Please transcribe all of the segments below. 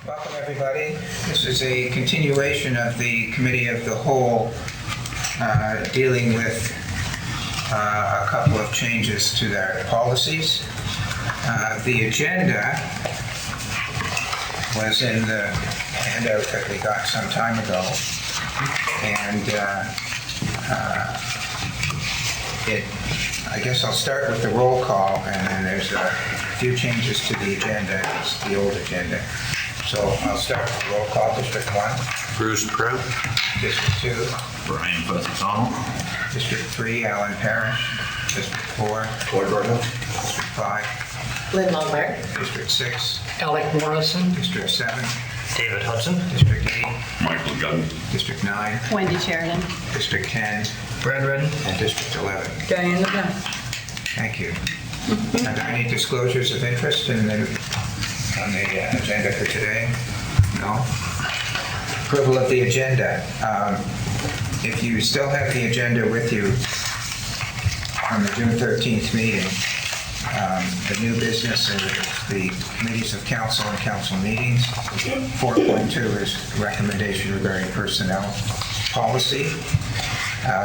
Welcome, everybody. This is a continuation of the Committee of the Whole dealing with a couple of changes to their policies. The agenda was in the handout that we got some time ago, and I guess I'll start with the roll call, and then there's a few changes to the agenda. It's the old agenda. So I'll start with the roll call. District 1. Bruce Prout. District 2. Brian Buzzacano. District 3. Alan Parrish. District 4. Floyd Burton. District 5. Lynn Longmire. District 6. Alec Morrison. District 7. David Hudson. District 8. Michael Gunn. District 9. Wendy Sheridan. District 10. Brad Redden. And District 11. Diane LeBlanc. Thank you. Are there any disclosures of interest on the agenda for today? No? Approval of the agenda. If you still have the agenda with you from the June 13th meeting, the new business and the committees of council and council meetings. 4.2 is recommendation regarding personnel policy.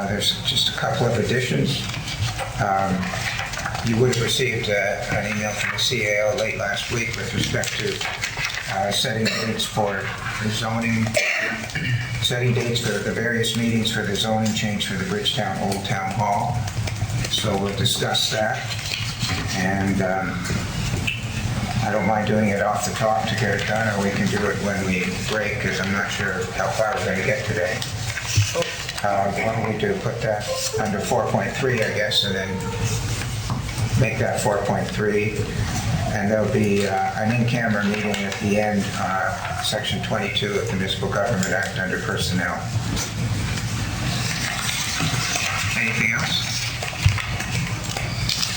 There's just a couple of additions. You would have received an email from the CAO late last week with respect to setting dates for the zoning, setting dates for the various meetings for the zoning change for the Bridgetown Old Town Hall. So we'll discuss that. And I don't mind doing it off the top to get it done, or we can do it when we break, because I'm not sure how far we're going to get today. Why don't we put that under 4.3, I guess, and then make that 4.3. And there'll be an in-camera meeting at the end, Section 22 of the Municipal Government Act under personnel. Anything else?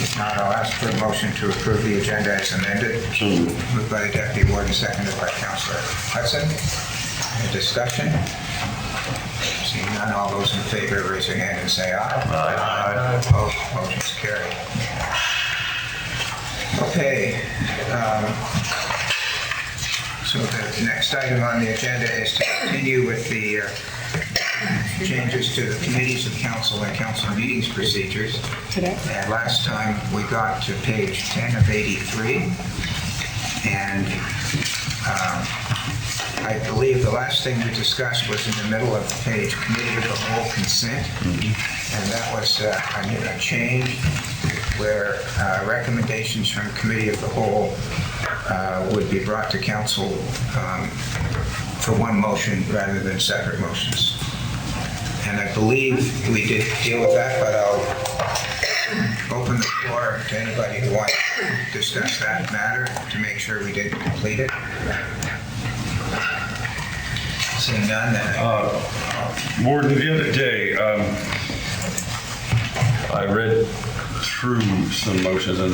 If not, I'll ask for a motion to approve the agenda as amended. Moved by the Deputy Warden, seconded by Councillor Hudson. Any discussion? Seeing none, all those in favor, raise your hand and say aye. Aye. Opposed, motion's carried. Okay. So the next item on the agenda is to continue with the changes to the committees of council and council meetings procedures. And last time we got to page 10 of 83. And I believe the last thing we discussed was in the middle of the page, committee of the whole consent. And that was a change where recommendations from committee of the whole would be brought to council for one motion rather than separate motions. And I believe we did deal with that, but I'll open the floor to anybody who wants to discuss that matter to make sure we didn't complete it. Seeing none, then More than the other day, I read through some motions and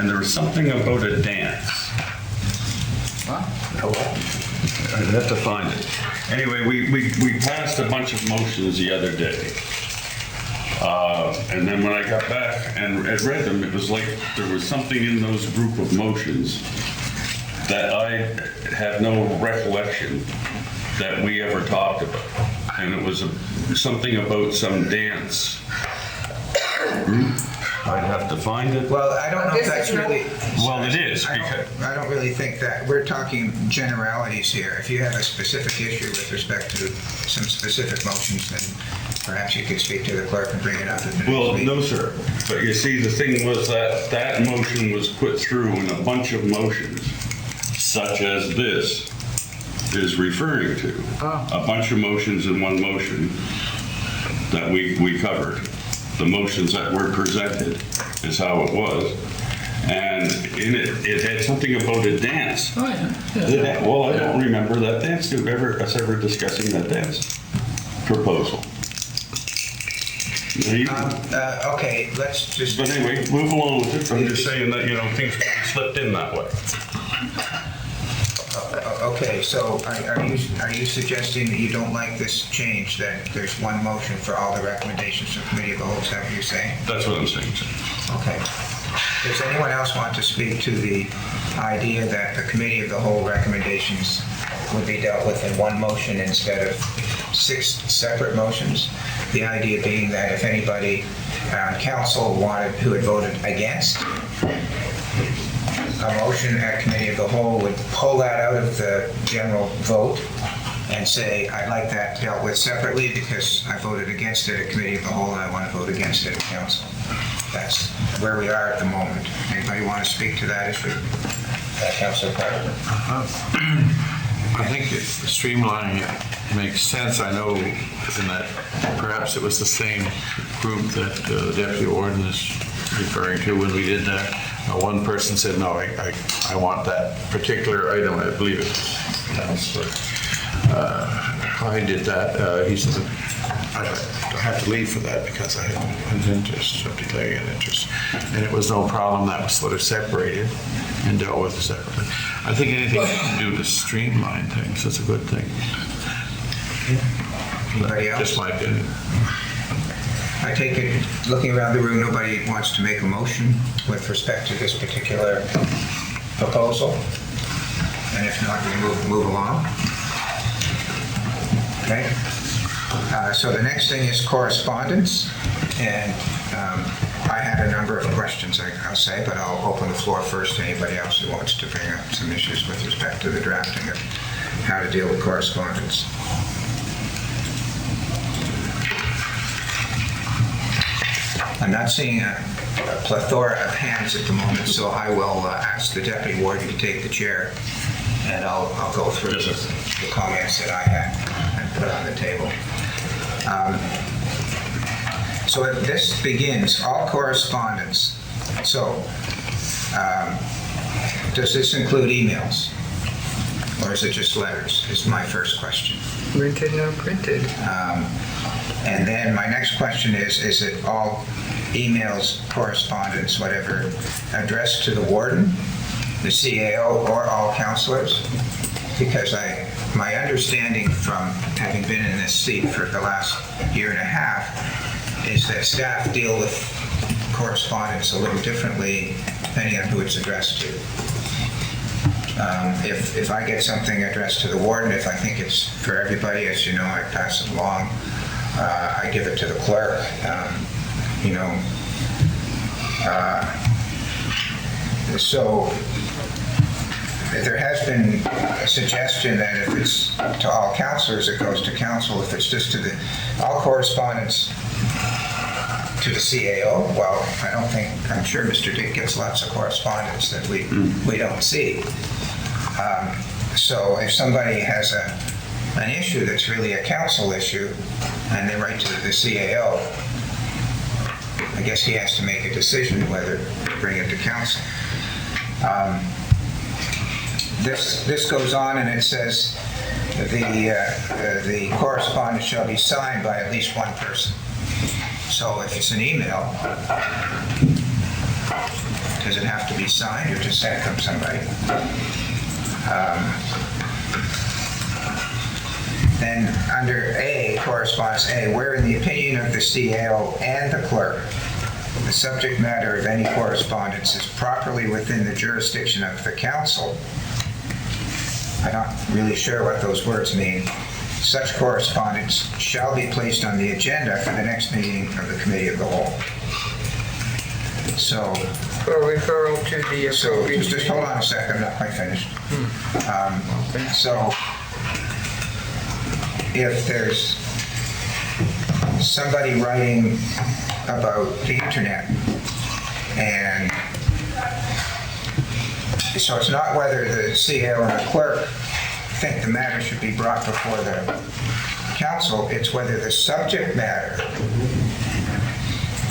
there was something about a dance. I'd have to find it. Anyway, we passed a bunch of motions the other day. And then when I got back and read them, it was like there was something in those group of motions that I have no recollection that we ever talked about. And it was something about some dance group. I'd have to find it. well, I don't know if that's really... Well, it is. I don't really think that. We're talking generalities here. If you have a specific issue with respect to some specific motions, then perhaps you could speak to the clerk and bring it up at the next meeting. No, sir. But you see, the thing was that motion was put through in a bunch of motions, such as this is referring to. A bunch of motions in one motion that we covered. The motions that were presented is how it was. And in it had something about a dance. Oh, yeah. Well, I don't remember that dance, us ever discussing that dance proposal. Okay, let's just... But anyway, move along with it. I'm just saying that, things slipped in that way. Okay, so are you suggesting that you don't like this change, that there's one motion for all the recommendations from committee of the whole? Is that what you're saying? That's what I'm saying, sir. Okay. Does anyone else want to speak to the idea that the committee of the whole recommendations would be dealt with in one motion instead of 6 separate motions? The idea being that if anybody on council who had voted against a motion at committee of the whole would pull that out of the general vote and say, I'd like that dealt with separately because I voted against it at committee of the whole and I want to vote against it at council. That's where we are at the moment. Anybody want to speak to that issue? Councilor Carter. I think streamlining it makes sense. I know in that perhaps it was the same group that the deputy warden is referring to when we did that. One person said, no, I want that particular item. I believe it was Councilor Klein did that. He said, I have to leave for that because I have an interest, of declaring an interest. And it was no problem. That was sort of separated and dealt with separately. I think anything you can do to streamline things is a good thing. Anybody else? Just my opinion. I take it, looking around the room, nobody wants to make a motion with respect to this particular proposal? And if not, we move along. Okay. So the next thing is correspondence. And I had a number of questions, I'll say, but I'll open the floor first to anybody else who wants to bring up some issues with respect to the drafting of how to deal with correspondence. I'm not seeing a plethora of hands at the moment, so I will ask the deputy warden to take the chair, and I'll go through the comments that I had and put on the table. So this begins, all correspondence. So does this include emails? Or is it just letters, is my first question. Printed or printed? And then my next question is it all emails, correspondence, whatever, addressed to the warden, the CAO, or all councillors? Because my understanding from having been in this seat for the last year and a half is that staff deal with correspondence a little differently depending on who it's addressed to. If I get something addressed to the warden, if I think it's for everybody, as you know, I pass it along. I give it to the clerk. So there has been a suggestion that if it's to all councillors, it goes to council. If it's just to all correspondence to the CAO, well, I'm sure Mr. Dick gets lots of correspondence that we don't see. So if somebody has an issue that's really a council issue and they write to the CAO, I guess he has to make a decision whether to bring it to council. This goes on and it says the correspondence shall be signed by at least one person. So if it's an email, does it have to be signed or just sent from somebody? Then under A, correspondence A, where in the opinion of the CAO and the clerk, the subject matter of any correspondence is properly within the jurisdiction of the council. I'm not really sure what those words mean. Such correspondence shall be placed on the agenda for the next meeting of the committee of the whole. So, For referral to the appropriate... just hold on a second, I'm not quite finished. So, if there's somebody writing about the internet, and so it's not whether the CAO and the clerk think the matter should be brought before the council, it's whether the subject matter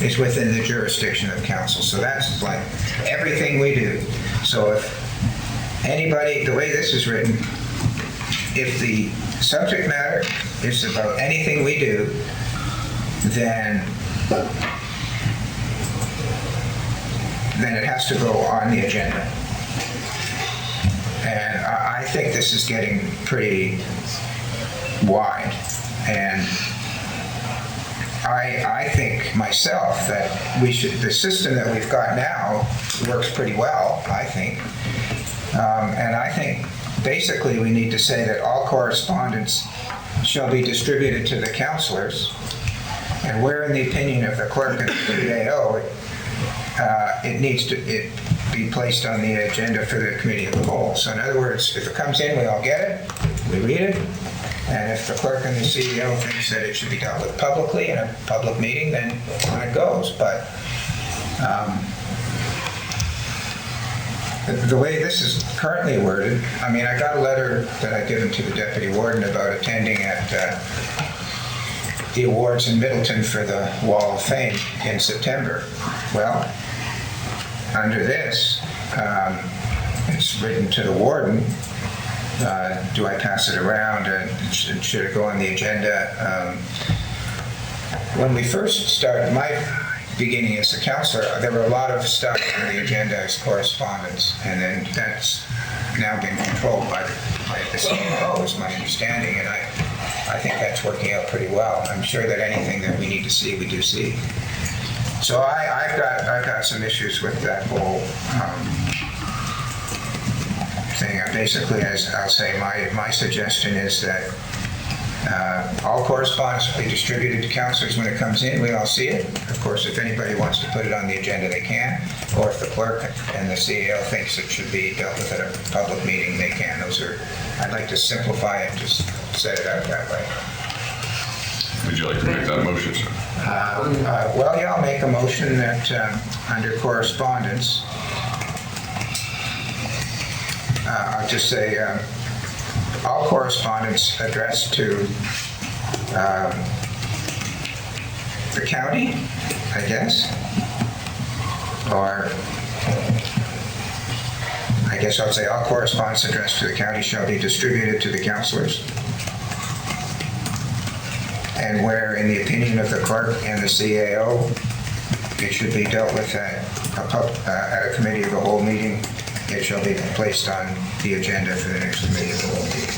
is within the jurisdiction of council. So that's like everything we do. So if anybody, the way this is written, if the subject matter is about anything we do, then it has to go on the agenda. And I think this is getting pretty wide. And I think myself that the system that we've got now works pretty well, I think. And I think basically we need to say that all correspondence shall be distributed to the councillors, and where in the opinion of the clerk and the CAO, it needs to be placed on the agenda for the committee of the whole. So in other words, if it comes in, we all get it, we read it, and if the clerk and the CEO thinks that it should be dealt with publicly in a public meeting, then it goes. But the way this is currently worded, I mean, I got a letter that I given to the deputy warden about attending at the awards in Middleton for the Wall of Fame in September. Well, under this, it's written to the warden. Do I pass it around? Should it go on the agenda? When we first started, my beginning as a counselor, there were a lot of stuff on the agenda as correspondence, and then that's now been controlled by the CEO, is my understanding, and I think that's working out pretty well. I'm sure that anything that we need to see, we do see. So I've got some issues with that whole thing. Basically, as I'll say, my suggestion is that all correspondence will be distributed to councillors when it comes in. We all see it. Of course, if anybody wants to put it on the agenda, they can. Or if the clerk and the CEO thinks it should be dealt with at a public meeting, they can. I'd like to simplify it, just set it out that way. Would you like to make that motion, sir? Well, yeah, I'll make a motion that under correspondence, I'll just say all correspondence addressed to the county, I guess, or I guess I'll say all correspondence addressed to the county shall be distributed to the councillors. And where, in the opinion of the clerk and the CAO, it should be dealt with at a committee of the whole meeting, it shall be placed on the agenda for the next committee of the whole meeting.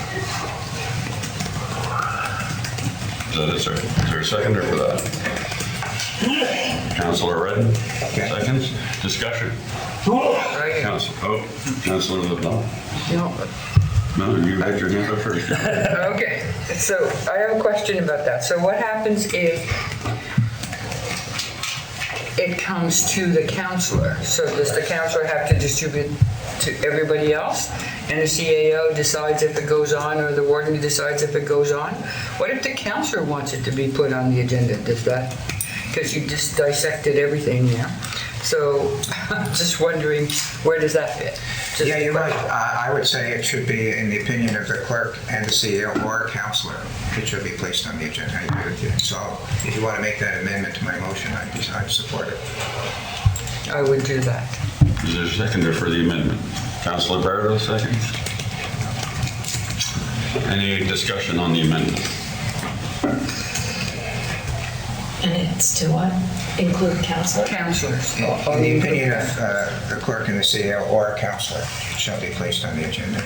Is that it, sir? Is there a seconder for that? Councilor Redden, seconds. Discussion. Councilor LeBlanc. No, you had your hand up first. Okay, so I have a question about that. So what happens if it comes to the counselor? So does the counselor have to distribute to everybody else? And the CAO decides if it goes on, or the warden decides if it goes on? What if the counselor wants it to be put on the agenda? Does that, because you just dissected everything there. So I'm just wondering, where does that fit? Just Yeah, you're right. I would say it should be, in the opinion of the clerk and the CEO or a counselor, it should be placed on the agenda. I agree with you. So if you want to make that amendment to my motion, I'd support it. I would do that. Is there a seconder for the amendment? Councilor Barrow, second. Any discussion on the amendment? And it's to what? Include counselor? Counselors. In the opinion of the clerk and the CEO or a counselor, it shall be placed on the agenda.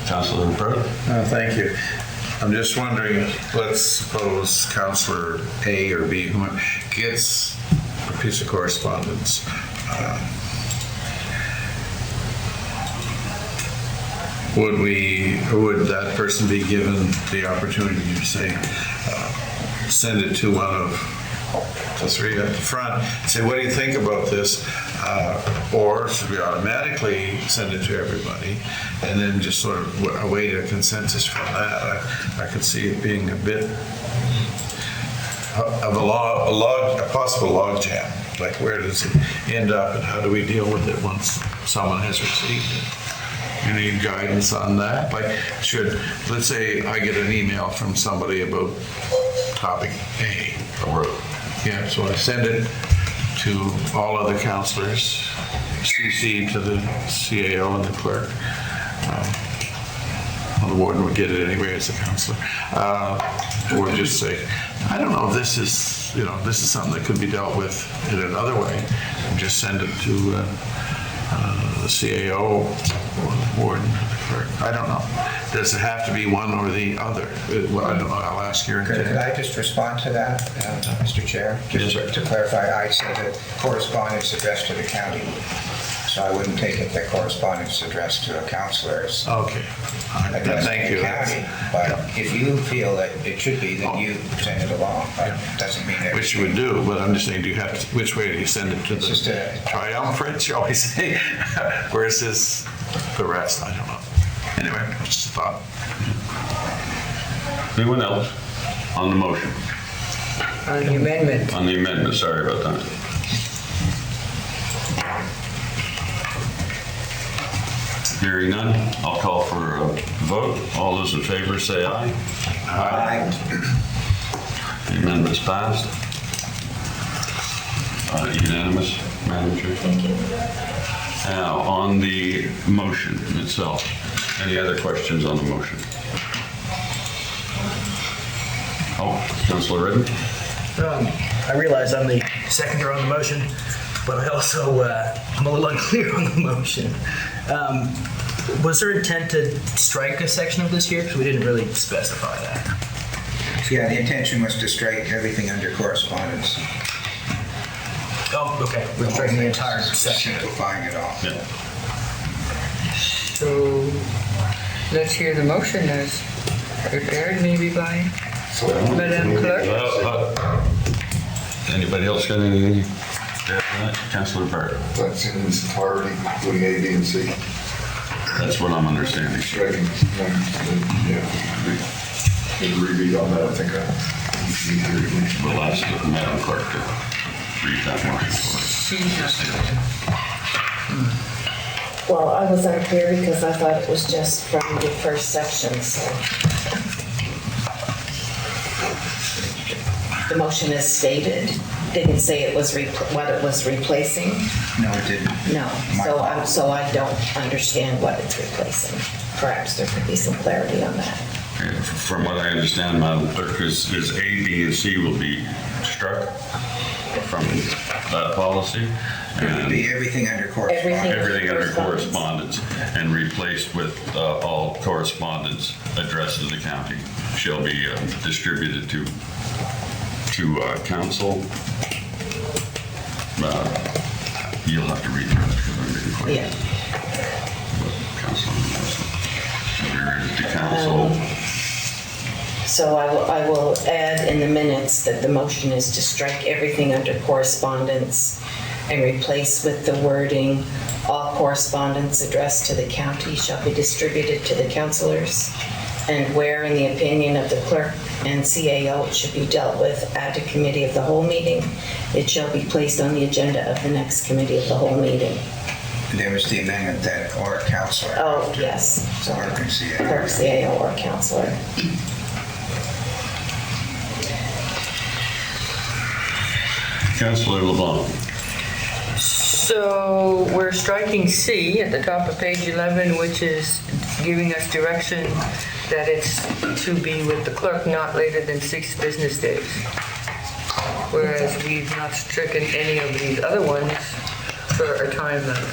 Councilor Barrow? Thank you. I'm just wondering, let's suppose Councillor A or B who gets a piece of correspondence. Would that person be given the opportunity to say, send it to one of the three at the front, say, what do you think about this? Or should we automatically send it to everybody and then just sort of await a consensus from that? I could see it being a bit of a possible log jam. Like, where does it end up and how do we deal with it once someone has received it? Any guidance on that? Like, let's say I get an email from somebody about topic A. Yeah, so I send it to all other councillors, CC to the CAO and the clerk. Well, the warden would get it anyway as a councillor. Or just say, I don't know if this is something that could be dealt with in another way. And just send it to the CAO or the warden. I don't know. Does it have to be one or the other? Well, I don't know. I'll ask your Could intent. I just respond to that, Mr. Chair? Just to clarify, I said that correspondence addressed to the county, so I wouldn't take it that correspondence addressed to a councillor is Okay. addressed Thank to the you. county. But if you feel that it should be, then you send it along. But it doesn't mean that. Which you would do, but I'm just saying, do you have to, which way do you send it to It's just the a- triumvirate, shall we say? Versus the rest, I don't know. Anyway, just a thought. Anyone else on the motion? On the amendment. On the amendment, sorry about that. Hearing none, I'll call for a vote. All those in favor say aye. Aye. The amendment's passed. Unanimous, Madam Chair. Thank you. Now, on the motion itself, any other questions on the motion? Oh, Councillor Redden? I realize I'm the seconder on the motion, but I also, I'm a little unclear on the motion. Was there intent to strike a section of this here? Because we didn't really specify that. Yeah, the intention was to strike everything under correspondence. Oh, okay. We're striking the entire section. Simplifying it all. Yeah. So let's hear the motion as prepared, maybe by Madam Clerk. Anybody else got anything? Councillor Burke? That's in its entirety, including A, B, and C. That's what I'm understanding. Striking one, yeah. Maybe reread on that, I think I need to read it. We'll ask Madam Clerk to read that motion for us. Well, I was unclear because I thought it was just from the first section, so. The motion is stated, didn't say it was what it was replacing. No, it didn't. No, so I don't understand what it's replacing. Perhaps there could be some clarity on that. From what I understand, Madam Clerk, is A, B, and C will be struck from that policy. It would be everything under correspondence. Everything under correspondence and replaced with all correspondence addressed to the county shall be distributed to council. You'll have to read the rest because I'm reading quick. Yeah. Council. Shall be read to council. So I will add in the minutes that the motion is to strike everything under correspondence and replace with the wording, all correspondence addressed to the county shall be distributed to the councilors, and where in the opinion of the clerk and CAO it should be dealt with at a committee of the whole meeting, it shall be placed on the agenda of the next committee of the whole meeting. There was the amendment that or councillor. Oh, yes. Clerk and CAO. Clerk, CAO, or councilor. Councillor LeBlanc. So we're striking C at the top of page 11, which is giving us direction that it's to be with the clerk not later than 6 business days. Whereas we've not stricken any of these other ones for a time limit.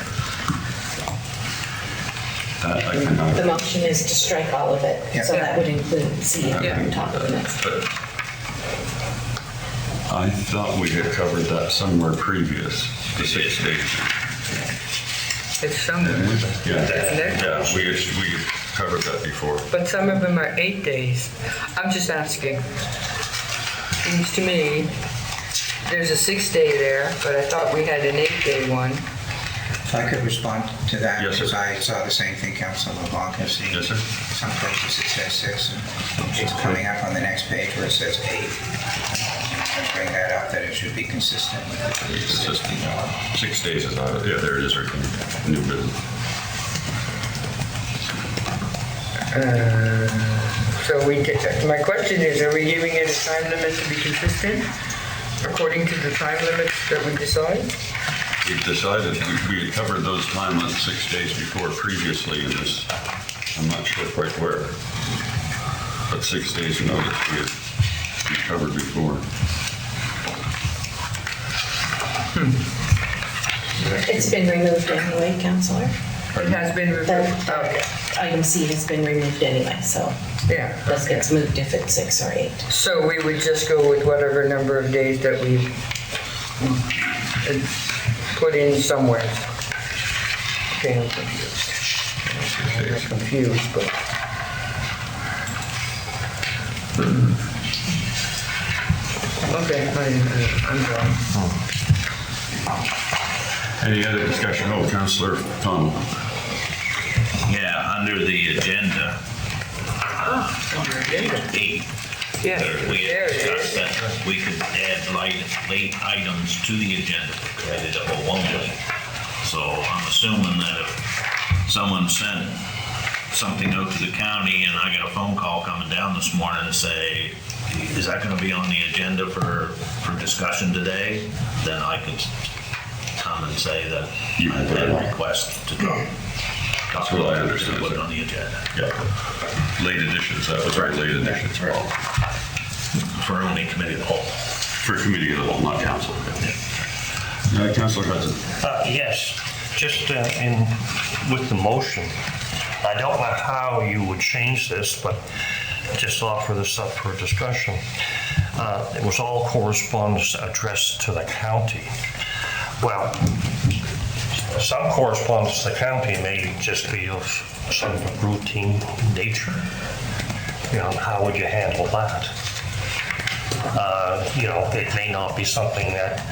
The motion is to strike all of it, so that would include C at the top of the next. But I thought we had covered that somewhere previous, the 6 days. It's somewhere. Yeah, we had covered that before. But some of them are 8 days. I'm just asking. Seems to me, there's a 6-day there, but I thought we had an 8-day one. If I could respond to that, Yes, sir. because I saw the same thing Councilor LeBlanc has seen. Yes, sir. Some places it says 6, and it's coming up on the next page where it says 8. I bring that up, that it should be consistent with the Consistent. 6 days is out, yeah, there it is, right there. New business. So my question is, are we giving it a time limit to be consistent according to the time limits that we decide? We decided, we had covered those time limits 6 days before previously in this, I'm not sure quite where. But 6 days notice we covered before. It's It's been removed anyway, Counselor. It has been removed. Okay. Item C has been removed anyway, so Yeah. that gets moved if it's 6 or 8. So we would just go with whatever number of days that we put in somewhere. Okay, I'm confused. I'm not confused, but. Okay, I'm done. Any other discussion? Oh, Councillor Connell. Yeah, under the agenda, 8. Yeah, We there had it discussed is. that we could add late items to the agenda, created a whole only. So I'm assuming that if someone sent something out to the county and I got a phone call coming down this morning to say, is that gonna be on the agenda for discussion today? Then I could come and say that You I can put had it a on. request to go. That's what I understood. Put it on the agenda. Yeah. Late additions, that was right, late additions. For only committee of the whole. For committee of the whole, not council. Councillor Hudson. Yes, just with the motion, I don't know how you would change this, but just offer this up for discussion. It was all correspondence addressed to the county. Well, some correspondence to the county may just be of some routine nature. You know, how would you handle that? You know, it may not be something that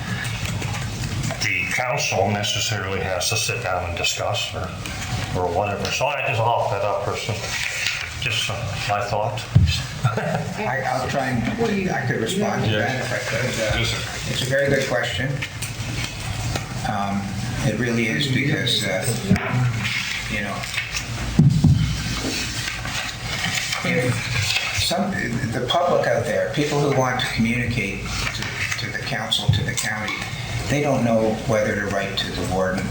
the council necessarily has to sit down and discuss or whatever. So I just offer that up for some, just my thought. I'll try and, I could respond to that if I could. Yes, sir. It's a very good question. It really is because, you know, if the public out there, people who want to communicate to the council, to the county, they don't know whether to write to the warden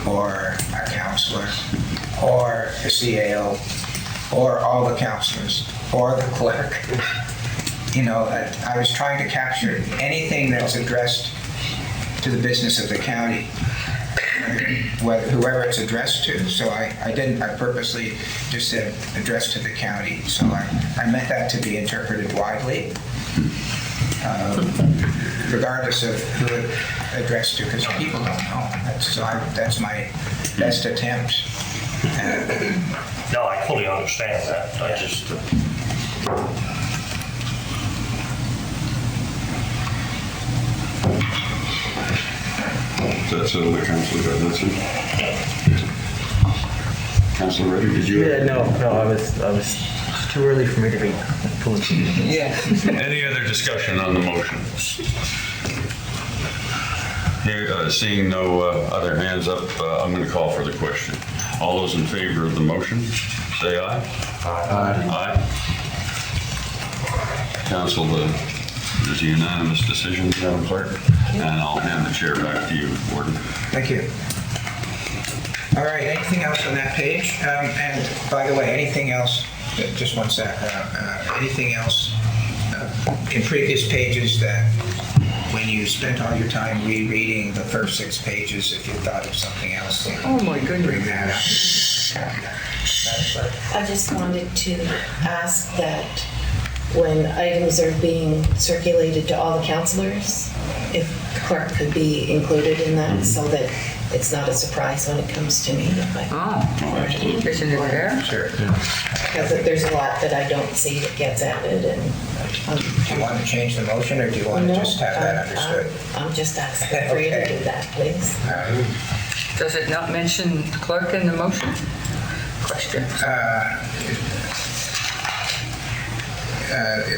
or a councillor or the CAO or all the councillors or the clerk. You know, I was trying to capture anything that's addressed to the business of the county, whoever it's addressed to. So I purposely just said addressed to the county. So I meant that to be interpreted widely, regardless of who it addressed to, because people don't know. That's my best attempt. No, I fully understand that. I just, That's the Councillor Hudson. Councillor Reddy, did you? Yeah, no, I was, it's too early for me to be pulling. Yeah. Any other discussion on the motion? Here, seeing no other hands up, I'm going to call for the question. All those in favor of the motion, say aye. Aye. Council, there's a unanimous decision, Madam Clerk, and I'll hand the chair back to you, Warden. Thank you. All right, anything else on that page? And by the way, anything else, just one sec, anything else in previous pages that when you spent all your time rereading the first 6 pages, if you thought of something else, Oh my bring goodness. that up. I just wanted to ask that when items are being circulated to all the councillors, if clerk could be included in that so that it's not a surprise when it comes to me. Oh, isn't it there? Sure. Because there's a lot that I don't see that gets added and. Do you want to change the motion, or do you want to just have that understood? I'm just asking for you to do that, please. Does it not mention clerk in the motion? Question.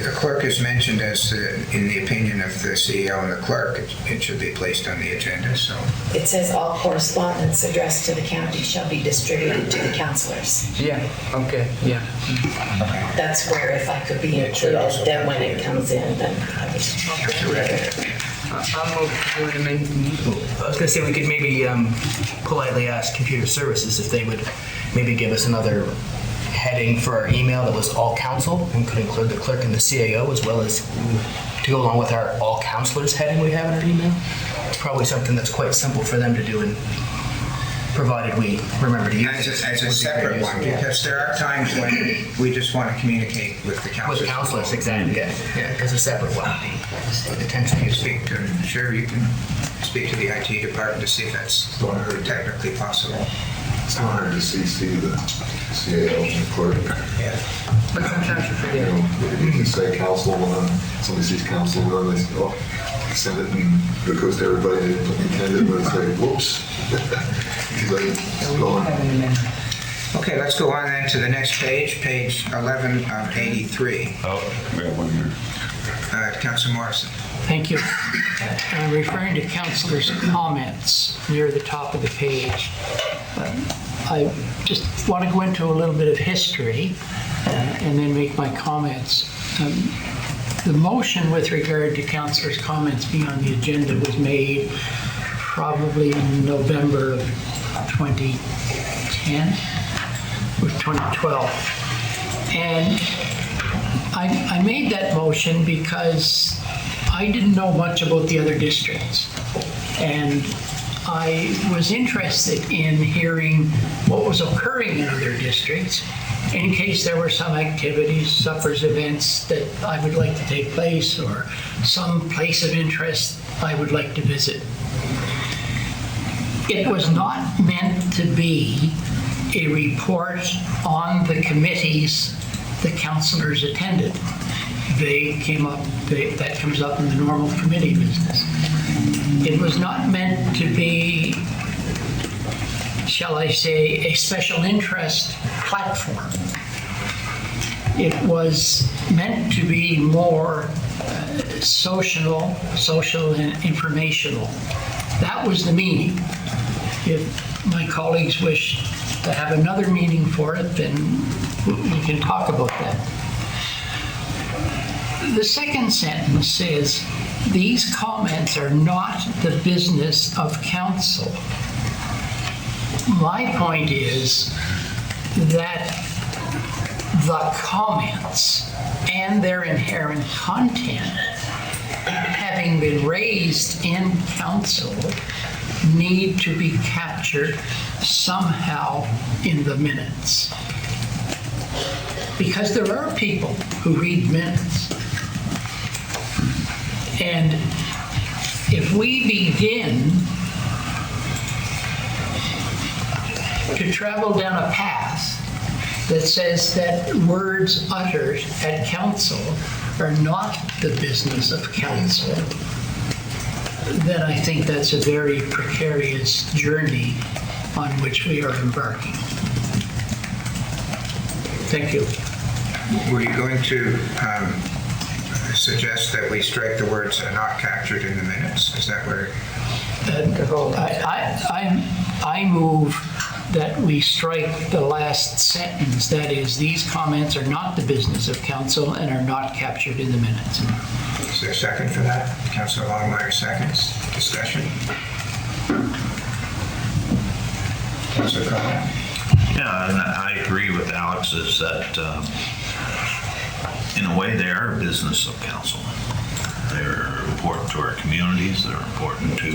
The clerk is mentioned as, in the opinion of the CEO and the clerk, it should be placed on the agenda, so. It says all correspondence addressed to the county shall be distributed to the councillors. Yeah, okay, yeah. That's where if I could be It should included, also then be when it comes in, then I would. I'll move to do an amendment. I was gonna say we could maybe politely ask computer services if they would maybe give us another heading for our email that was all council and could include the clerk and the CAO, as well as to go along with our all councilors heading we have in our email. It's probably something that's quite simple for them to do, and provided we remember to use it. As a separate one, because there are times when we just want to communicate with the council. With the councilors, exactly, yeah, as a separate one. Potentially useful. Speak to, sure, you can speak to the IT department to see if that's technically possible. It's hard to CC the CAO and the clerk. Yeah. But sometimes you You forget. know, you can say council, somebody sees council, and they say, oh, send it, and it goes to everybody intended, but it's like, whoops. Okay, let's go on then to the next page, page 11 of 83. Oh, we have one here. Councilor Morrison. Thank you. I'm referring to councilors' comments near the top of the page. I just want to go into a little bit of history and then make my comments. The motion with regard to councilors' comments being on the agenda was made probably in November of 2010 or 2012. And I made that motion because I didn't know much about the other districts. And I was interested in hearing what was occurring in other districts in case there were some activities, suppers, events that I would like to take place, or some place of interest I would like to visit. It was not meant to be a report on the committees the councilors attended. They came up, that comes up in the normal committee business. It was not meant to be, shall I say, a special interest platform. It was meant to be more social and informational. That was the meaning. If my colleagues wish to have another meaning for it, then we can talk about that. The second sentence says, these comments are not the business of council. My point is that the comments and their inherent content, having been raised in council, need to be captured somehow in the minutes. Because there are people who read minutes. And if we begin to travel down a path that says that words uttered at council are not the business of council, then I think that's a very precarious journey on which we are embarking. Thank you. Were you going to suggest that we strike the words "are not captured in the minutes"? Is that where? I move that we strike the last sentence. That is, these comments are not the business of council and are not captured in the minutes. Is there a second for that? Councilor Longmire seconds. Discussion. Councilor Collins. Yeah, and I agree with Alex is that in a way they are a business of council. They're important to our communities. They're important to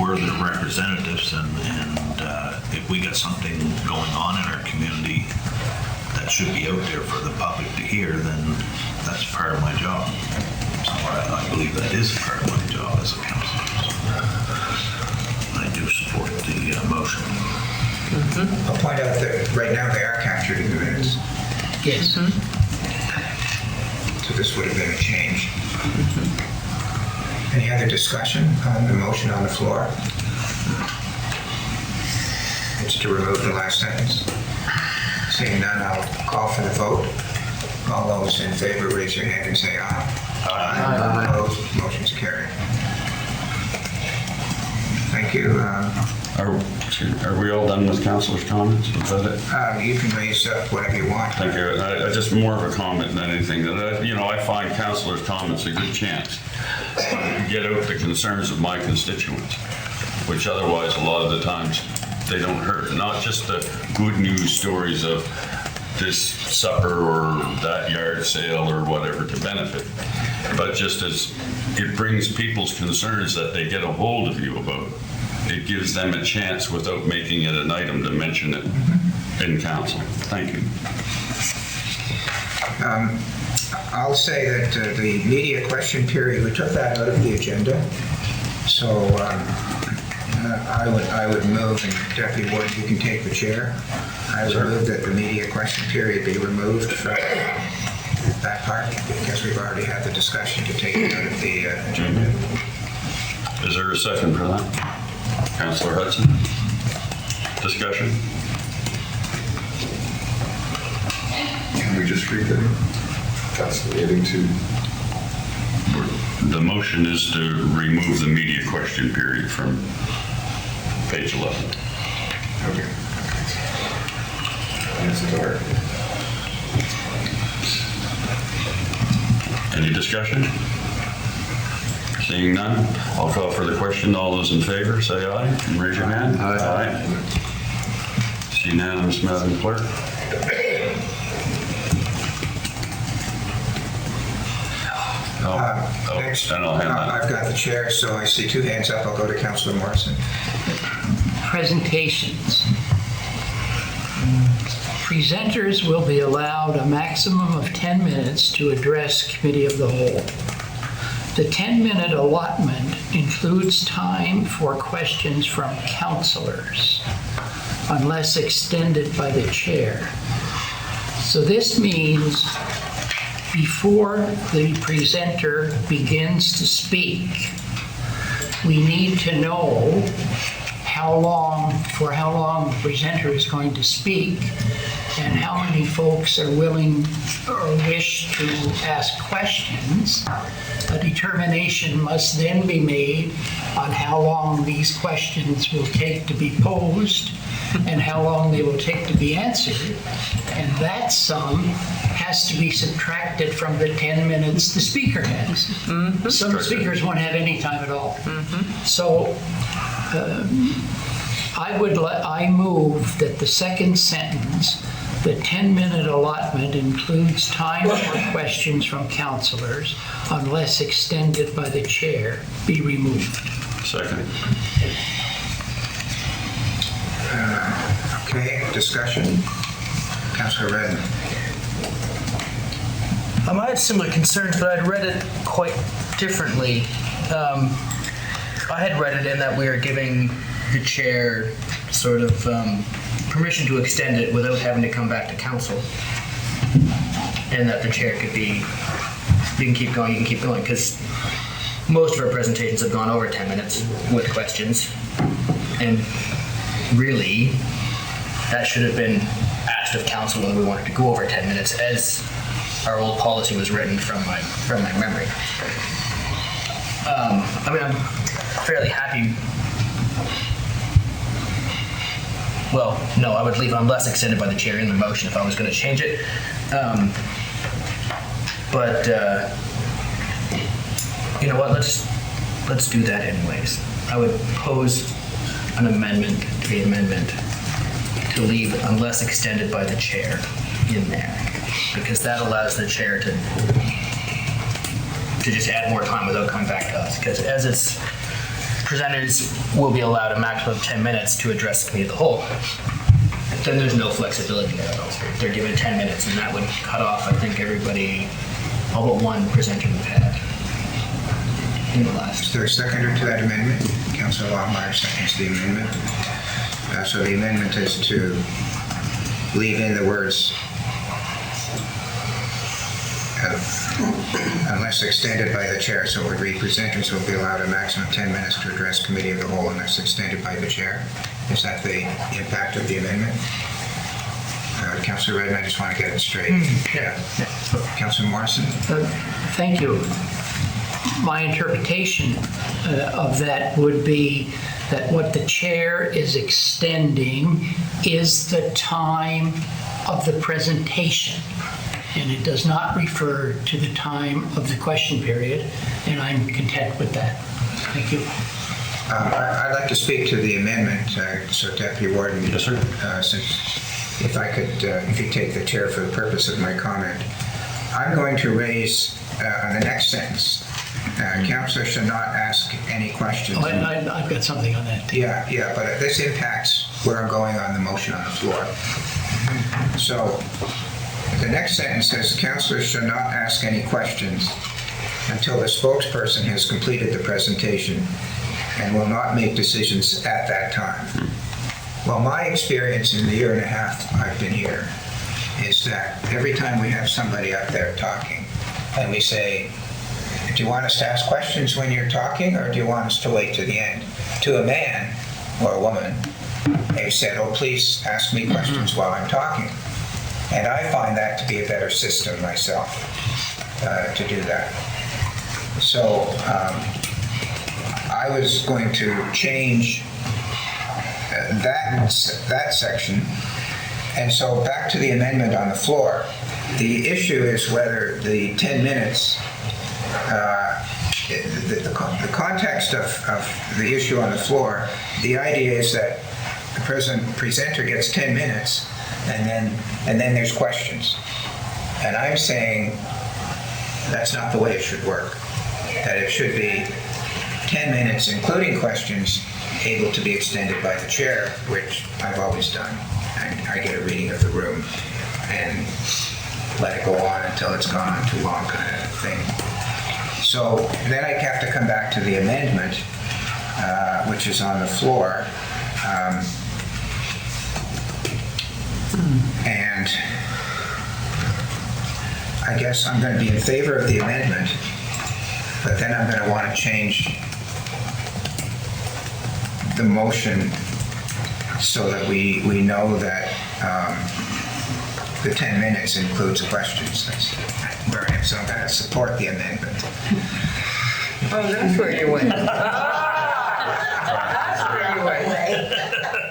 we're the representatives, and if we got something going on in our community that should be out there for the public to hear, then that's part of my job. So I believe that is part of my job as a councillor. So I do support the motion. I'll point out that right now they are captured in the minutes. Yes. So this would have been a change. Any other discussion on the motion on the floor? It's to remove the last sentence. Seeing none, I'll call for the vote. All those in favor, raise your hand and say aye. Aye. Opposed, motion's carried. Thank you. Are we all done with councilors' comments? Was that it? You can raise up whatever you want. Thank you. I just more of a comment than anything. I find councilors' comments a good chance to get out the concerns of my constituents, which otherwise a lot of the times they don't hurt. Not just the good news stories of this supper or that yard sale or whatever to benefit, but just as it brings people's concerns that they get a hold of you about, it gives them a chance without making it an item to mention it in council. Thank you. I'll say that the media question period, we took that out of the agenda. So I would move, and Deputy Wood, you can take the chair. I would move that the media question period be removed from that part, because we've already had the discussion to take it out of the agenda. Is there a second for that? Councillor Hudson? Discussion? Can we just read that? That's relating to. The motion is to remove the media question period from page 11. Okay. Yes, it's all right. Any discussion? Seeing none, I'll call for the question. All those in favor, say aye and raise your hand. Aye. It's unanimous, Madam Clerk. Next, and I'll hand that. I've got the chair, so I see two hands up. I'll go to Councillor Morrison. Presentations. Presenters will be allowed a maximum of 10 minutes to address Committee of the Whole. The 10-minute allotment includes time for questions from councillors, unless extended by the chair. So this means before the presenter begins to speak, we need to know for how long the presenter is going to speak and how many folks are willing or wish to ask questions. A determination must then be made on how long these questions will take to be posed and how long they will take to be answered. And that sum has to be subtracted from the 10 minutes the speaker has. Some speakers won't have any time at all. So I move that the second sentence, the 10-minute allotment includes time for questions from councillors unless extended by the chair, be removed. Second. Okay, discussion. Councillor Redmond. I had similar concerns, but I'd read it quite differently. I had read it in that we are giving the chair sort of permission to extend it without having to come back to council, and that the chair could be, you can keep going, because most of our presentations have gone over 10 minutes with questions, and really, that should have been asked of council whether we wanted to go over 10 minutes, as our old policy was written from my memory. I'm fairly happy. Well, no, I would leave unless extended by the chair in the motion if I was going to change it. But you know what? Let's do that anyways. I would pose an amendment to the amendment to leave unless extended by the chair in there, because that allows the chair to just add more time without coming back to us. Because as it's presenters will be allowed a maximum of 10 minutes to address the Committee of the Whole. Then there's no flexibility there at all. They're given 10 minutes, and that would cut off, I think, everybody, all but one presenter we've had in the last. Is there a seconder to that amendment? Councillor Longmire seconds the amendment. So the amendment is to leave in the words unless extended by the chair. So it would read, presenters will be allowed a maximum of 10 minutes to address Committee of the Whole unless extended by the chair. Is that the impact of the amendment? Councillor Redmond, I just want to get it straight. Yeah. Councillor Morrison? Thank you. My interpretation of that would be that what the chair is extending is the time of the presentation, and it does not refer to the time of the question period, and I'm content with that. Thank you. I'd like to speak to the amendment, so Deputy Warden. Yes, sir. If I could, if you take the chair for the purpose of my comment. I'm going to raise on the next sentence, councillor should not ask any questions. Oh, I've got something on that. Yeah, but this impacts where I'm going on the motion on the floor. So the next sentence says, councillors should not ask any questions until the spokesperson has completed the presentation and will not make decisions at that time. Well, my experience in the year and a half I've been here is that every time we have somebody up there talking and we say, do you want us to ask questions when you're talking or do you want us to wait to the end? To a man or a woman, they've said, oh, please ask me questions while I'm talking. And I find that to be a better system myself, to do that. So I was going to change that section. And so back to the amendment on the floor. The issue is whether the 10 minutes, the context of the issue on the floor, the idea is that the presenter gets 10 minutes and then there's questions. And I'm saying that's not the way it should work. That it should be 10 minutes, including questions, able to be extended by the chair, which I've always done. I get a reading of the room and let it go on until it's gone on too long, kind of thing. So then I have to come back to the amendment, which is on the floor. And I guess I'm going to be in favor of the amendment, but then I'm going to want to change the motion so that we know that the 10 minutes includes questions. That's where I am. So I'm going to support the amendment. Oh, that's where you went. That's where you went.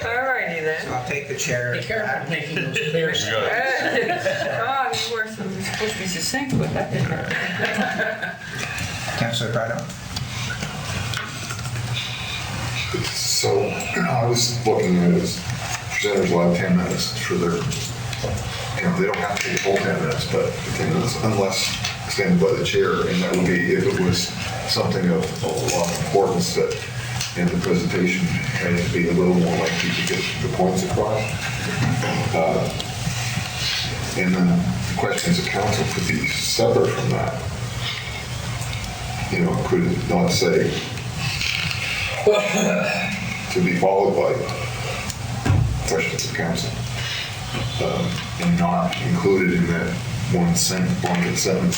All righty So then. I'll take the chair. Be careful making those clear. Oh, you were supposed to be succinct with that. Councillor Prado. So I was looking at it as presenters will have 10 minutes for their, they don't have to take the whole 10 minutes, but 10 minutes unless extended by the chair. And that would be if it was something of a lot of importance that in the presentation had to be a little more lengthy to get the points across. And then the questions of council could be separate from that. Could not say to be followed by questions of council, and not included in that one blanket sentence.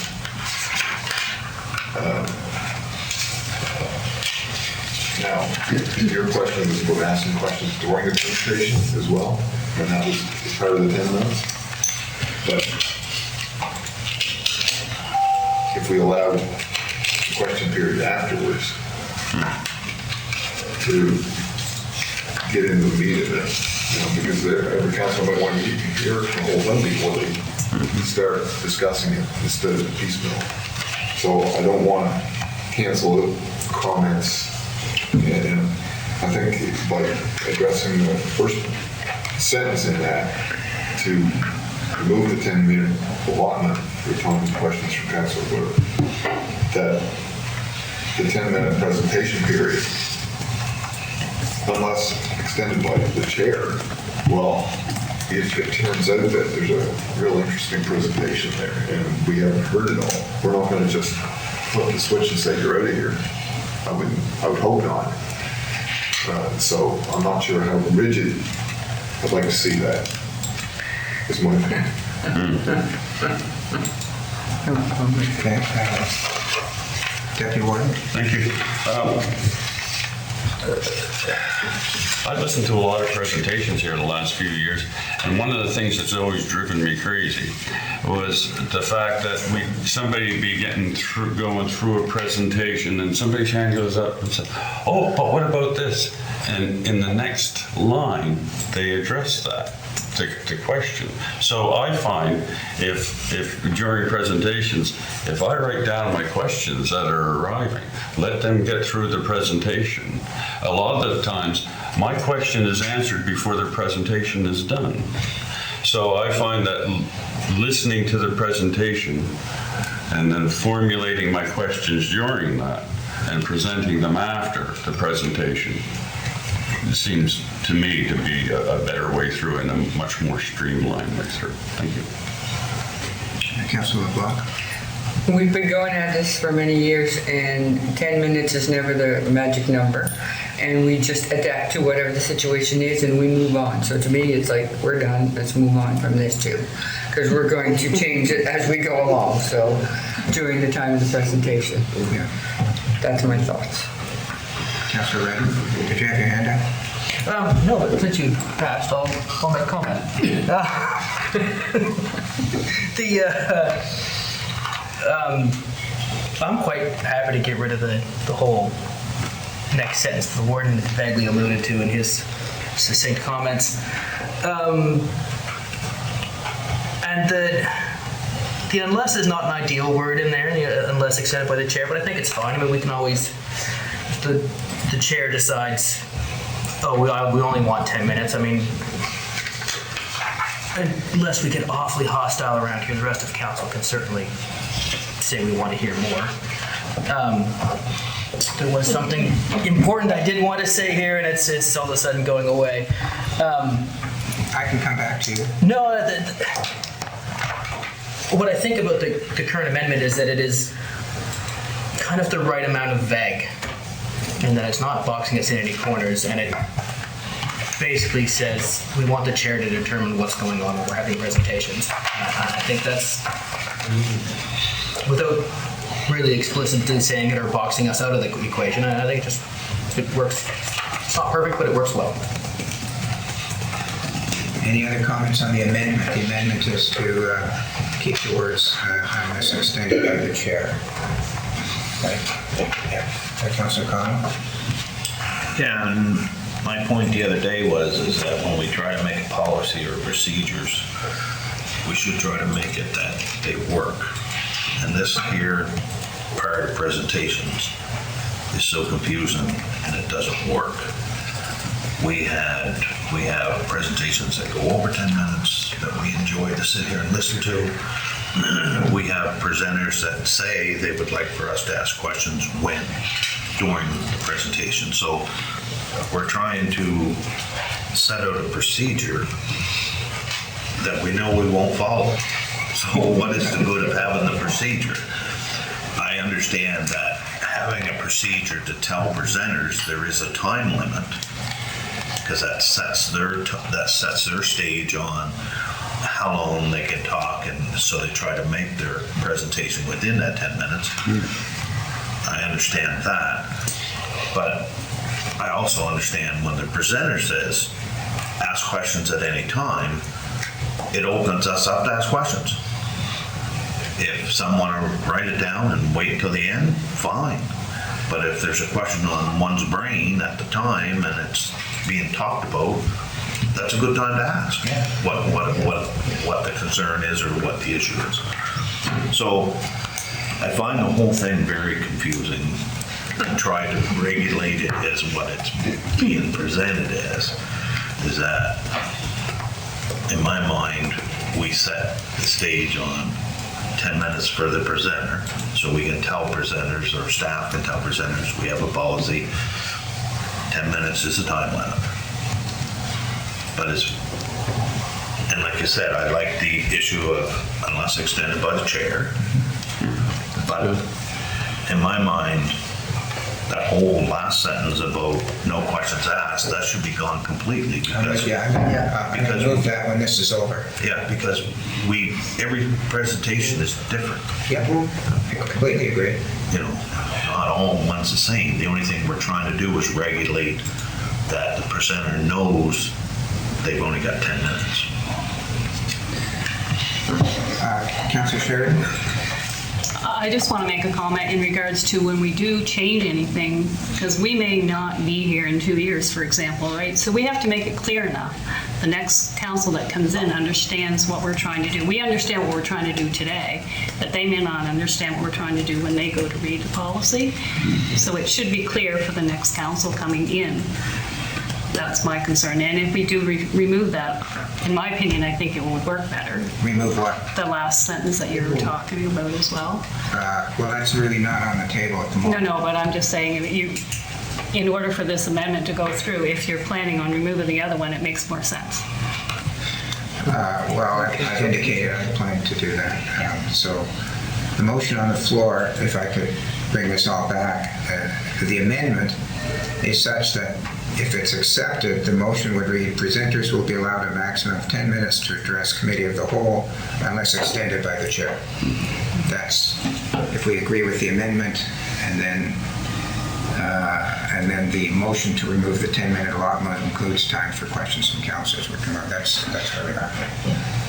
Now, your question was about asking questions during the presentation as well, and that was part of the 10 minutes. But if we allowed the question period afterwards to get into the meat of it, because every council might want to hear the whole thing before they start discussing it instead of piecemeal. So I don't want to cancel the comments, and I think by addressing the first sentence in that to remove the 10-minute allotment for time and questions from council, that the 10-minute presentation period, unless extended by the chair, well, if it turns out that there's a real interesting presentation there and we haven't heard it all, we're not going to just flip the switch and say you're out of here. I would hope not. So I'm not sure how rigid I'd like to see that. Is my opinion. Okay. Deputy Warden. Thank you. I've listened to a lot of presentations here in the last few years, and one of the things that's always driven me crazy was the fact that somebody be going through a presentation, and somebody's hand goes up and says, "Oh, but what about this?" And in the next line, they address that. to question. So I find if during presentations, if I write down my questions that are arriving, let them get through the presentation. A lot of the times, my question is answered before their presentation is done. So I find that listening to the presentation and then formulating my questions during that and presenting them after the presentation, it seems to me to be a better way through and a much more streamlined way through. Thank you. Councilor LeBlanc? We've been going at this for many years, and 10 minutes is never the magic number. And we just adapt to whatever the situation is, and we move on. So to me, it's like, we're done, let's move on from this too. Because we're going to change it as we go along, so during the time of the presentation. Yeah. That's my thoughts. Councilor Redden, did you have your hand up? No, but since you passed, I'll make a comment. I'm quite happy to get rid of the whole next sentence the warden vaguely alluded to in his succinct comments. And the unless is not an ideal word in there, unless accepted by the chair, but I think it's fine. I mean, we can always, if the chair decides, oh, we only want 10 minutes, I mean, unless we get awfully hostile around here, the rest of council can certainly say we want to hear more. There was something important I did want to say here, and it's all of a sudden going away. I can come back to you. No, what I think about the current amendment is that it is kind of the right amount of vague, and that it's not boxing us in any corners, and it basically says we want the chair to determine what's going on when we're having presentations. I think that's, without really explicitly saying it or boxing us out of the equation, I think it works. It's not perfect, but it works well. Any other comments on the amendment? The amendment is to keep the words unless extended by the chair. Right? Yeah. Councilor Connell? Yeah, and my point the other day is that when we try to make a policy or procedures, we should try to make it that they work. And this here part of presentations is so confusing and it doesn't work. We have presentations that go over 10 minutes that we enjoy to sit here and listen to. We have presenters that say they would like for us to ask questions during the presentation. So we're trying to set out a procedure that we know we won't follow. So what is the good of having the procedure? I understand that having a procedure to tell presenters there is a time limit, because that sets their stage on how long they can talk, and so they try to make their presentation within that 10 minutes. I understand that, but I also understand when the presenter says ask questions at any time, it opens us up to ask questions. If someone want to write it down and wait until the end, fine. But if there's a question on one's brain at the time and it's being talked about, that's a good time to ask what the concern is or what the issue is. So I find the whole thing very confusing and try to regulate it as what it's being presented as, is that in my mind, we set the stage on 10 minutes for the presenter, so we can tell presenters, or staff can tell presenters, we have a policy, 10 minutes is the time limit. But and like you said, I like the issue of unless extended by the chair, but in my mind, that whole last sentence about no questions asked, that should be gone completely. Because I'm going to move that when this is over. Yeah, because every presentation is different. Yeah, I completely agree. You know, not all one's the same. The only thing we're trying to do is regulate that the presenter knows they've only got 10 minutes. Councilor Sheridan? I just want to make a comment in regards to when we do change anything, because we may not be here in 2 years, for example, right? So we have to make it clear enough the next council that comes in understands what we're trying to do. We understand what we're trying to do today, but they may not understand what we're trying to do when they go to read the policy. So it should be clear for the next council coming in. That's my concern. And if we do remove that, in my opinion, I think it would work better. Remove what? The last sentence that you were talking about as well. Well, that's really not on the table at the moment. No, but I'm just saying, in order for this amendment to go through, if you're planning on removing the other one, it makes more sense. Well, I've indicated I plan to do that. So the motion on the floor, if I could bring this all back, the amendment is such that if it's accepted, the motion would read, presenters will be allowed a maximum of 10 minutes to address committee of the whole unless extended by the chair. That's if we agree with the amendment, and then the motion to remove the 10-minute allotment includes time for questions from councillors. That's where we are.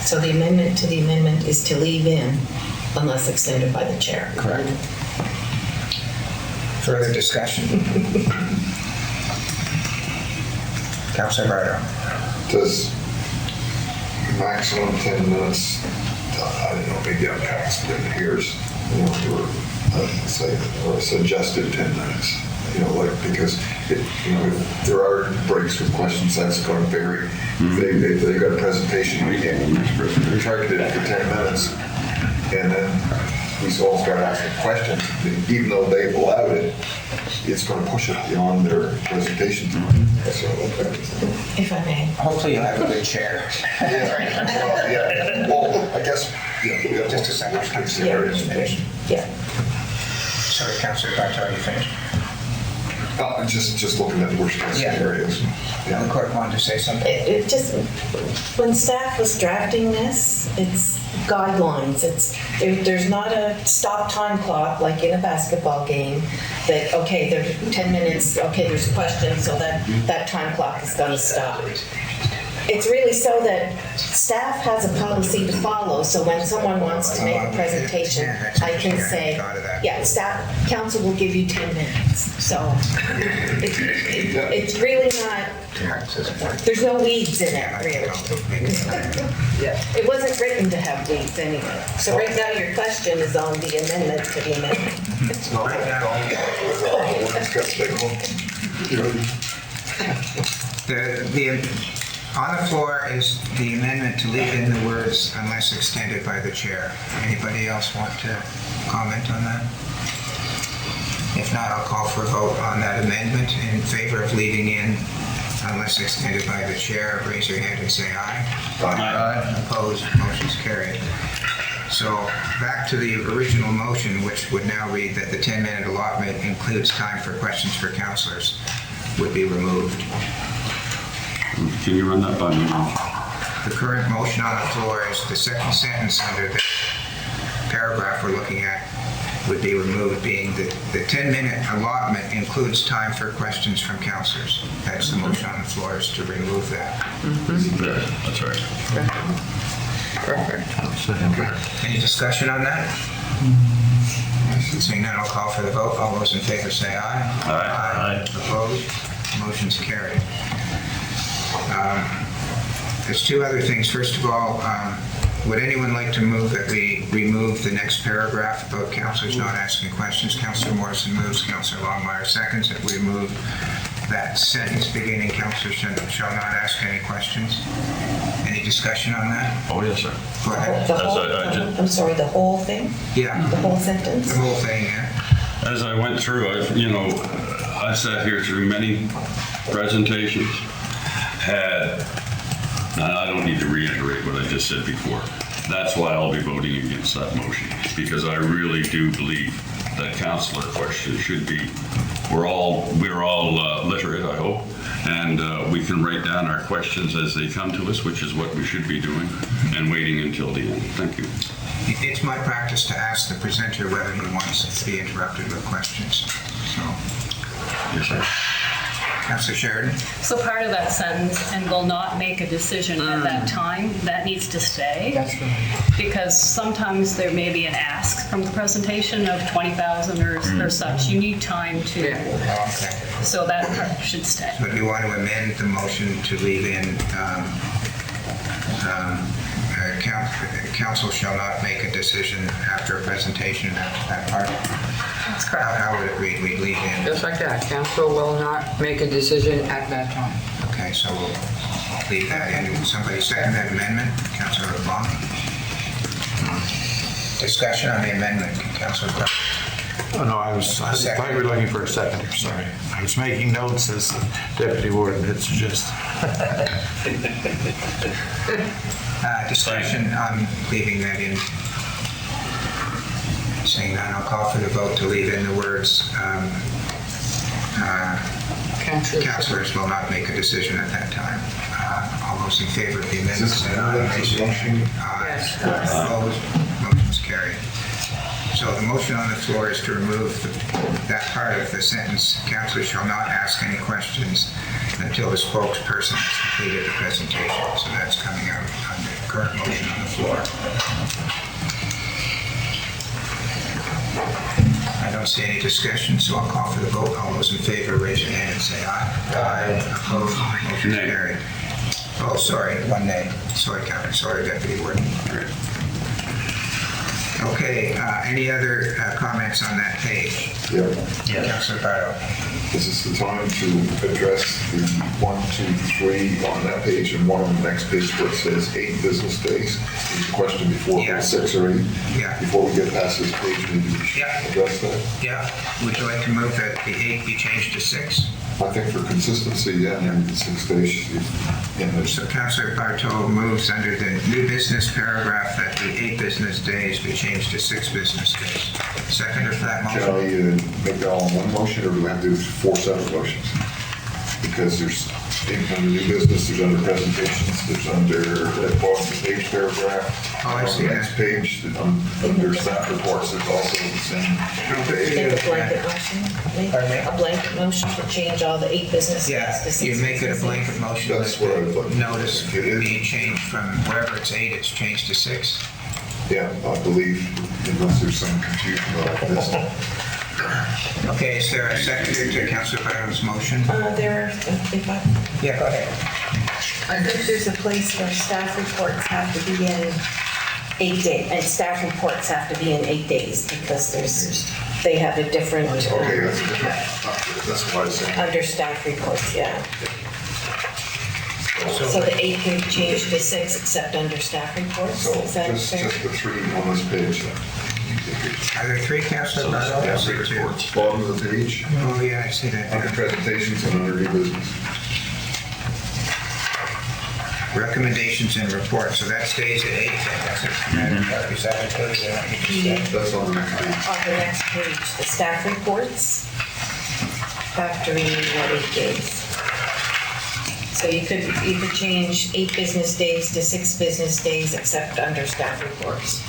So the amendment to the amendment is to leave in unless extended by the chair. Correct. Further discussion? Councillor Bardo. Does maximum 10 minutes, I don't know, maybe I'm past it here's, say, or suggested 10 minutes, because if there are breaks with questions, that's going to vary. They've got a presentation, they're targeted for 10 minutes, and then we all start asking questions, even though they've allowed it, it's going to push it beyond their presentation time. So, If I may. Hopefully you'll have a good chair. Well, I guess, Just a second. Councillor finished. Yeah. Sorry, Councillor Bardo, are you finished? just looking at worst case scenarios. The court wanted to say something. It just, when staff was drafting this, it's guidelines. There's not a stop time clock like in a basketball game that, okay, there's 10 minutes, okay, there's a question, so that time clock is going to stop. It's really so that staff has a policy to follow, so when someone wants to make a presentation, I can say, yeah, staff, council will give you 10 minutes. So it's really not, there's no weeds in it, really. It wasn't written to have weeds anyway. So right now your question is on the amendment to the amendment. On the floor is the amendment to leave in the words unless extended by the chair. Anybody else want to comment on that? If not, I'll call for a vote on that amendment in favor of leaving in unless extended by the chair. Raise your hand and say aye. Aye. Opposed, motion's carried. So back to the original motion, which would now read that the 10-minute allotment includes time for questions for councillors, would be removed. Can you run that by me? The current motion on the floor is the second sentence under the paragraph we're looking at would be removed, being that the 10-minute allotment includes time for questions from councillors. That's the motion on the floor, is to remove that. Yeah, that's right. Perfect. Any discussion on that? Seeing none, I'll call for the vote. All those in favor say aye. Aye. Opposed? Motion's carried. There's two other things. First of all, would anyone like to move that we remove the next paragraph about councillors not asking questions? Councillor Morrison moves, Councillor Longmire seconds, that we remove that sentence beginning, councillors shall not ask any questions. Any discussion on that? Oh, yes, sir. Go ahead. I'm sorry, the whole thing? Yeah. The whole sentence? The whole thing, yeah. As I went through, I sat here through many presentations, and I don't need to reiterate what I just said before. That's why I'll be voting against that motion, because I really do believe that councillor questions should be, we're all literate, I hope, and we can write down our questions as they come to us, which is what we should be doing, and waiting until the end. Thank you. It's my practice to ask the presenter whether he wants to be interrupted with questions. So, Yes, sir. Councillor Sheridan? So part of that sentence, and will not make a decision at that time, that needs to stay. That's right. Because sometimes there may be an ask from the presentation of 20,000 or such. You need time to, Okay. so that part should stay. But you want to amend the motion to leave in Council shall not make a decision after a presentation, that part. That's correct. How would it read? We'd leave in. Just like that, council will not make a decision at that time. Okay, so we'll leave that in. Somebody second that amendment? Councilor LeBlanc? Discussion on the amendment, Councilor Clark. Oh, no, I thought you were looking for a seconder, sorry. I was making notes as the deputy warden had suggested. Discussion on leaving that in. Saying none, I'll call for the vote to leave in the words, councilors will not make a decision at that time. All those in favor of the amendment, say aye. Raise your hand. Yes. Opposed? Motion's carried. So the motion on the floor is to remove that part of the sentence, councilors shall not ask any questions until the spokesperson has completed the presentation. So that's coming out on the current motion on the floor. I don't see any discussion, so I'll call for the vote. All those in favor, raise your hand and say aye. Aye. Opposed? Motion Nay. carried. Oh, sorry, one nay. Sorry, Captain. Sorry, Deputy Warden. Okay, any other comments on that page? Yeah, Councilor Barrow. this is the time to address the 1, 2, 3 on that page and 1 on the next page where it says 8 business days. There's a question before Yeah. 6 or 8. Yeah. Before we get past this page, maybe we should Yeah. address that. Yeah, would you like to move that the 8 be changed to 6? I think for consistency, yeah, maybe the 6 days. So Councilor Bartow moves under the new business paragraph that the 8 business days be changed to 6 business days. Seconder for that Can motion? I make that all in one motion, or do we have to do 4 separate motions? Because there's, under new business, there's under presentations, there's under that bottom of the page paragraph. Oh, I see On the that. next page, under staff reports, there's also the same page. Make a blanket motion, Pardon me? a blanket motion to change all the 8 business days Yeah, to 6 you make it a business blanket days. motion. That's that what I would like. Notice It is. being changed from wherever it's 8, it's changed to 6. Yeah, I believe, unless there's some confusion about this. Okay, is there a seconder to Councilor Barrow's motion? Yeah, go ahead. I think there's a place where staff reports have to be in 8 days, and staff reports have to be in 8 days because they have a different, Okay, that's different. That's what I was saying. under staff reports, yeah. So the 8 can be changed to 6 except under staff reports, So is that just fair? the 3 on this page. Are there 3 Councilor Barrow? Staff reports, bottom of the page, Oh, yeah, I see that. under presentations and under new business. Recommendations and reports, so that stays at 8, then, is that included in what you just said? That's on the next page. On the next page, the staff reports have to remain at 8 days. So you could change 8 business days to 6 business days except under staff reports.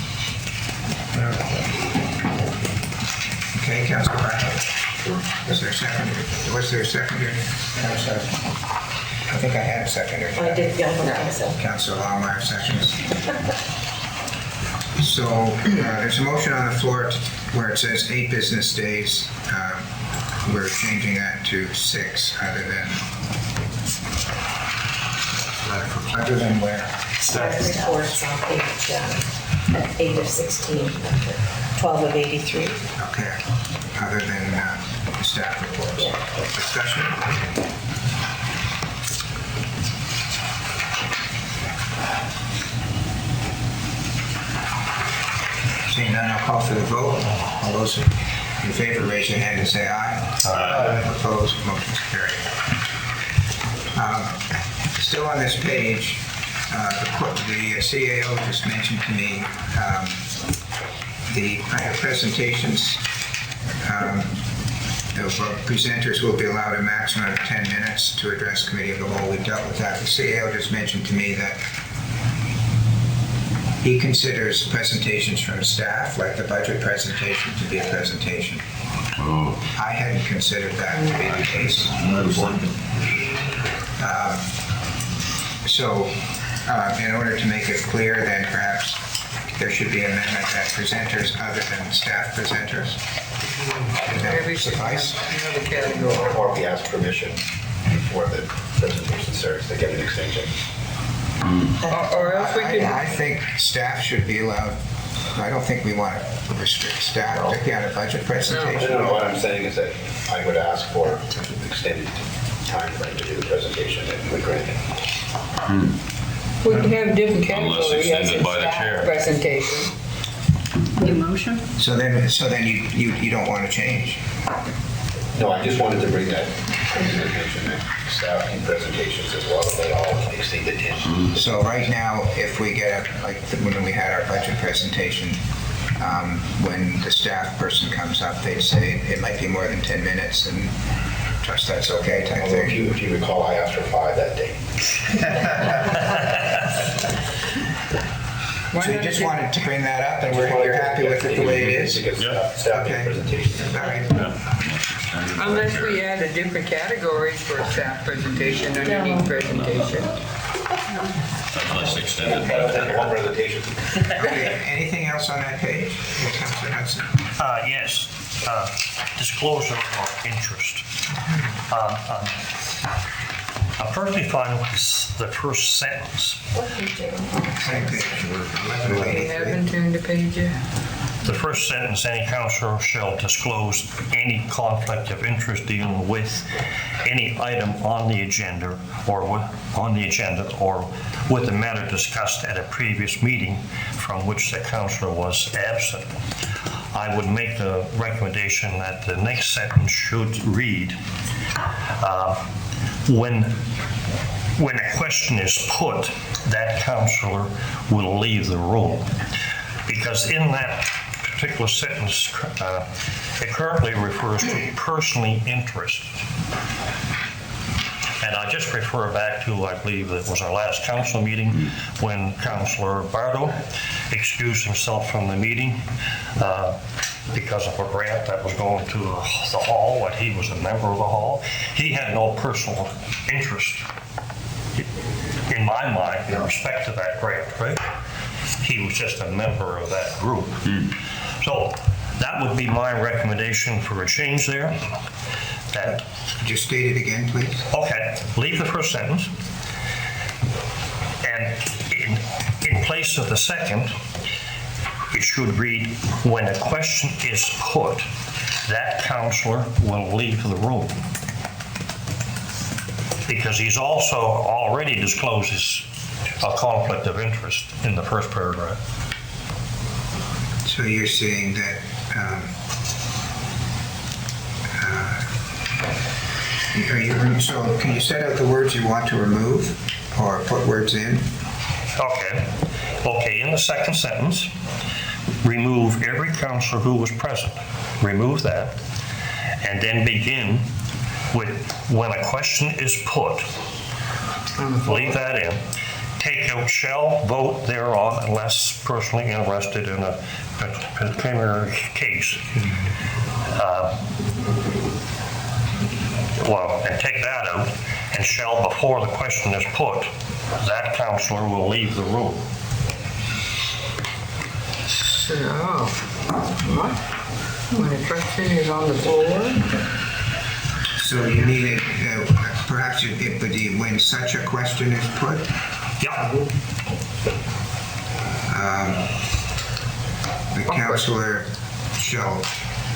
Okay, Councilor Barrow. Was there a seconder? Was there a seconder? No, sorry. I think I had a seconder. I did, yeah, I don't think so. Councilor Longmire seconds. So there's a motion on the floor where it says 8 business days. We're changing that to 6 other than where? Staff reports on page 8 of 16, 12 of 83. Okay, other than the staff reports. Discussion? Seeing none, I'll call for the vote. All those in favor, raise your hand and say aye. Aye. Opposed, motion's carried. Still on this page, the CAO just mentioned to me the presentations of presenters will be allowed a maximum of 10 minutes to address committee of the whole. We've dealt with that. The CAO just mentioned to me that he considers presentations from staff, like the budget presentation, to be a presentation. I hadn't considered that to be the case. So, in order to make it clear, then perhaps there should be an amendment that presenters other than staff presenters. Does that suffice? Another category. Or we ask permission before the presentation starts to get an extension. Or else we could, I think staff should be allowed, I don't think we want to restrict staff, particularly on a budget presentation. No, what I'm saying is that I would ask for extended time frame to do the presentation and we grant it. we could have different Unless categories. extended yes, by the staff chair. Presentation. New motion? So then you don't want to change. No, I just wanted to bring that to the attention that staff in presentations as well, they all exceed the 10. So right now, if we get, like when we had our budget presentation, when the staff person comes up, they'd say it might be more than 10 minutes and trust that's okay type Although thing. if you recall, I asked for 5 that day. So you just wanted to bring that up and you're happy with it the way it is? Because Yeah. staff in Okay. presentation. All right. Unless we add a different categories for a staff presentation underneath presentation. Unless extended by the chair. One presentation. Okay, anything else on that page? Councilor Hudson? Yes, disclosure of interest. I'm perfectly fine with the first sentence. Same page. We haven't turned the page yet. The first sentence, any counselor shall disclose any conflict of interest dealing with any item on the agenda or with the matter discussed at a previous meeting from which the counselor was absent. I would make the recommendation that the next sentence should read, when a question is put, that counselor will leave the room. Because in that particular sentence, it currently refers to personally interested. And I just refer back to, I believe it was our last council meeting, when Councillor Bardo excused himself from the meeting because of a grant that was going to the hall, and he was a member of the hall. He had no personal interest, in my mind, in respect to that grant, right? He was just a member of that group. So that would be my recommendation for a change there. That, Just state it again, please. okay, leave the first sentence. And in place of the second, it should read, when a question is put, that counselor will leave the room. Because he's also already disclosed a conflict of interest in the first paragraph. So you're saying that, so can you set out the words you want to remove or put words in? Okay, in the second sentence, remove every counselor who was present. Remove that. And then begin with, when a question is put, leave that in. Take out shall vote thereon unless personally interested in a particular case. And take that out, and shall before the question is put, that counselor will leave the room. So, what? When a question is on the floor? So you mean it, perhaps it would be when such a question is put? Yeah. The counselor shall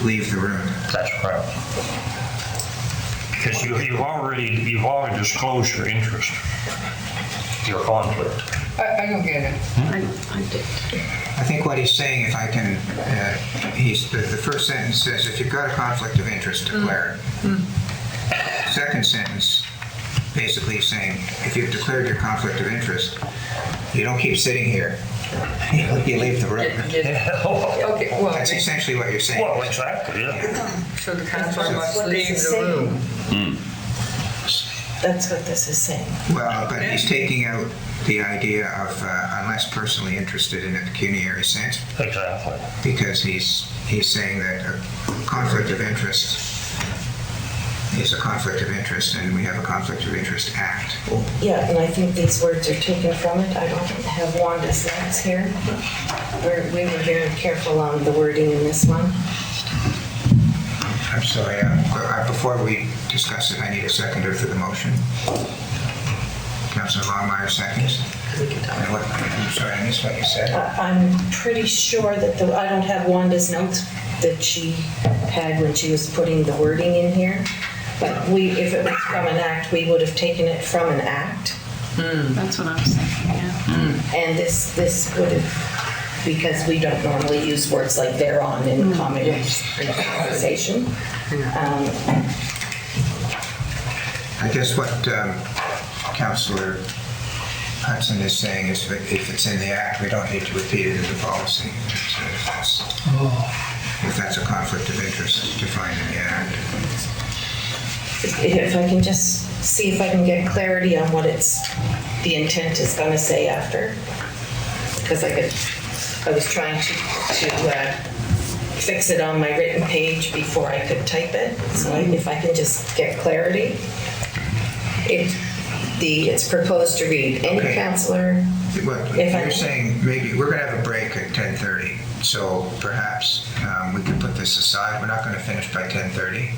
leave the room. That's correct. Because you've already disclosed your interest, your conflict. I don't get it. I think what he's saying, if I can, the first sentence says, if you've got a conflict of interest, declare it. Second sentence, basically saying, if you've declared your conflict of interest, you don't keep sitting here. You leave the room. Okay, well, That's essentially what you're saying. Well, exactly, yeah. so the counselor must What leave does it the say? room. That's what this is saying. Well, but he's taking out the idea of unless personally interested in a pecuniary sense, Exactly. because he's saying that a conflict of interest is a conflict of interest, and we have a Conflict of Interest Act. Yeah, and I think these words are taken from it. I don't have Wanda's notes here. We were very careful on the wording in this one. I'm sorry, before we discuss it, I need a seconder for the motion. Councilor Longmire seconds. I'm sorry, I missed what you said. I'm pretty sure that I don't have Wanda's notes that she had when she was putting the wording in here, but if it was from an act, we would have taken it from an act. That's what I was thinking, yeah. And this would have, because we don't normally use words like thereon in common conversation. I guess what Councillor Hudson is saying is that if it's in the act, we don't need to repeat it in the policy. If that's a conflict of interest defined in the act. If I can just see if I can get clarity on what the intent is going to say after. Because I was trying to fix it on my written page before I could type it. So if I can just get clarity. It's proposed to read, any Okay. councillor. You're saying maybe we're going to have a break at 10:30, so perhaps we can put this aside. We're not going to finish by 10:30.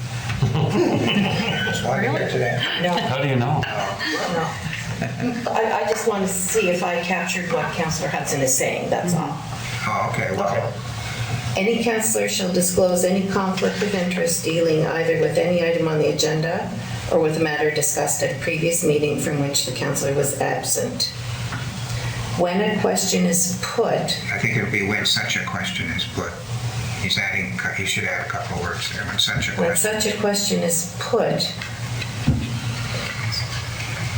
Just wanted to hear today. No, How do you know? no. I just want to see if I captured what Councillor Hudson is saying, that's all. Oh, okay, well, Any councillor shall disclose any conflict of interest dealing either with any item on the agenda or with a matter discussed at a previous meeting from which the councillor was absent. When a question is put, I think it'll be when such a question is put. He should add a couple of words there, when such a when question. such a question is put,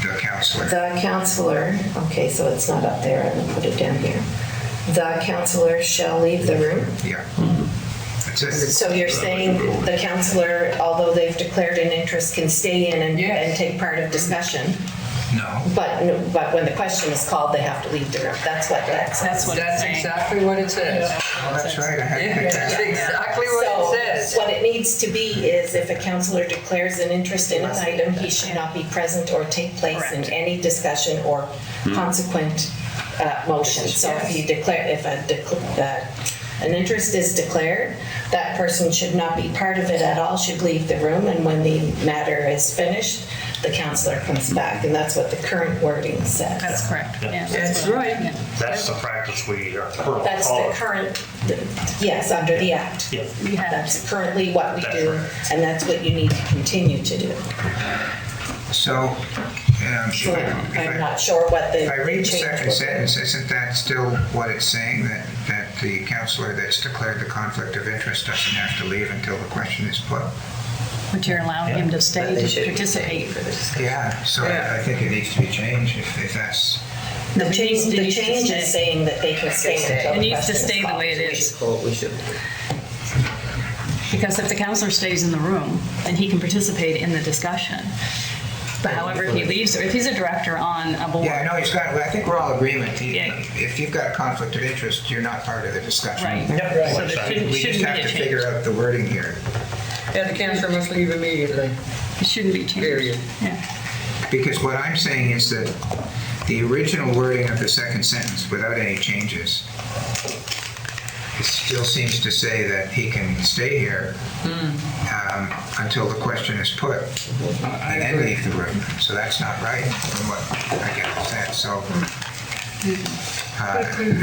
The the councillor, okay, so it's not up there, I'm gonna put it down here. The councillor shall leave the room. Yeah. That's it. So you're saying the councillor, although they've declared an interest, can stay in and take part of discussion, No. but when the question is called, they have to leave the room. That's what that says. That's what it's That's saying. exactly what it says. Oh, that's right, I had to pick That's that. exactly what So it says. what it needs to be is if a councillor declares an interest in an item, he should not be present or take place in Correct. any discussion or consequent motion. So if an interest is declared, that person should not be part of it at all, should leave the room, and when the matter is finished, the councillor comes back, and that's what the current wording says. That's correct, yeah. That's right. Yeah. That's the practice we are currently That's the current, yes, under the act. Yeah. We have, That's currently what we That's do, right. and that's what you need to continue to do. So, So I'm not sure what the if I read the change second would be. sentence, isn't that still what it's saying? That the councillor that's declared the conflict of interest doesn't have to leave until the question is put? but you're allowing him to stay to participate. Yeah, so Yeah. I think it needs to be changed if that's, The It change, needs to the change stay. is saying that they can stay until It the needs to question is stay the called. way it is. We should. Because if the counselor stays in the room, then he can participate in the discussion. But however, if he leaves, or if he's a director on a board. yeah, I know he's got, I think we're all in agreement. Yeah. If you've got a conflict of interest, you're not part of the discussion. Right. Yep. So there shouldn't We just be have a to change. figure out the wording here. And the councillor must leave immediately. It shouldn't be changed. Period. Yeah. Because what I'm saying is that the original wording of the second sentence, without any changes, it still seems to say that he can stay here until the question is put and then leave the room. So that's not right from what I get the sense. So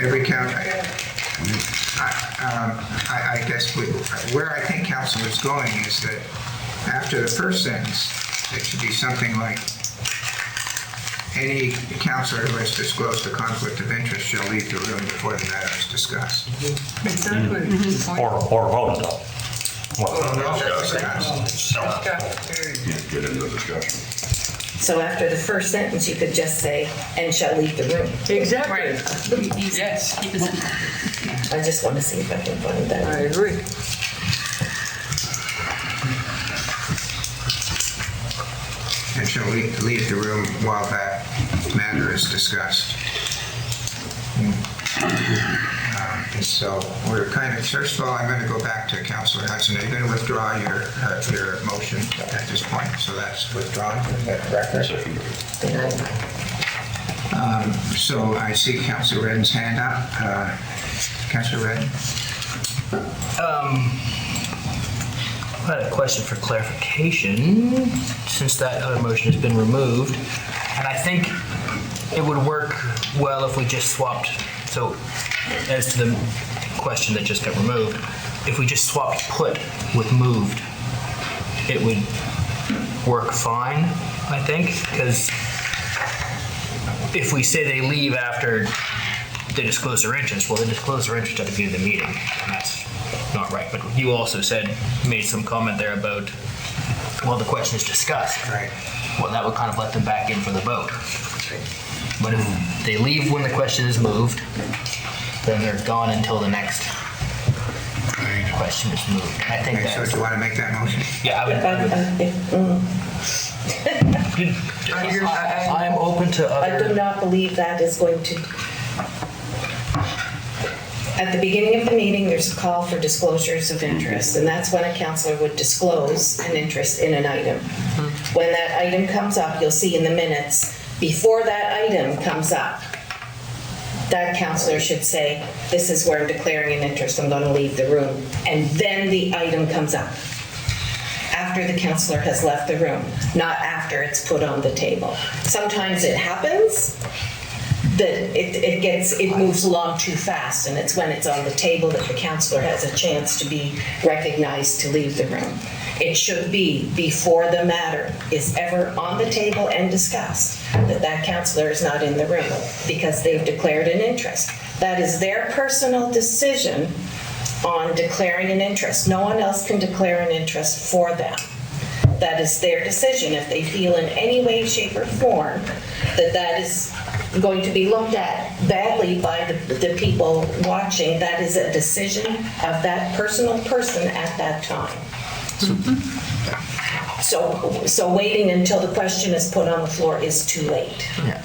every I guess where I think council is going is that after the first sentence, it should be something like, any councillor who has disclosed a conflict of interest shall leave the room before the matter is discussed. Exactly. Or voted on. Well, Discussed. Get into the discussion. So after the first sentence, you could just say, and shall leave the room. Exactly. Easy. Yes. Keep it simple. I just want to see if I can find I that. agree. And shall leave the room while that matter is discussed. So we're kind of, first of all, I'm going to go back to Councillor Hudson. Are you going to withdraw your motion at this point? So that's withdrawn from the record. So I see Councillor Redden's hand up. Councillor Redden? I had a question for clarification, since that other motion has been removed. And I think it would work well if we just swapped, so as to the question that just got removed, if we just swapped put with moved, it would work fine, I think, because if we say they leave after they disclose their interest, well, they disclose their interest at the beginning of the meeting, and that's not right. But you also made some comment there about, well, the question is discussed. Right. Well, that would kind of let them back in for the vote. But if they leave when the question is moved, then they're gone until the next question is moved. I think Okay, so that's, do you want to make that motion? yeah, I am open to I do other. not believe that is going to. At the beginning of the meeting, there's a call for disclosures of interest, and that's when a counselor would disclose an interest in an item. When that item comes up, you'll see in the minutes, before that item comes up, that counselor should say, this is where I'm declaring an interest, I'm going to leave the room. And then the item comes up. After the counselor has left the room, not after it's put on the table. Sometimes it happens that it moves along too fast, and it's when it's on the table that the counselor has a chance to be recognized to leave the room. It should be before the matter is ever on the table and discussed that counselor is not in the room because they've declared an interest. That is their personal decision on declaring an interest. No one else can declare an interest for them. That is their decision. If they feel in any way, shape, or form that is going to be looked at badly by the people watching, that is a decision of that personal person at that time. So waiting until the question is put on the floor is too late. Yeah.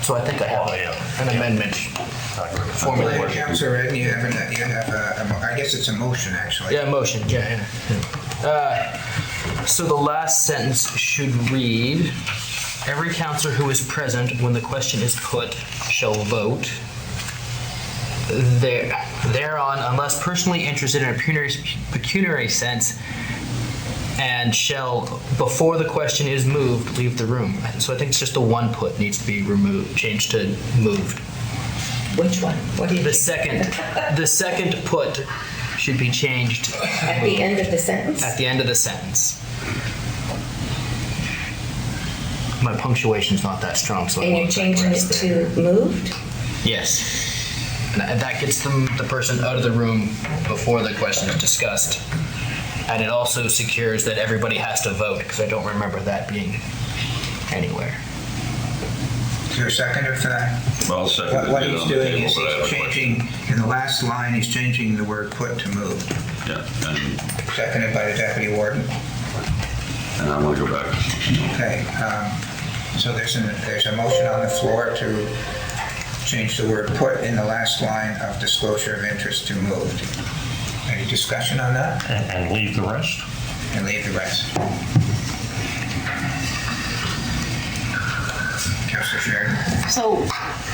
So I think I have an amendment formulated. Councilor Redden, you have I guess it's a motion, actually. Yeah, motion, yeah. So the last sentence should read, every counselor who is present when the question is put shall vote thereon unless personally interested in a pecuniary sense, and shall, before the question is moved, leave the room. So I think it's just the one put needs to be removed, changed to moved. Which one? What do you The second put should be changed at the end of the sentence? at the end of the sentence. My punctuation's not that strong, so I And want you're to changing it digress to there. moved? Yes. And that gets the person out of the room before the question is discussed. And it also secures that everybody has to vote, because I don't remember that being anywhere. Is there a seconder for that? Well, I'll second it. What Get he's on the doing table, is but I have a he's changing, in the last line, he's changing the word put to moved. Yeah, and Seconded by the deputy warden. I want to go back. Okay, so there's a motion on the floor to change the word put in the last line of disclosure of interest to moved. Any discussion on that? And leave the rest? And leave the rest. Councilor Sheridan? So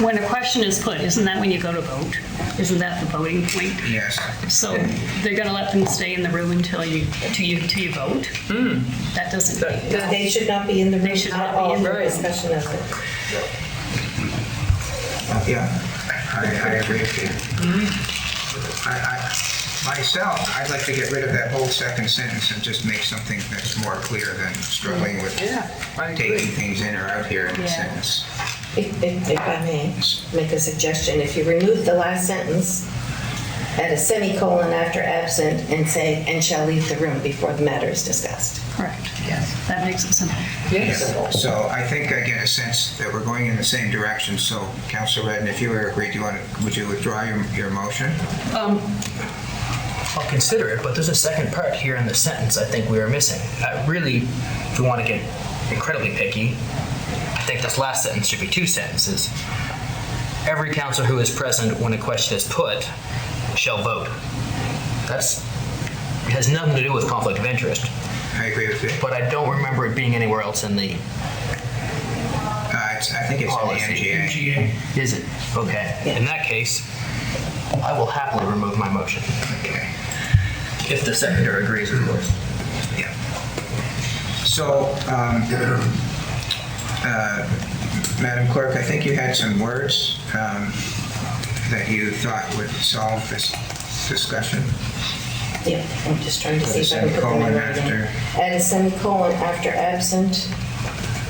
when a question is put, isn't that when you go to vote? Isn't that the voting point? Yes. So they're going to let them stay in the room until you vote? That doesn't. They should not be in the room They should not at be all in the for room. discussion of it. Yeah, I agree with you. Myself, I'd like to get rid of that whole second sentence and just make something that's more clear than struggling with taking things in or out here in the Yeah. sentence. If I may make a suggestion, if you remove the last sentence, add a semicolon after absent and say, and shall leave the room before the matter is discussed. Correct. Yes. That makes it simple. Yes. So I think I get a sense that we're going in the same direction. So Councilor Redden, if you were agreed, would you withdraw your motion? I'll consider it, but there's a second part here in the sentence I think we are missing. Really, if we want to get incredibly picky, I think this last sentence should be two sentences. Every counselor who is present when a question is put shall vote. It has nothing to do with conflict of interest, I agree with you. but I don't remember it being anywhere else in the I think it's in the policy. MGA. Is it? Okay. In that case, I will happily remove my motion. Okay. If the seconder agrees, of course. Yeah. So, Madam Clerk, I think you had some words that you thought would solve this discussion. Yeah, I'm just trying to Put see a if I can put them in semicolon writing. after. Add a semicolon after absent,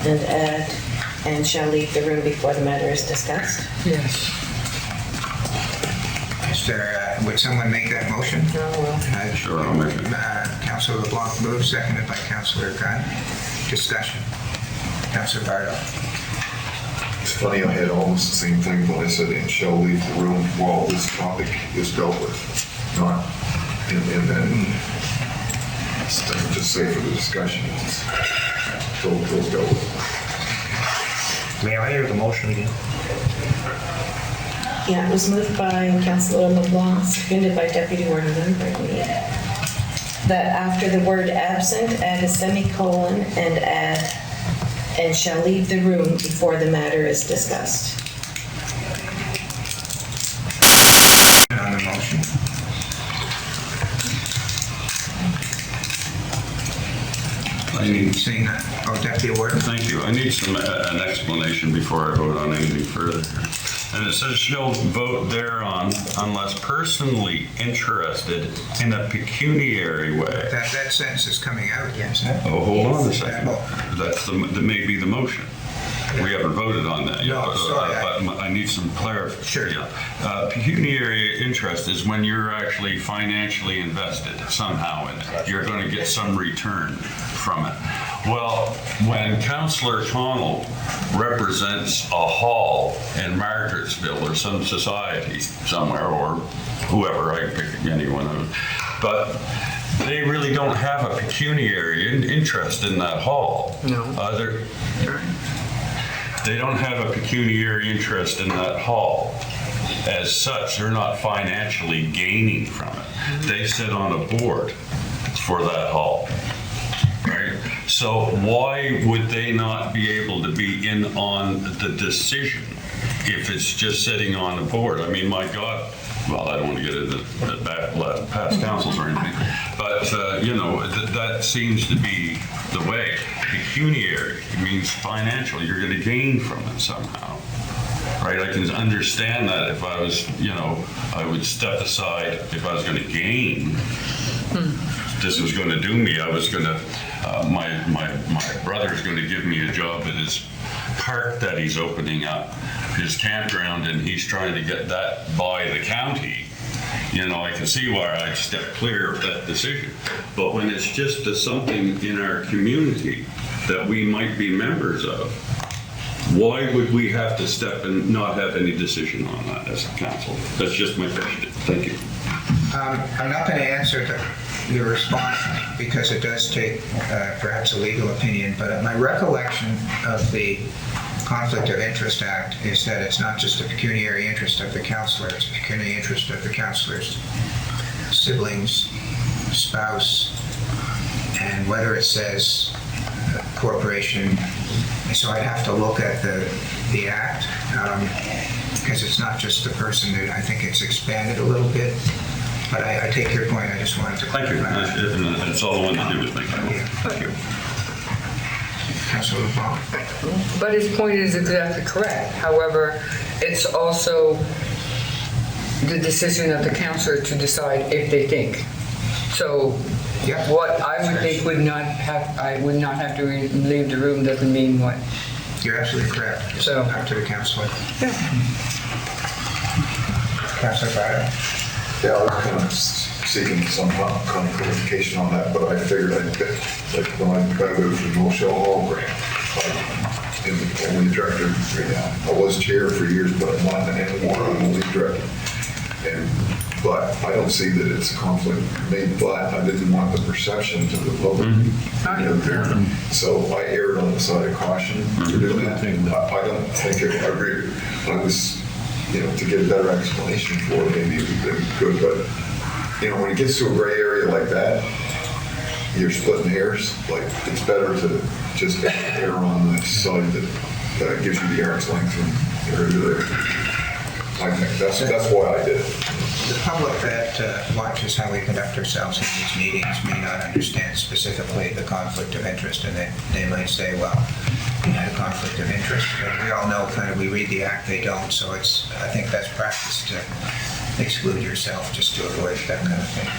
and add, and shall leave the room before the matter is discussed. Yes. Is there, would someone make that motion? Sure, I'll make it. Councilor LeBlanc moves, seconded by Councilor Gunn. Discussion. Councilor Bardo. It's funny, I had almost the same thing when I said, and shall leave the room while this topic is dealt with. Not, and then, just say for the discussion, it's till dealt with. May I hear the motion again? Yeah, it was moved by Councilor LeBlanc, seconded by Deputy Warden Lundberg. That after the word absent, add a semicolon and add, and shall leave the room before the matter is discussed. On the motion. Seeing that. Oh, Deputy Warden. Thank you. I need an explanation before I vote on anything further. And it says shall vote thereon unless personally interested in a pecuniary way. That sentence is coming out again, isn't it? Oh, hold on a second. That may be the motion. We haven't voted on that yet. No, sorry. But I need some clarification. Sure. Pecuniary interest is when you're actually financially invested somehow in it. You're going to get some return from it. Well, when Councillor Connell represents a hall in Margarettsville or some society somewhere, or whoever, I can pick any one of them, but they really don't have a pecuniary interest in that hall. No. They don't have a pecuniary interest in that hall. As such, they're not financially gaining from it. They sit on a board for that hall, right? So why would they not be able to be in on the decision if it's just sitting on a board? I mean, my God, well, I don't want to get into the past councils or anything, but, that seems to be the way. Pecuniary means financial. You're going to gain from it somehow, right? I can understand that if I was, I would step aside if I was going to gain. This was going to do me. I was going to, my brother's going to give me a job at his park that he's opening up, his campground, and he's trying to get that by the county. I can see why I'd step clear of that decision. But when it's just something in our community that we might be members of, why would we have to step and not have any decision on that as a council? That's just my question. Thank you. I'm not going to answer your response because it does take perhaps a legal opinion, but my recollection of the Conflict of Interest Act is that it's not just a pecuniary interest of the councillor, it's a pecuniary interest of the councillor's siblings, spouse, and whether it says corporation. So I'd have to look at the act because it's not just the person. I think it's expanded a little bit. But I take your point. I just wanted to. Thank you. That's all I wanted to do was make that. Thank you. Councilor LeBlanc. But his point is exactly correct. However, it's also the decision of the councillor to decide if they think. So what I would think I would not have to leave the room doesn't mean what. You're absolutely correct. It's up to the councillor. Yeah. Councilor Bardo. Yeah, I was kind of seeking some kind of clarification on that, but I figured I'd get, like, when I voted for the North Shell Hall grant, I'm the only director right now. I was chair for years, but I'm not anymore. I'm only director. But I don't see that it's a conflict made, but I didn't want the perception to the public. So I erred on the side of caution for doing that. I don't think I agree. I was, to get a better explanation for it, maybe it would be good, but when it gets to a gray area like that, you're splitting hairs. Like, it's better to just err on the side that gives you the arm's length from here to there. I think that's why I did it. The public that watches how we conduct ourselves in these meetings may not understand specifically the conflict of interest, and they might say, well, had a conflict of interest. And we all know kind of, we read the act, they don't, so it's, I think best practice to exclude yourself just to avoid that kind of thing.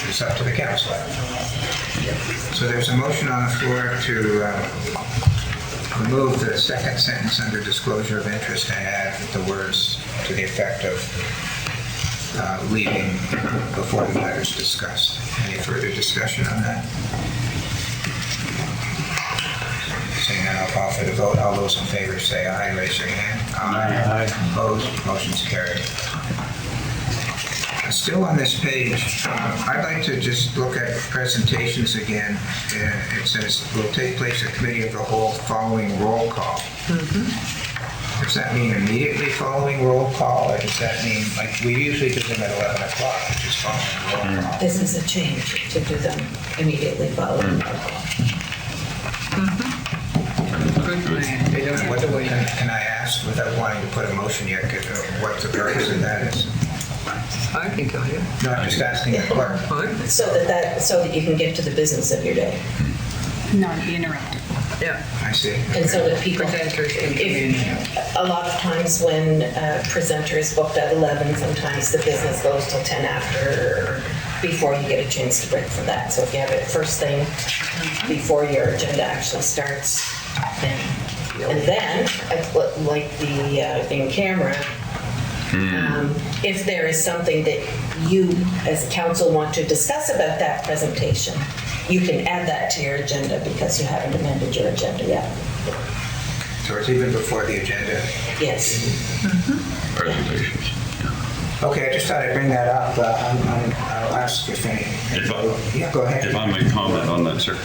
It's up to the council. So there's a motion on the floor to remove the second sentence under disclosure of interest and add the words to the effect of leaving before the matter is discussed. Any further discussion on that? Seeing none, I'll call for the vote. All those in favor say aye. Raise your hand. Aye. Opposed? Motion's carried. Still on this page, I'd like to just look at presentations again. It says, will take place at committee of the whole following roll call. Does that mean immediately following roll call, or does that mean, like, we usually do them at 11 o'clock, which is following roll call? This is a change to do them immediately following the call. Good plan. They don't have to wait. Can I ask, without wanting to put a motion yet, what the purpose of that is? I can tell you. No, I'm just asking the clerk. So that you can get to the business of your day. Not be interrupted. Yeah. I see. And so that people, Presenters can come in. a lot of times when a presenter is booked at 11, sometimes the business goes till 10 after, or before you get a chance to break for that. So if you have it first thing before your agenda actually starts, then, and then, like the in camera, if there is something that you as council want to discuss about that presentation, you can add that to your agenda because you haven't amended your agenda yet. So it's even before the agenda. Yes. Presentations. Okay, I just thought I'd bring that up. I'll ask if any. Yeah, go ahead. If I may comment on that, sir.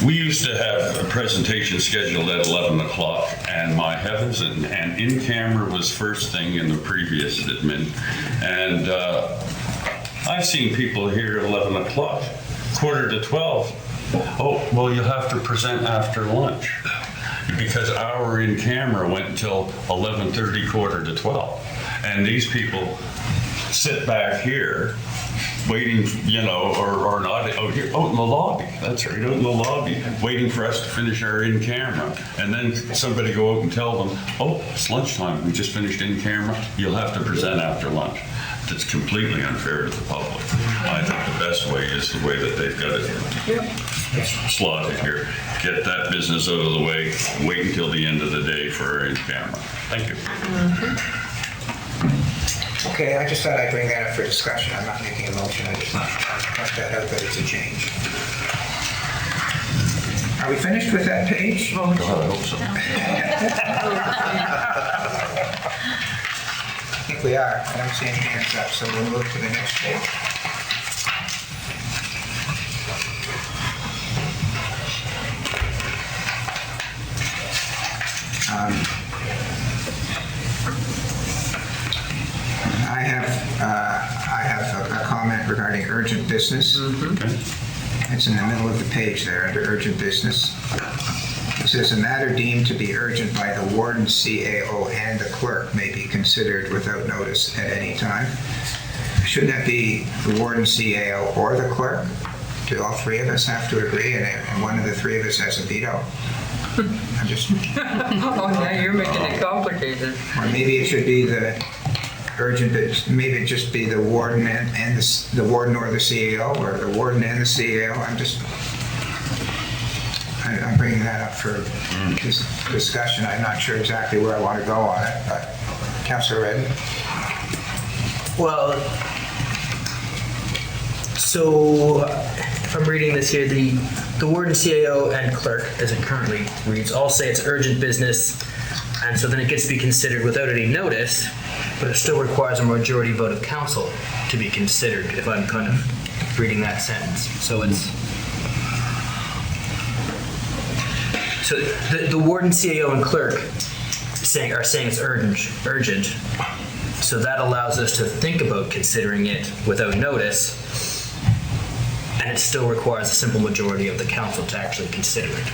We used to have a presentation scheduled at 11 o'clock, and my heavens, and in camera was first thing in the previous admin. And I've seen people here at 11 o'clock, quarter to 12. Oh, well, you'll have to present after lunch because our in camera went until 11:30, quarter to 12. And these people sit back here waiting, or not, out in the lobby. That's right, out in the lobby, waiting for us to finish our in camera. And then somebody go out and tell them, oh, it's lunchtime, we just finished in camera, you'll have to present after lunch. That's completely unfair to the public. I think the best way is the way that they've got it slotted here. Get that business out of the way, wait until the end of the day for our in camera. Thank you. Okay, I just thought I'd bring that up for discussion. I'm not making a motion. I just want to point that out that it's a change. Are we finished with that page? God, I hope so. I think we are. I don't see any hands up, so we'll move to the next page. I have a comment regarding urgent business. It's in the middle of the page there, under urgent business. It says, a matter deemed to be urgent by the warden, CAO, and the clerk may be considered without notice at any time. Shouldn't that be the warden, CAO, or the clerk? Do all three of us have to agree, and one of the three of us has a veto? I'm just... Oh, now you're making it complicated. Or maybe it should be the urgent, maybe it just be the warden and the warden or the CAO, or the warden and the CAO. I'm bringing that up for this discussion. I'm not sure exactly where I want to go on it, but Councillor Redden? Well, so if I'm reading this here, the warden, CAO, and clerk, as it currently reads, all say it's urgent business, and so then it gets to be considered without any notice, but it still requires a majority vote of council to be considered, if I'm kind of reading that sentence. So it's... So the warden, CAO, and clerk are saying it's urgent. So that allows us to think about considering it without notice, and it still requires a simple majority of the council to actually consider it.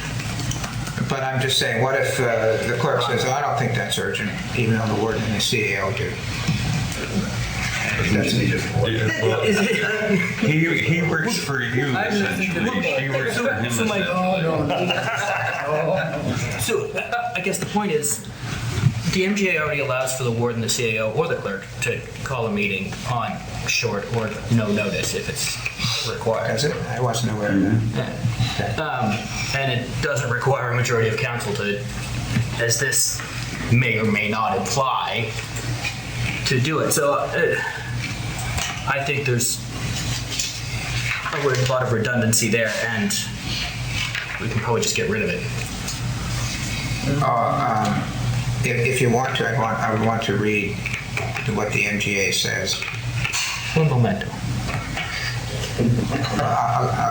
But I'm just saying, what if the clerk says, oh, I don't think that's urgent, even though the warden and the CAO do? He works for you, essentially. He works for him. So I guess the point is, the MGA already allows for the warden, the CAO, or the clerk to call a meeting on short or no notice if it's required. Does it? I wasn't aware of that. And it doesn't require a majority of council to, as this may or may not imply, to do it. So I think there's a lot of redundancy there, and we can probably just get rid of it. If you want to, I would want to read what the MGA says. Un momento.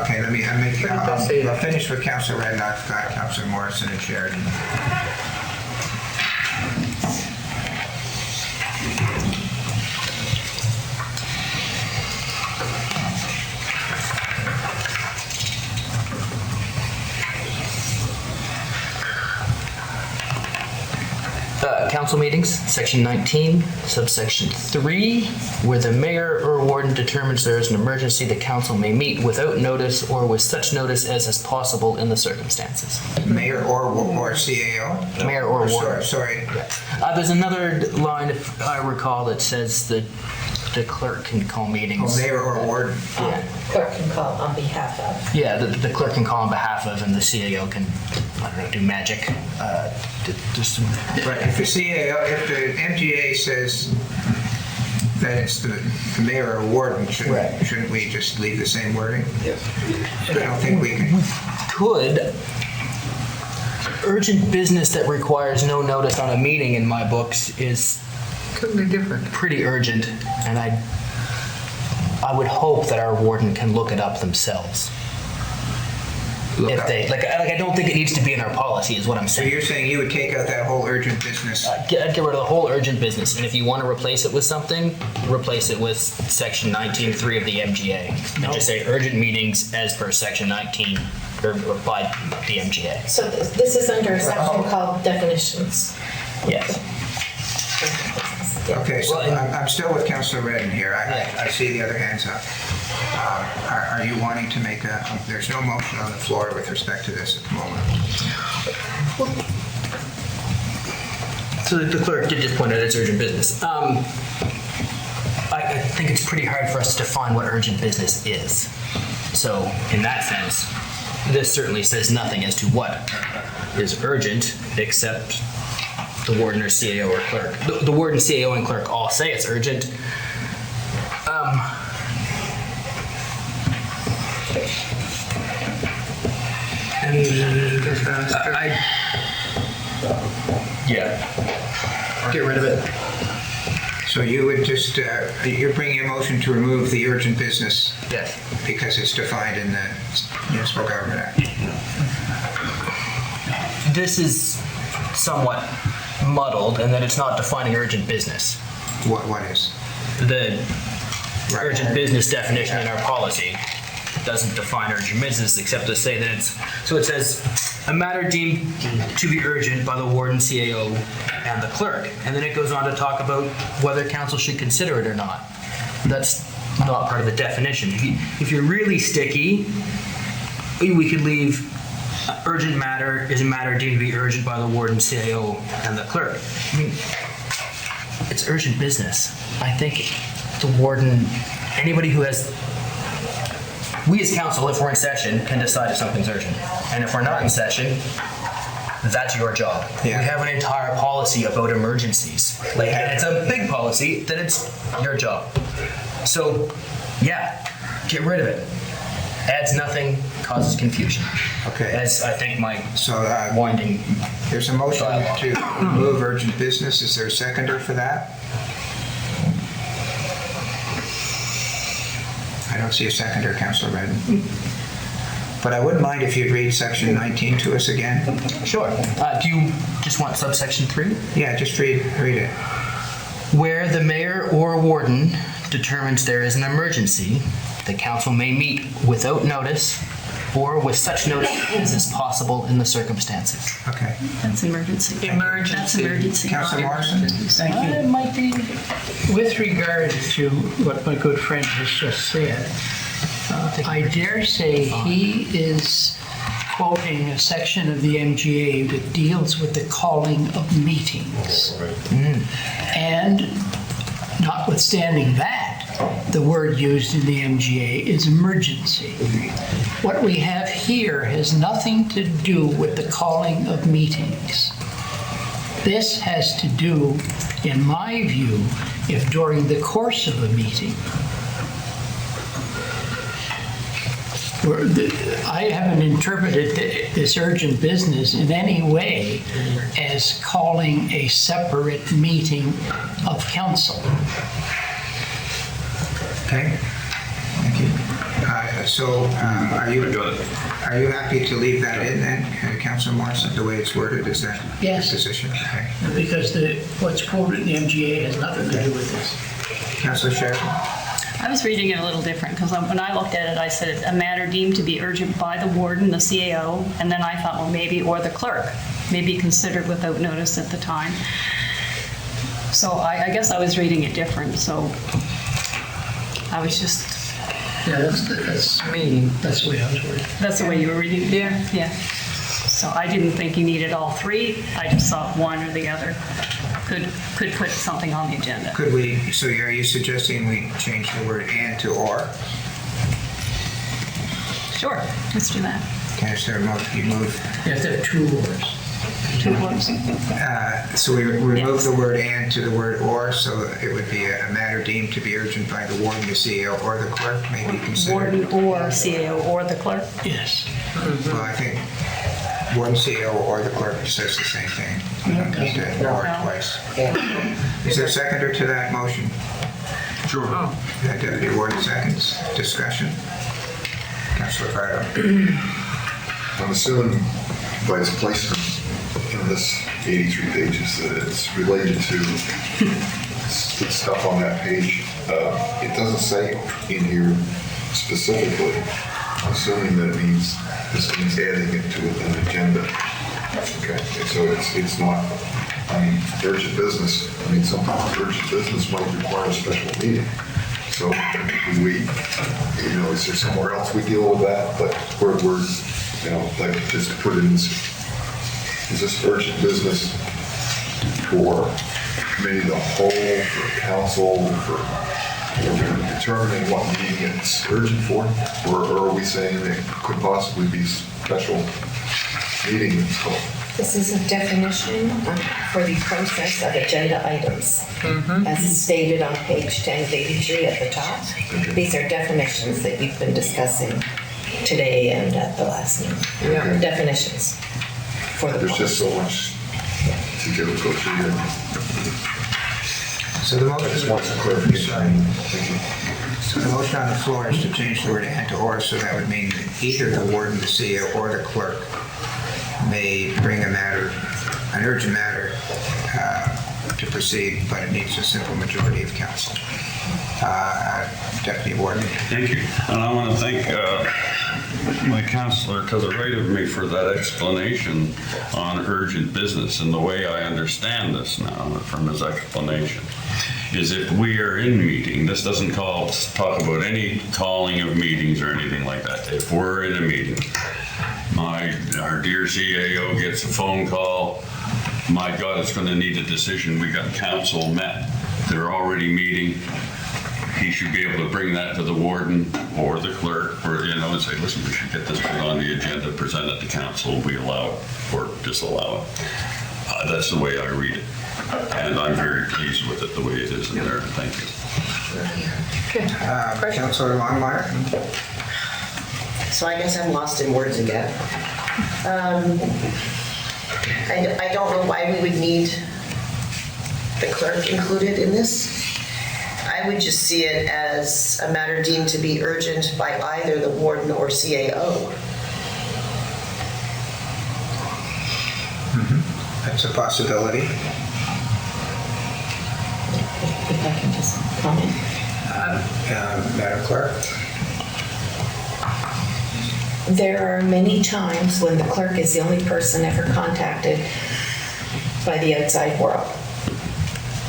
Okay, I'll finish with Councilor Redden. I've got Councilor Morrison and Sheridan. Council meetings, section 19, subsection 3, where the mayor or warden determines there is an emergency, the council may meet without notice or with such notice as is possible in the circumstances. Mayor or CAO? Mayor or warden. Sorry. There's another line, if I recall, that says that the clerk can call meetings. Mayor or warden. Clerk can call on behalf of. Yeah, the clerk can call on behalf of, and the CAO can, I don't know, do magic. Right. If the MGA says that it's the mayor or warden, shouldn't we just leave the same wording? Yes. I don't think we can. Could. Urgent business that requires no notice on a meeting in my books is Totally different. pretty urgent, and I would hope that our warden can look it up themselves. If they I don't think it needs to be in our policy, is what I'm So saying. you're saying you would take out that whole urgent business? I'd get rid of the whole urgent business, and if you want to replace it with something, replace it with section 19.3 of the MGA, and just say urgent meetings as per section 19 or by the MGA. So this is under a section called definitions. Yes. Okay, so Well, I'm still with Councilor Redden here. I see the other hands up. Are you wanting to make there's no motion on the floor with respect to this at the moment. So the clerk did just point out it's urgent business. I think it's pretty hard for us to define what urgent business is. So in that sense, this certainly says nothing as to what is urgent, except the warden or CAO or clerk. The warden, CAO, and clerk all say it's urgent. Get rid of it. So you would just, you're bringing a motion to remove the urgent business Yes. because it's defined in the Municipal Government Act. This is somewhat muddled in that it's not defining urgent business. What is? The urgent business definition in our policy doesn't define urgent business except to say that it's, so it says, a matter deemed to be urgent by the warden, CAO, and the clerk. And then it goes on to talk about whether council should consider it or not. That's not part of the definition. If you're really sticky, we could leave urgent matter is a matter deemed to be urgent by the warden, CAO, and the clerk. I mean, it's urgent business. I think the warden, anybody who has, we as council, if we're in session, can decide if something's urgent. And if we're not in session, that's your job. Yeah. We have an entire policy about emergencies. And it's a big policy that it's your job. So, yeah, get rid of it. Adds nothing, causes confusion. Okay. That's, I think, my So winding. there's a motion dialogue. to remove urgent business. Is there a seconder for that? I don't see a seconder, Councilor Redden. But I wouldn't mind if you'd read section 19 to us again. Sure. Do you just want subsection 3? Yeah, just read it. Where the mayor or warden determines there is an emergency, the council may meet without notice or with such notice as is possible in the circumstances. Okay. That's emergency. That's emergency. Councilor Morrison? Thank you. It might be, with regard to what my good friend has just said, I dare say he is quoting a section of the MGA that deals with the calling of meetings. And notwithstanding that, the word used in the MGA is emergency. What we have here has nothing to do with the calling of meetings. This has to do, in my view, if during the course of a meeting, I haven't interpreted this urgent business in any way as calling a separate meeting of council. Okay, thank you. Are you happy to leave that in then, Councilor Morrison, the way it's worded? Is that your Yes. position? Okay. Because what's quoted in the MGA has nothing to do with this. Councilor Sheridan? I was reading it a little different, because when I looked at it, I said, a matter deemed to be urgent by the warden, the CAO, and then I thought, well, maybe, or the clerk, maybe considered without notice at the time. So I guess I was reading it different, so I was just, Yeah, that's me. That's the way I was worded. that's the way you were reading it? Yeah. Yeah. So I didn't think you needed all three, I just thought one or the other could put something on the agenda. Could we, so are you suggesting we change the word "and" to "or"? Sure, let's do that. Okay, is there a motion? You move. You have to have two words. Two words. So we remove Yes. the word "and" to the word "or," so it would be a matter deemed to be urgent by the warden, the CEO, or the clerk, may be considered. Warden or CAO or the clerk. Yes. Well, I think warden, CEO, or the clerk says the same thing. You don't need to "or" twice. Is there a seconder to that motion? Sure. Deputy Warden seconds. Discussion. Councilor Fargo. I'm assuming by its placement in this 83 pages that it's related to the stuff on that page. It doesn't say in here specifically. I'm assuming that it means, this means adding it to an agenda. Okay, so it's not, urgent business. Sometimes urgent business might require a special meeting. So we, is there somewhere else we deal with that? But we're like just put in this, is this urgent business for committee of the whole, for council, for determining what meeting it's urgent for? Or are we saying it could possibly be special meeting that's called? This is a definition for the process of agenda items, as stated on page 10 of 83 at the top. These are definitions that you've been discussing today and at the last meeting. Yeah. Definitions for the There's just so much to go through here. So the I just motion, want some clarification. Thank you. so the motion on the floor is to change the word "and" to "or," so that would mean that either the warden, the CEO, or the clerk may bring an urgent matter to proceed, but it needs a simple majority of council. Deputy Warden. Thank you. And I want to thank my counselor to the right of me for that explanation on urgent business. And the way I understand this now from his explanation is if we are in meeting, this doesn't talk about any calling of meetings or anything like that. If we're in a meeting, our dear CAO gets a phone call, my God, it's going to need a decision. We got council met. They're already meeting. He should be able to bring that to the warden or the clerk, or, and say, listen, we should get this put on the agenda, present it to council, we allow it or disallow it. That's the way I read it. And I'm very pleased with it, the way it is in there. Thank you. Councilor Longmire. So I guess I'm lost in words again. I don't know why we would need the clerk included in this. I would just see it as a matter deemed to be urgent by either the warden or CAO. That's a possibility. If I can just comment. Madam Clerk. There are many times when the clerk is the only person ever contacted by the outside world.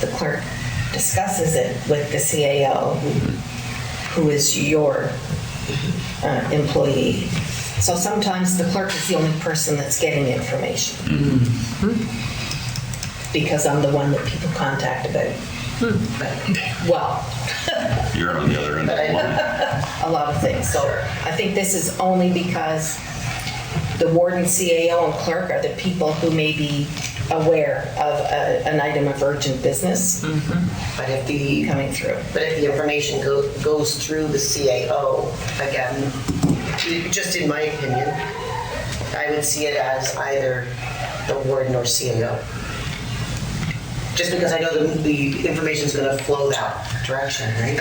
The clerk discusses it with the CAO, who is your employee, So sometimes the clerk is the only person that's getting information. Because I'm the one that people contact about. Well, You're on the other end of the line. a lot of things. So I think this is only because the warden, CAO, and clerk are the people who may be aware of an item of urgent business But if the coming through. But if the information goes through the CAO, again, just in my opinion, I would see it as either the warden or CAO. Just because I know the information's gonna flow that direction, right?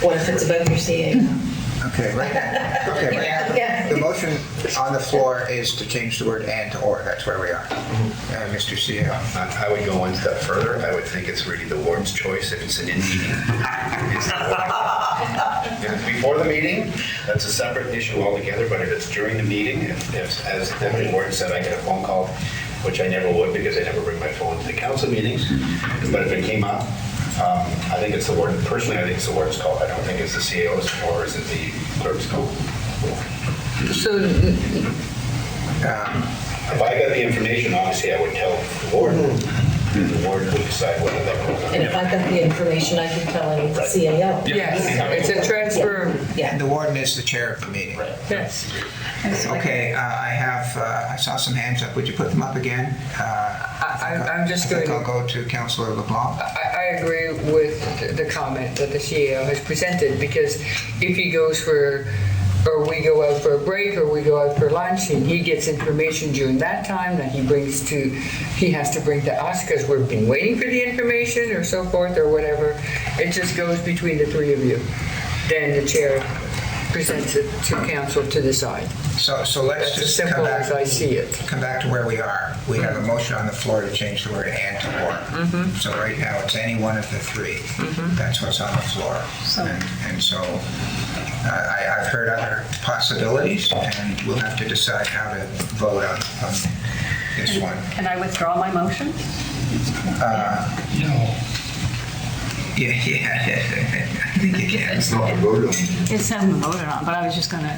What if it's about your CAO? Okay, right now, okay, right now, Yeah. the motion on the floor is to change the word "and" to "or." That's where we are. Mr. CEO. I would go one step further. I would think it's really the warden's choice if it's an in-meeting. It's the warden. If it's before the meeting, that's a separate issue altogether, but if it's during the meeting, if as the deputy warden said, I get a phone call, which I never would because I never bring my phone to the council meetings, but if it came up, I think it's the warden, personally, I think it's the warden's call. I don't think it's the CAO's, or is it the clerk's call? So, If I got the information, obviously, I would tell the warden, and the warden would decide whether that goes on. And if I got the information, I'd be telling the CAO. yes, it's a transfer, Yeah. The warden is the chair of the meeting. yes. Okay, I saw some hands up. Would you put them up again? I'm just I think going I'll to, go to Councillor LeBlanc. I agree with the comment that the CAO has presented, because if he goes for, or we go out for a break, or we go out for lunch, and he gets information during that time that he has to bring to us, because we've been waiting for the information, or so forth, or whatever, it just goes between the three of you. Then the chair presents it to council to decide. So let's That's as just come simple as I back, see it. come back to where we are. We have a motion on the floor to change the word "and" to "or." So right now, it's any one of the three. That's what's on the floor. And so I've heard other possibilities, and we'll have to decide how to vote on this one. Can I withdraw my motion? Yeah, I think you can. It's not voted on. It's haven't been voted on, but I was just going to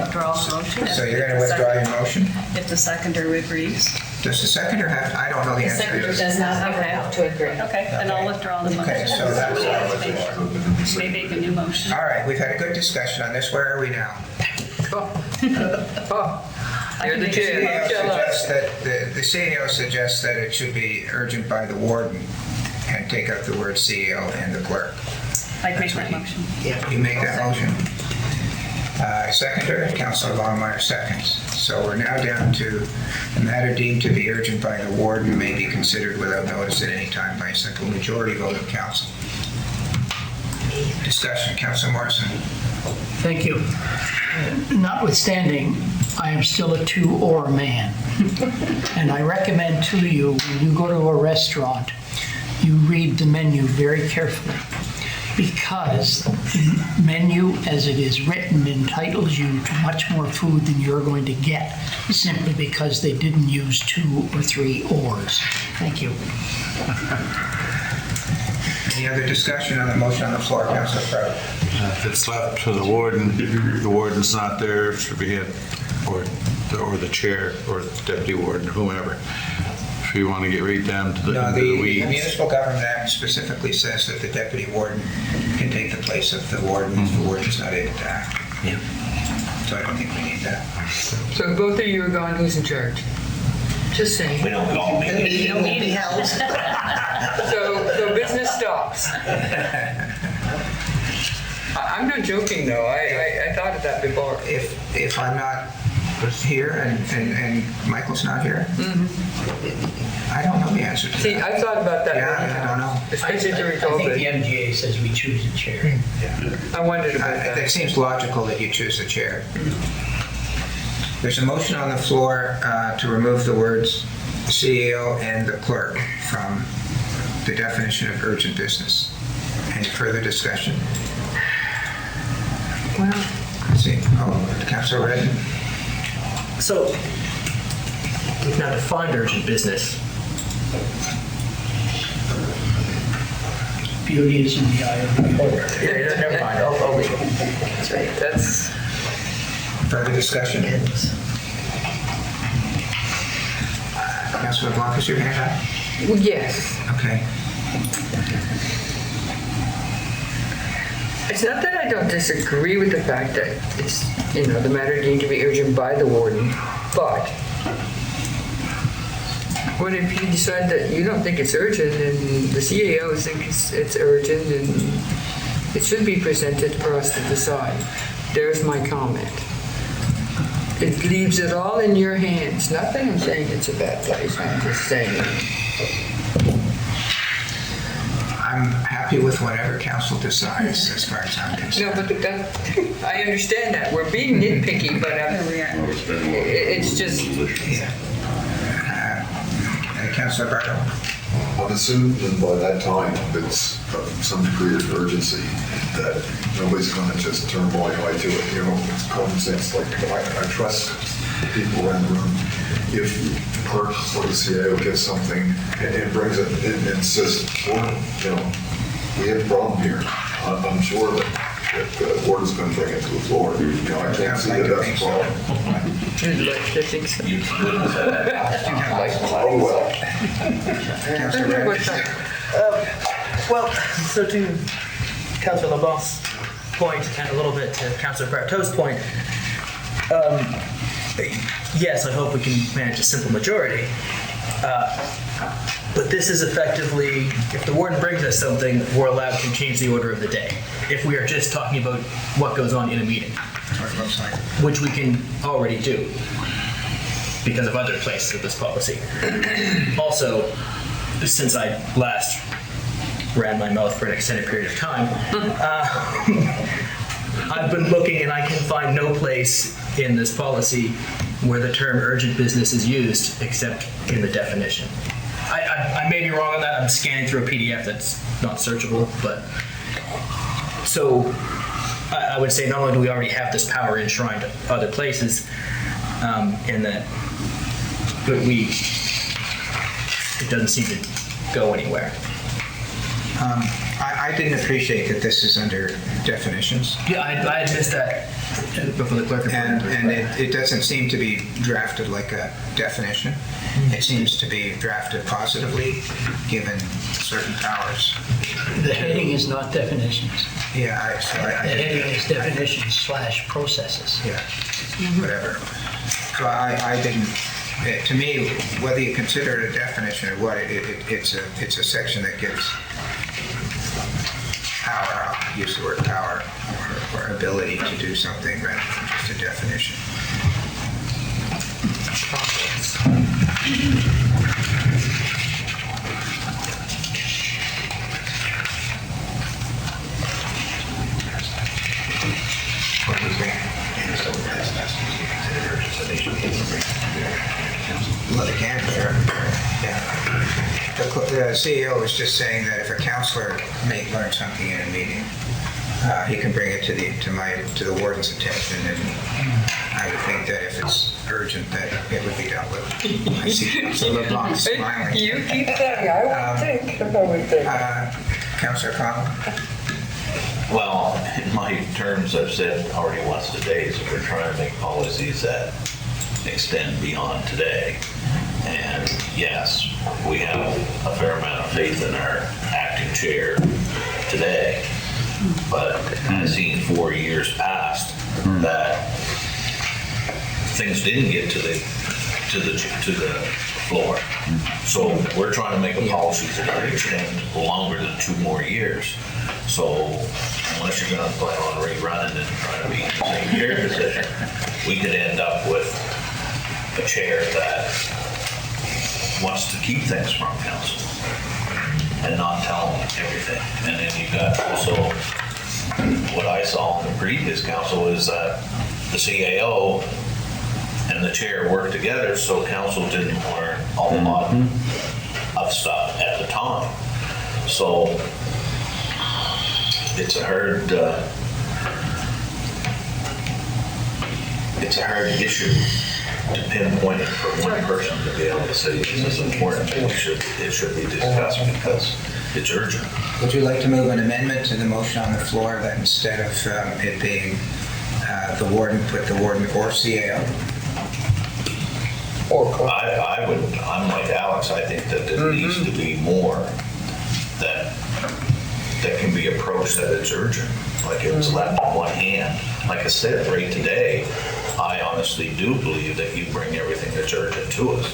withdraw the motion. So you're going to withdraw your motion? If the seconder agrees. Does the seconder have, I don't know the The answer to secretary this. does not ever have to agree. Okay, then I'll withdraw the motion. Okay, so that's on the floor. May make a new motion. All right, we've had a good discussion on this. Where are we now? You're the chair. CAO Tell us. suggests that, the CAO suggests that it should be urgent by the warden and take out the word CEO and the clerk. I'd make that motion. You make that motion? Seconder, Councillor Longmire seconds. So we're now down to the matter deemed to be urgent by the warden may be considered without notice at any time by a simple majority vote of council. Discussion, Councillor Morrison. Thank you. Notwithstanding, I am still a to-or man. And I recommend to you, when you go to a restaurant, you read the menu very carefully, because the menu as it is written entitles you to much more food than you're going to get, simply because they didn't use 2 or 3 ors. Thank you. Any other discussion on the motion on the floor, Councillor Proud? If it's left to the warden's not there, it should be him, or the chair, or the deputy warden, whomever. If you want to get right down to the No, into the the weeds. Municipal Government Act specifically says that the deputy warden can take the place of the warden if the warden's not able to act. Yeah. So I don't think we need that. So both of you are gone, who's in charge? Just saying. We don't call The me. meeting will be held. So business stops. I'm not joking though, I thought of that before. If I'm not here and Michael's not here, I don't know the answer to See, that. I thought about that. Yeah, I don't know. Especially during I think the COVID. MGA says we choose a chair. I wondered about It that. seems logical that you choose the chair. There's a motion on the floor to remove the words CEO and the clerk from the definition of urgent business. Any further discussion? Well, Let's see. Oh, Councillor Redden. So, we've now defined urgent business. Beauty is in the eye of the beholder. Yeah, never mind, I'll leave it. that's right. That's Further discussion? Councilor Blanc, is your hand up? Yes. Okay. It's not that I don't disagree with the fact that it's, the matter deemed to be urgent by the warden, but what if you decide that you don't think it's urgent and the CAO thinks it's urgent and it should be presented for us to decide? There's my comment. It leaves it all in your hands. Not that I'm saying it's a bad place, I'm just saying. I'm happy with whatever council decides as far as I'm concerned. No, but I understand that. We're being nitpicky, but it's just, Councilor Bartle? I'm assuming by that time it's some degree of urgency that nobody's going to just turn a blind eye to it. It's common sense. Like I trust the people around the room. If the clerk or the CAO gets something and brings it and says, we have a problem here, I'm sure that the board is going to bring it to the floor. I can't see that that's a problem. you'd like to think so. Oh, well. Well, so to Councillor LeBlanc's point and a little bit to Councillor Bartot's point, yes, I hope we can manage a simple majority. But this is effectively, if the warden brings us something, we're allowed to change the order of the day. If we are just talking about what goes on in a meeting, which we can already do because of other places of this policy. Also, since I last ran my mouth for an extended period of time, I've been looking and I can find no place in this policy where the term urgent business is used except in the definition. I may be wrong on that. I'm scanning through a PDF that's not searchable, but so I would say not only do we already have this power enshrined other places, and that, but it doesn't seem to go anywhere. I didn't appreciate that this is under definitions. Yeah, I had missed that before the clerk. And it doesn't seem to be drafted like a definition. It seems to be drafted positively, given certain powers. The heading is not definitions. Yeah, The heading is definitions / processes. Yeah, whatever. So I didn't, to me, whether you consider it a definition or what, it's a section that gives power, I'll use the word power, or ability to do something rather than just a definition. What was that? Well, they can, sure. Yeah. The CEO was just saying that if a counselor may learn something in a meeting, he can bring it to the warden's attention, and I would think that if it's urgent, that it would be dealt with. I see Councilor LeBlanc smiling. You keep saying, I would think. Councilor Connell? Well, in my terms, I've said already once today, is that we're trying to make policies that extend beyond today. And yes, we have a fair amount of faith in our acting chair today, but I've seen 4 years past that things didn't get to the floor. So we're trying to make a policy that extend longer than 2 more years. So unless you're going to plan on rerunning and trying to be in the same chair position, we could end up with a chair that wants to keep things from council and not tell them everything. And then you got also what I saw in the previous council is that the CAO and the chair worked together, so council didn't learn a lot of stuff at the time. So it's a hard issue to pinpoint it for one person to be able to say this is important. It should be discussed because it's urgent. Would you like to move an amendment to the motion on the floor that instead of it being the warden, put the warden or CAO. I'm like Alex, I think that there needs to be more that can be approached, that it's urgent. Like it was left in one hand. Like I said, right today, I honestly do believe that you bring everything that's urgent to us.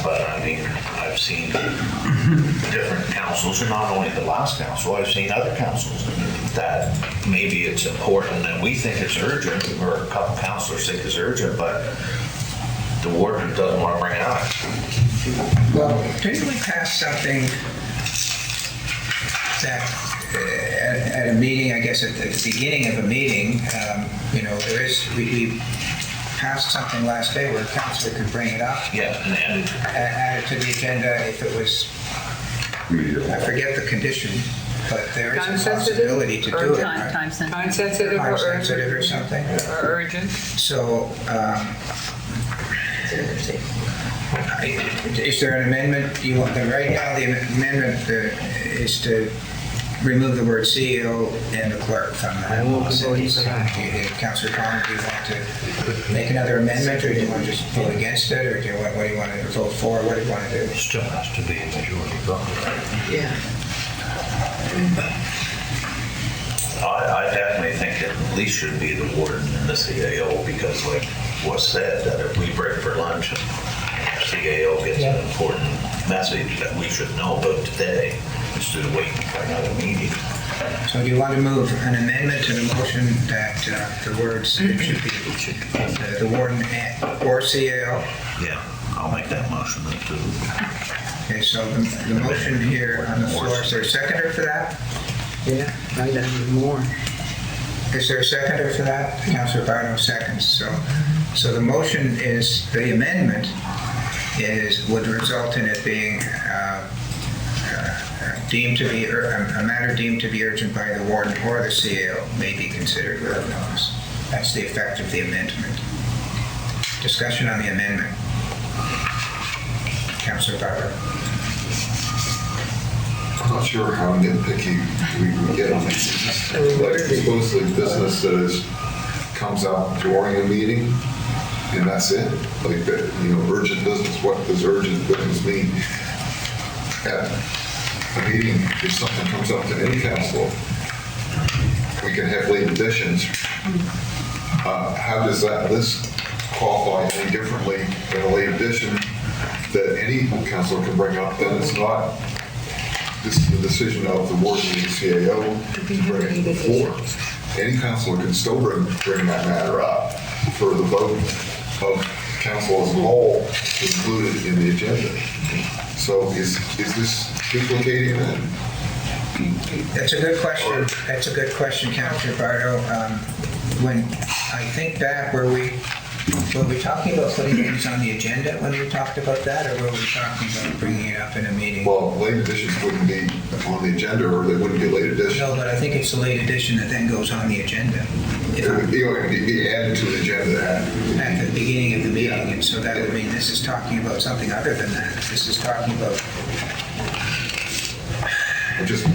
But I mean, I've seen different councils, and not only the last council, I've seen other councils that maybe it's important that we think it's urgent, or a couple councilors think it's urgent, but the warden doesn't want to bring it up. Well, didn't we pass something that at a meeting, I guess at the beginning of a meeting, we passed something last day where a councilor could bring it up. Yeah, and add it to the agenda if it was, I forget the condition, but there is a possibility to do it. Right? Time sensitive. Time sensitive Time or sensitive or something. Or urgent. So, is there an amendment? Do you want them right now? The amendment is to remove the word CEO and the clerk from that. I won't be voting for that. Councillor Connor, do you want to make another amendment, or do you want to just vote against it, or what do you want to vote for? What do you want to do? Still has to be a majority vote. Yeah. I definitely think it at least should be the warden and the CAO, because like was said, that if we break for lunch and CAO gets an important message that we should know about today, instead of waiting for another meeting. So do you want to move an amendment to the motion that the words, it should be the warden or CAO? Yeah, I'll make that motion then too. Okay, so the motion here on the floor, is there a seconder for that? Yeah, I got more. Is there a seconder for that? Councillor Barno seconds. So the motion is, the amendment would result in it being deemed to be, a matter deemed to be urgent by the warden or the CAO may be considered without notice. That's the effect of the amendment. Discussion on the amendment. Councillor Barber. I'm not sure how nitpicky we get on this. Like supposedly business that comes out during a meeting, and that's it. Like that, urgent business. What does urgent business mean? At a meeting, if something comes up to any council, we can have late additions. How does this qualify any differently than a late addition that any councilor can bring up? Then it's not. This is the decision of the warden and the CAO to bring it before. Any councilor can still bring that matter up for the vote of council as a whole included in the agenda. So is this duplicating that? That's a good question. That's a good question, Councillor Bardo. When I think back, were we talking about putting things on the agenda when we talked about that, or were we talking about bringing it up in a meeting? Well, late additions wouldn't be on the agenda, or they wouldn't be late addition. No, but I think it's a late addition that then goes on the agenda. It would be added to the agenda At the beginning of the meeting, and so that would mean this is talking about something other than that. This is talking about. Just, I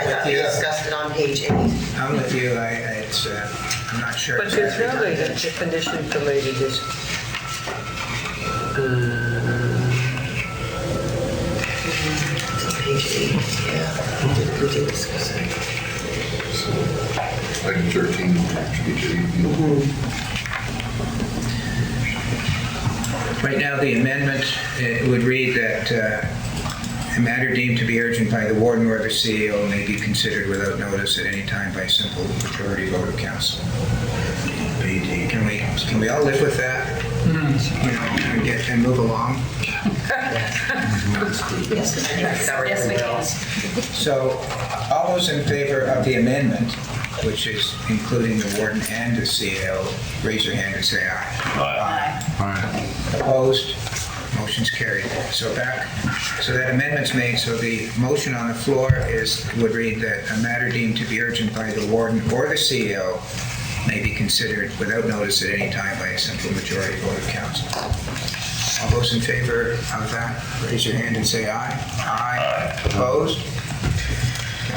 thought we discussed it on page 8. I'm with you. I'm not sure. But there's no definition for late addition. Page 8, yeah. We did discuss it. Item 13, page 8. Right now, the amendment would read that a matter deemed to be urgent by the warden or the CAO may be considered without notice at any time by simple majority vote of council. Can we all live with that? And move along? Yes, we can. So, all those in favor of the amendment, which is including the warden and the CAO, raise your hand and say aye. Aye. Opposed? Motion's carried. So that amendment's made, so the motion on the floor would read that a matter deemed to be urgent by the warden or the CEO may be considered without notice at any time by a simple majority vote of council. All those in favor of that, raise your hand and say aye. Aye. Opposed?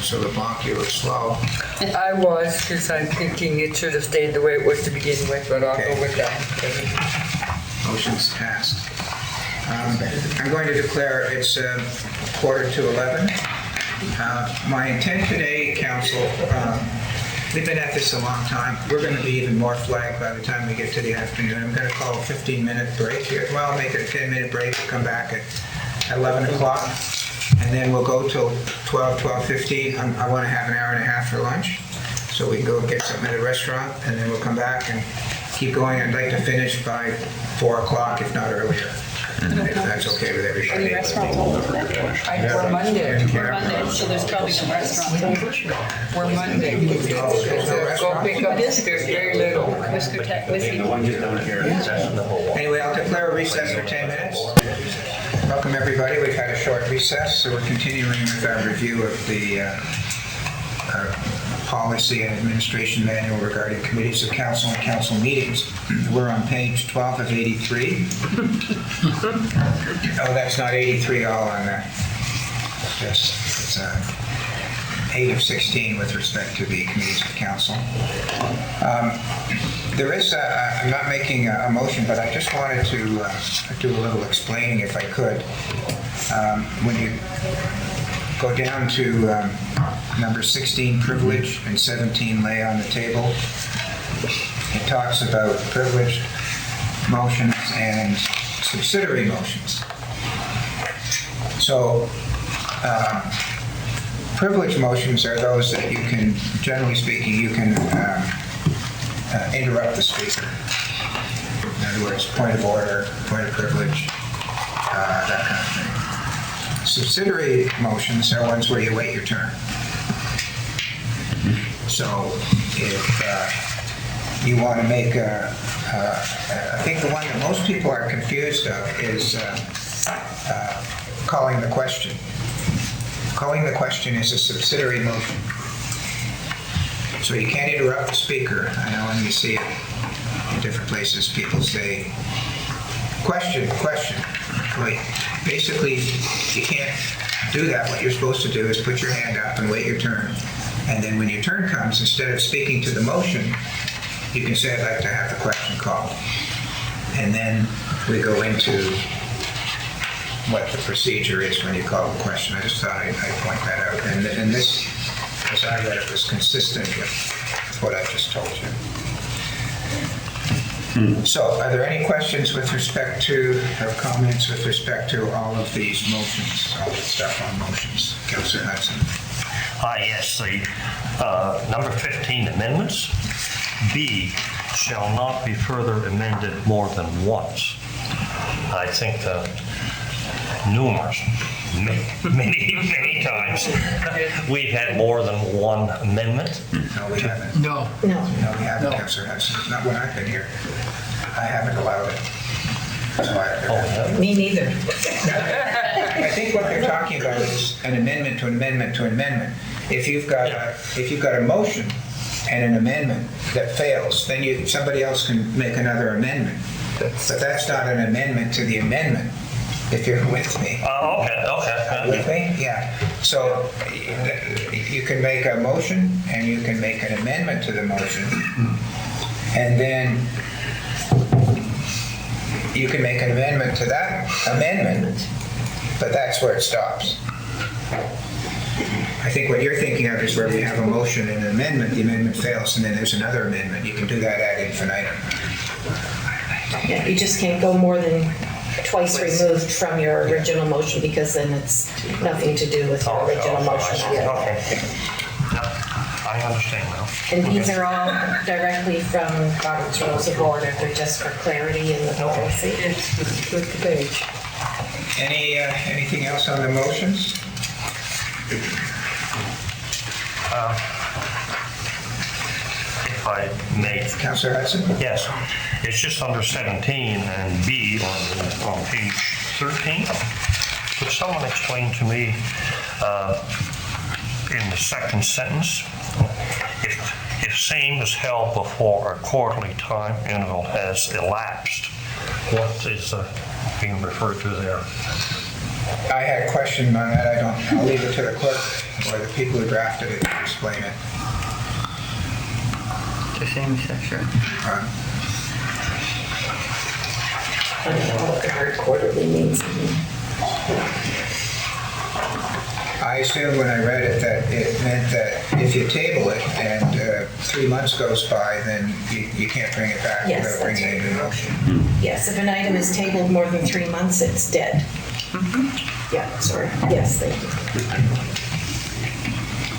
Councilor LeBlanc, you look slow. I was, because I'm thinking it should have stayed the way it was to begin with, but I'll go with that. Motion's passed. I'm going to declare it's 11:45. My intent today, council, we've been at this a long time. We're going to be even more flagged by the time we get to the afternoon. I'm going to call a 15-minute break here. Well, I'll make it a 10-minute break. We'll come back at 11 o'clock, and then we'll go till 12:15. I want to have an hour and a half for lunch, so we can go get something at a restaurant, and then we'll come back and keep going. I'd like to finish by 4 o'clock, if not earlier, if that's okay with everybody. Any restaurants open today? We're Monday. We're Monday, so there's probably no restaurants open. We're Monday. There's no Go restaurant? pick up, there's very little. Whiskey. The one just down here. Anyway, I'll declare a recess for 10 minutes. Welcome, everybody. We've had a short recess, so we're continuing with our review of the policy and administration manual regarding committees of council and council meetings. We're on page 12 of 83. Oh, that's not 83 all on that. It's 8 of 16 with respect to the committees of council. There is, I'm not making a motion, but I just wanted to do a little explaining if I could. When you go down to number 16, privilege, and 17, lay on the table, it talks about privileged motions and subsidiary motions. So, privileged motions are those that you can, generally speaking, you can interrupt the speaker. In other words, point of order, point of privilege, that kind of thing. Subsidiary motions are ones where you wait your turn. So if you want to make I think the one that most people are confused of is calling the question. Calling the question is a subsidiary motion. So you can't interrupt the speaker. I know when you see it in different places, people say, question. Wait, basically, you can't do that. What you're supposed to do is put your hand up and wait your turn. And then when your turn comes, instead of speaking to the motion, you can say, I'd like to have the question called. And then we go into what the procedure is when you call the question. I just thought I'd point that out. And this, as I read it, was consistent with what I just told you. So, are there any questions with respect to, or comments with respect to all of these motions, all the stuff on motions? Councilor Hudson. Yes, the number 15 amendments. B, shall not be further amended more than once. I think numerous, many times, we've had more than one amendment. No, we haven't. No. No, we haven't, Councilor Hudson. Not when I've been here. I haven't allowed it. So Me neither. I think what they're talking about is an amendment to amendment to amendment. If you've got a motion and an amendment that fails, then somebody else can make another amendment. But that's not an amendment to the amendment, if you're with me. Oh, okay. With me? Yeah. So you can make a motion and you can make an amendment to the motion, and then you can make an amendment to that amendment, but that's where it stops. I think what you're thinking of is where we have a motion and an amendment, the amendment fails, and then there's another amendment. You can do that ad infinitum. Yeah, you just can't go more than twice removed from your original motion, because then it's nothing to do with your original motion. Okay. I understand now. And these are all directly from Robert's Rules of Order. They're just for clarity in the policy. It's good page. Anything else on the motions? If I may. Councilor Hudson? Yes, it's just under 17 and B on page 13. Could someone explain to me in the second sentence, if same is held before a quarterly time interval has elapsed, what is being referred to there? I had a question on that. I'll leave it to the clerk. or the people who drafted it to explain it. The same section. I don't know what the word quarterly means. I assumed when I read it that it meant that if you table it and 3 months goes by, then you can't bring it back Yes, without bringing it into motion. Yes, if an item is tabled more than 3 months, it's dead. Yeah, sorry. Yes, thank you.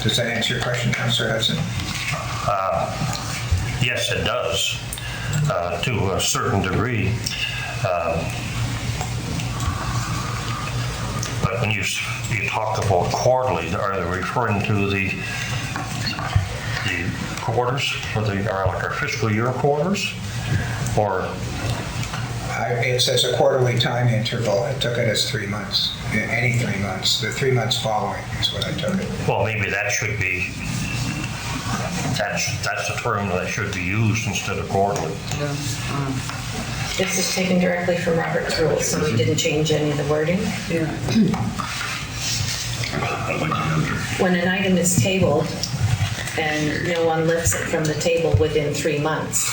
Does that answer your question, Councillor Hudson? Yes, it does, to a certain degree. But when you talk about quarterly, are they referring to the quarters, or like our fiscal year quarters? Or? It says a quarterly time interval. I took it as 3 months, any 3 months. The 3 months following is what I took it. Well, maybe that should be, that's the term that should be used instead of quarterly. This is taken directly from Robert's rules, so we didn't change any of the wording. When an item is tabled and no one lifts it from the table within 3 months,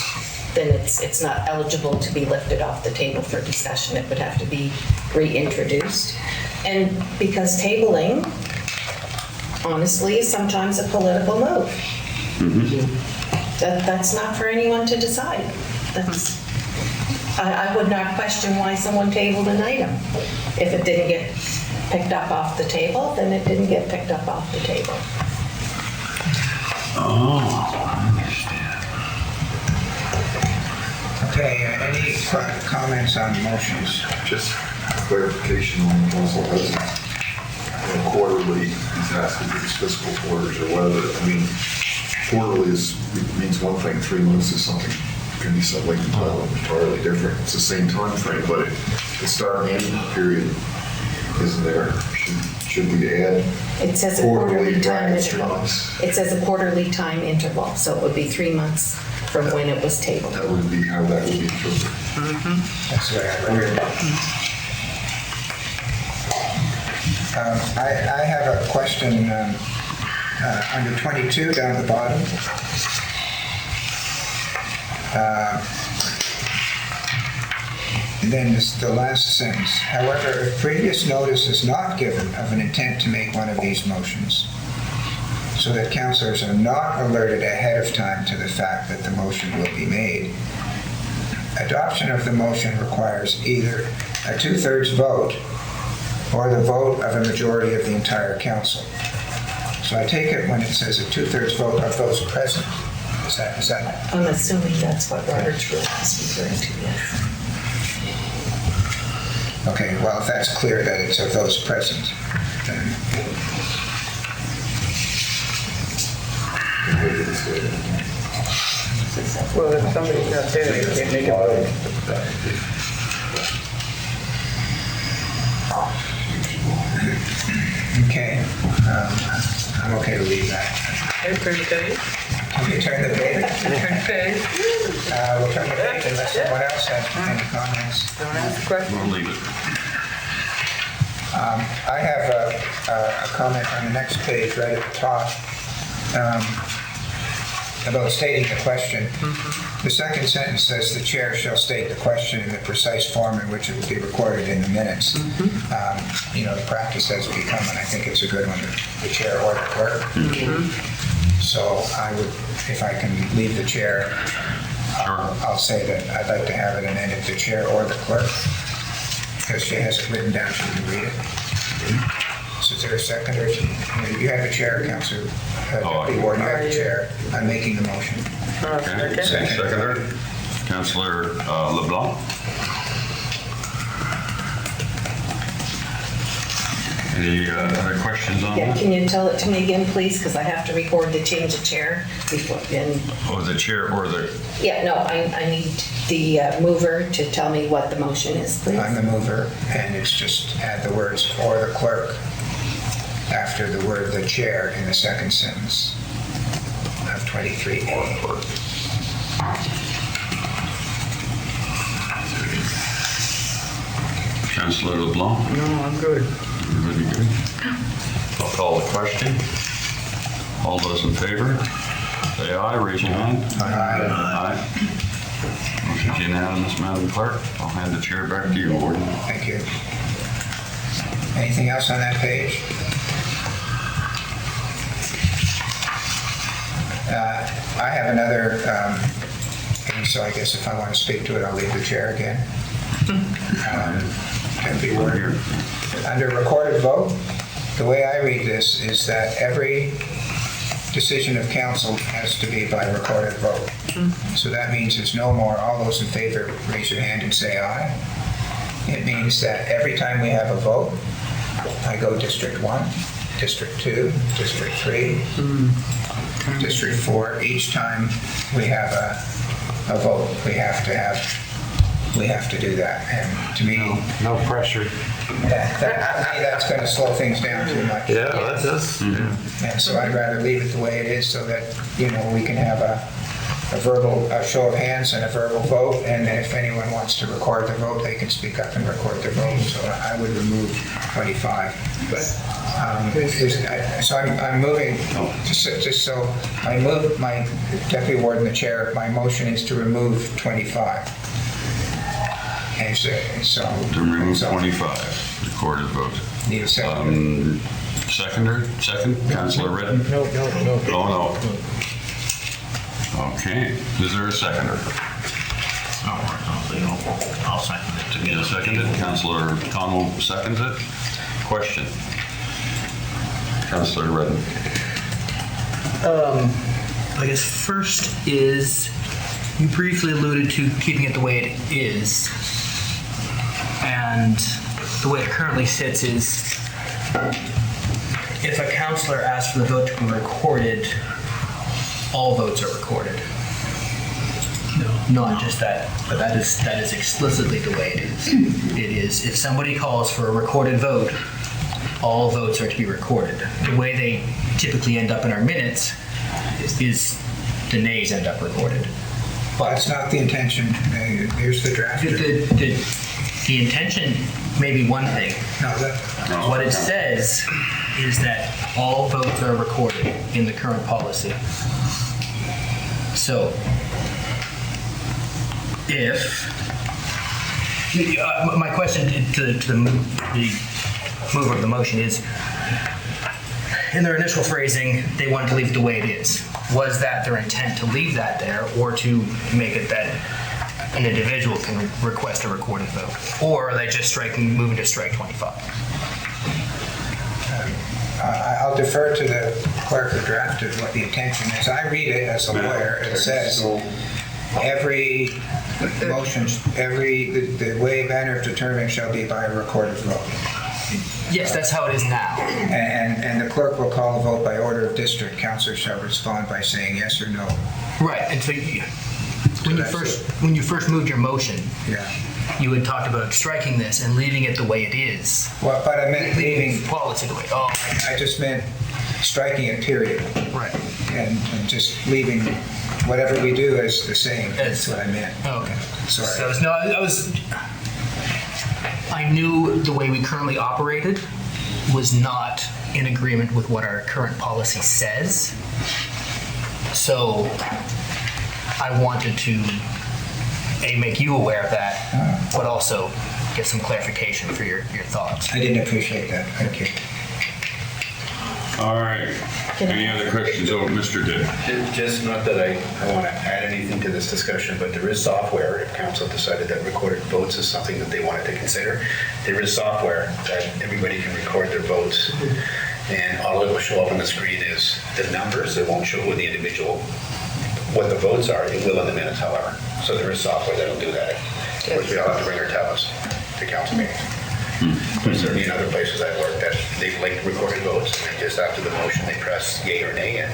then it's not eligible to be lifted off the table for discussion. It would have to be reintroduced. And because tabling, honestly, is sometimes a political move. That's not for anyone to decide. I would not question why someone tabled an item. If it didn't get picked up off the table, then it didn't get picked up off the table. Oh, I understand. Okay, any comments on motions? Just clarification on Council Hudson. Quarterly, he's asking if it's fiscal quarters or whatever. I mean, quarterly means one thing, 3 months is something, can be something entirely different. It's the same time frame, but the start and end period isn't there. Should we add? It says a quarterly time brackets, 3 interval. months? It says a quarterly time interval, so it would be 3 months from when it was tabled. That would be how that would be interpreted. That's the way I read it. I have a question under 22 down at the bottom. And then the last sentence. However, if previous notice is not given of an intent to make one of these motions, so that councillors are not alerted ahead of time to the fact that the motion will be made, adoption of the motion requires either a 2/3 vote or the vote of a majority of the entire council. So I take it when it says a 2/3 vote of those present, is that? I'm assuming that's what Robert's rule is referring to, yes. Okay, well, if that's clear that it's of those present, then Well, if somebody's not there, they can't make a vote. okay, I'm okay to leave that. Hey, pretty good. Can we turn the page? Turn the page. We'll turn the page unless someone else has any comments. Don't ask a question. We'll leave it. I have a comment on the next page right at the top about stating the question. The second sentence says the chair shall state the question in the precise form in which it will be recorded in the minutes. The practice has become, and I think it's a good one, the chair or the clerk. So I would, if I can leave the chair, I'll say that I'd like to have it and then if the chair or the clerk, because she has it written down, she can read it. So is there a second or you have the chair, Councillor Deputy Warden, you have the chair. I'm making the motion. Okay. Seconder, Councillor LeBlanc. Any other questions on Yeah, that? can you tell it to me again, please? Because I have to record the change of chair before, and, Or the chair or the, yeah, no, I need the mover to tell me what the motion is, please. I'm the mover, and it's just add the words "or the clerk" after the word "the chair" in the second sentence of 23A. Councillor LeBlanc. No, I'm good. Everybody good? I'll call the question. All those in favor, say aye, raise your hand. Aye. Motion's unanimous, Madam Clerk. I'll hand the chair back to you, Warden. Thank you. Anything else on that page? I have another, and so I guess if I want to speak to it, I'll leave the chair again. Can be worded. Under recorded vote, the way I read this is that every decision of council has to be by recorded vote. So that means it's no more, all those in favor, raise your hand and say aye. It means that every time we have a vote, I go District 1, District 2, District 3, District 4. Each time we have a vote, we have to do that. And to me, No pressure. to me, that's going to slow things down too much. Yeah, that does. And so I'd rather leave it the way it is so that, we can have a show of hands and a verbal vote, and then if anyone wants to record the vote, they can speak up and record their vote. So I would remove 25. So I'm moving, just so I move my deputy warden, the chair, my motion is to remove 25. And so. To remove 25, recorded vote. Need a second. Second, Councillor Redden? No. Oh, no. Okay, is there a seconder? I'll second it to get a Seconded, Councillor Connell seconds it. Question. Councillor Redden. I guess first is, you briefly alluded to keeping it the way it is. And the way it currently sits is, if a councillor asks for the vote to be recorded, all votes are recorded. No, not just that, but that is explicitly the way it is. It is, if somebody calls for a recorded vote, all votes are to be recorded. The way they typically end up in our minutes is the nays end up recorded. But it's not the intention. Here's the draft. The intention may be one thing. What it says is that all votes are recorded in the current policy. So, if my question to the mover of the motion is, in their initial phrasing, they wanted to leave it the way it is. Was that their intent to leave that there, or to make it that an individual can request a recorded vote? Or are they just moving to strike 25? I'll defer to the clerk who drafted what the intention is. I read it as a lawyer. It says every motion, the way, manner of determining shall be by a recorded vote. Yes, that's how it is now. And the clerk will call a vote by order of district. Councillor shall respond by saying yes or no. Right, and so when you first moved your motion, you had talked about striking this and leaving it the way it is. Well, but I meant leaving policy the way. Oh, I just meant striking it, period. Right. And just leaving whatever we do as the same. That's what I meant. Okay. Sorry. So I knew the way we currently operated was not in agreement with what our current policy says. So I wanted to make you aware of that, but also get some clarification for your thoughts. I didn't appreciate that. Thank you. All right. Any other questions? Oh, Mr. Dick. Just not that I want to add anything to this discussion, but there is software, if council decided that recorded votes is something that they wanted to consider, there is software that everybody can record their votes, and all it will show up on the screen is the numbers. It won't show who the individual, what the votes are. It will in the minutes, however. So there is software that'll do that. Of course, we all have to bring our tablets to council meetings. There's certainly in other places I've worked that they've linked recorded votes, and just after the motion, they press yay or nay, and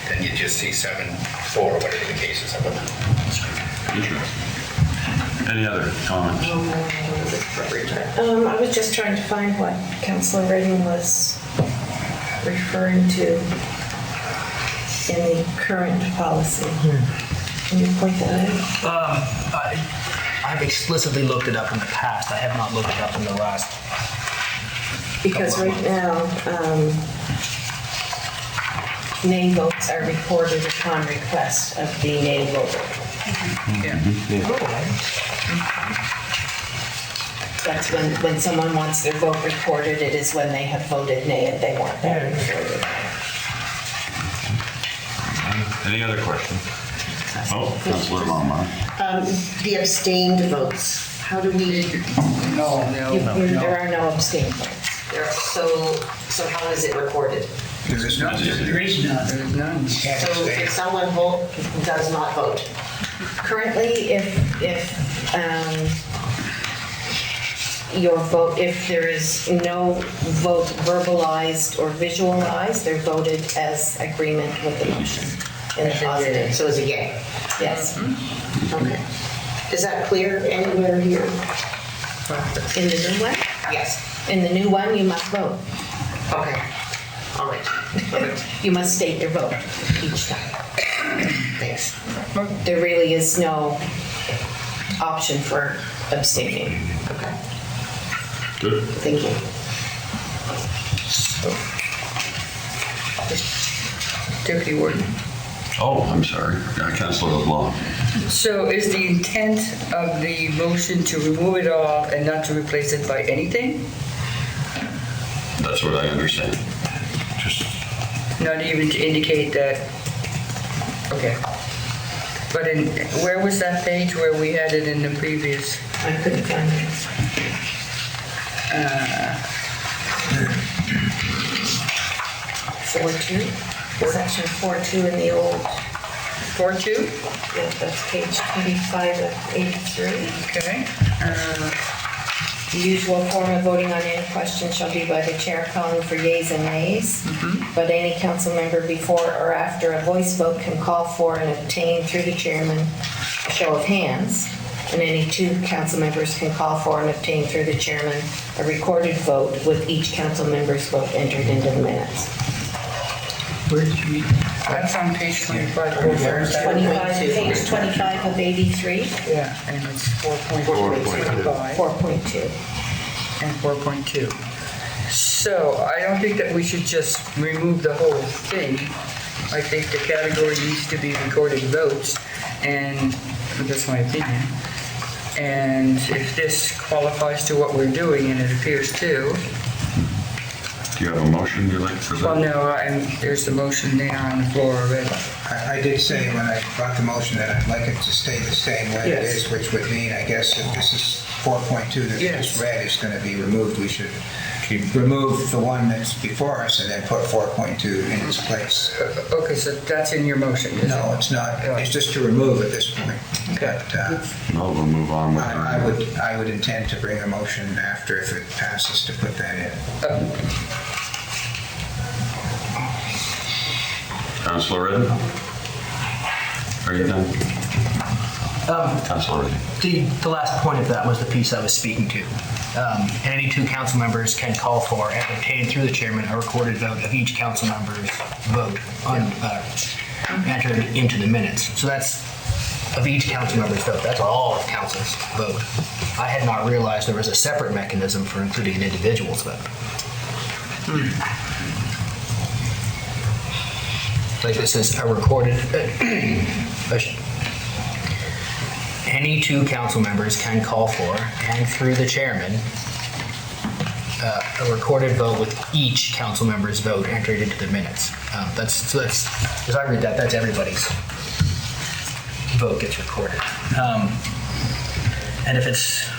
then you just see 7-4 or whatever the case is up on the screen. Interesting. Any other comments? I was just trying to find what Councillor Redden was referring to in the current policy. Can you point that out? I've explicitly looked it up in the past. I have not looked it up in the last. Because right now, nay votes are recorded upon request of the nay voter. That's when someone wants their vote recorded, it is when they have voted nay and they want that recorded. Any other questions? Oh, Councilor Longmire. The abstained votes, how do we? There are no abstained votes. So how is it recorded? There is none. There is none. There is none. So if someone does not vote, Currently, if your vote, if there is no vote verbalized or visualized, they're voted as agreement with the motion in the positive. so it's a yay. Yes. Okay. Is that clear anywhere here? In the new one? Yes. In the new one, you must vote. Okay. All right. You must state your vote each time. Thanks. There really is no option for abstaining. Okay. Good. Thank you. Deputy Warden. Oh, I'm sorry. Councilor LeBlanc. So is the intent of the motion to remove it all and not to replace it by anything? That's what I understand. Just, Not even to indicate that, okay. But where was that page where we had it in the previous? I couldn't find it. 4.2? Section 4.2 in the old. 4.2? Yeah, that's page 25 of 83. Okay. The usual form of voting on any question shall be by the chair calling for yeas and nays. But any council member before or after a voice vote can call for and obtain through the chairman a show of hands. And any two council members can call for and obtain through the chairman a recorded vote with each council member's vote entered into the minutes. Where did you read? That's on page 25. Page 25 of 83. Yeah, and it's 4.25. 4.2. And 4.2. So I don't think that we should just remove the whole thing. I think the category needs to be recorded votes, and that's my opinion. And if this qualifies to what we're doing, and it appears to, do you have a motion you'd like to present? well, no, there's the motion there on the floor already. I did say when I brought the motion that I'd like it to stay the same way it Yes. is, which would mean, I guess, if this is 4.2 that you just read is going to be removed, we should remove the one that's before us and then put 4.2 in its place. Okay, so that's in your motion, is it? No, it's not. It's just to remove at this point. Okay. But, No, we'll move on with I would intend to bring a motion after, if it passes, to put that in. Councilor Redden? Are you done? Councilor Redden. The last point of that was the piece I was speaking to. Any two council members can call for and obtain through the chairman a recorded vote of each council member's vote entered into the minutes. So that's of each council member's vote. That's all of council's vote. I had not realized there was a separate mechanism for including an individual's vote. Like this is a recorded, any two council members can call for, and through the chairman, a recorded vote with each council member's vote entered into the minutes. That's, as I read that, that's everybody's vote gets recorded. And if it's,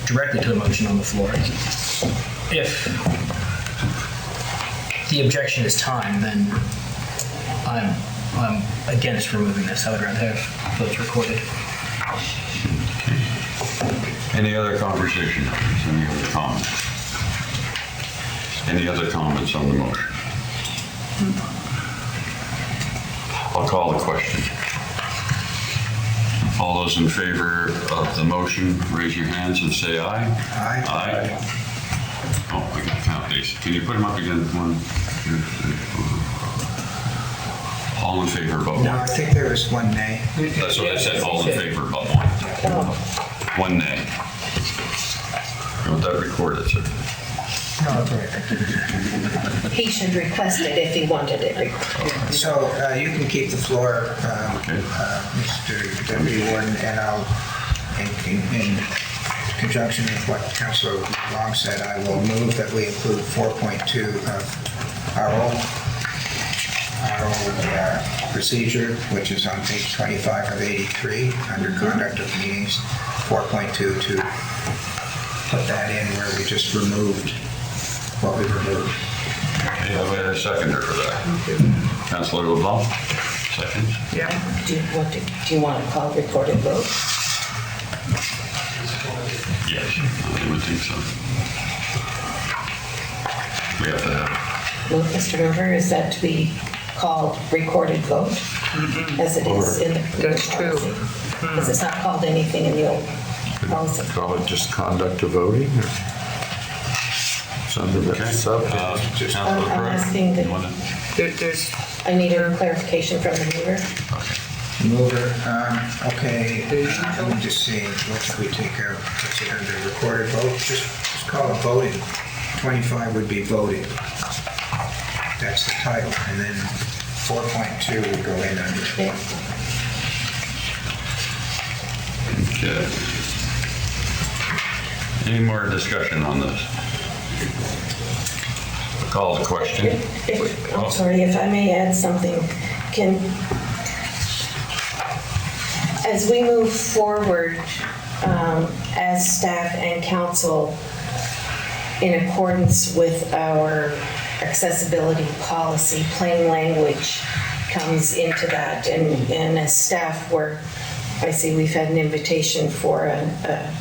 directly to the motion on the floor, if the objection is time, then I'm against removing this. I would rather have votes recorded. Any other conversation? Any other comments? Any other comments on the motion? I'll call the question. All those in favor of the motion, raise your hands and say aye. Aye. Aye. Oh, we got to count these. Can you put them up again? 1, 2, 3, 4. All in favor, but No, I one. think there was one nay. That's what I said, all in favor, but one. One nay. You want that recorded, sir? He should request it if he wanted it recorded. So you can keep the floor, Mr. Deputy Warden, and I'll, in conjunction with what Councillor Long said, I will move that we include 4.2 of our old procedure, which is on page 25 of 83, under conduct of meetings, 4.2, to put that in where we just removed what we removed. Okay, we had a seconder for that. Councillor LeBlanc, seconds. Yeah. Do you want to call recorded vote? Yes, I would think so. We have to have Well, Mr. River, is that to be called recorded vote? As it is in the That's true. Because it's not called anything in the old policy. Call it just conduct of voting? Or it's under that subject. I'm asking that, There's, I need a clarification from the mover. Mover, okay, let me just see, what should we take out? What's it under, recorded vote? Just call it voting. 25 would be voting. That's the title, and then 4.2 would go in under. Okay. Any more discussion on this? Call the question. I'm sorry, if I may add something, as we move forward as staff and council in accordance with our accessibility policy, plain language comes into that. And as staff, I see we've had an invitation for a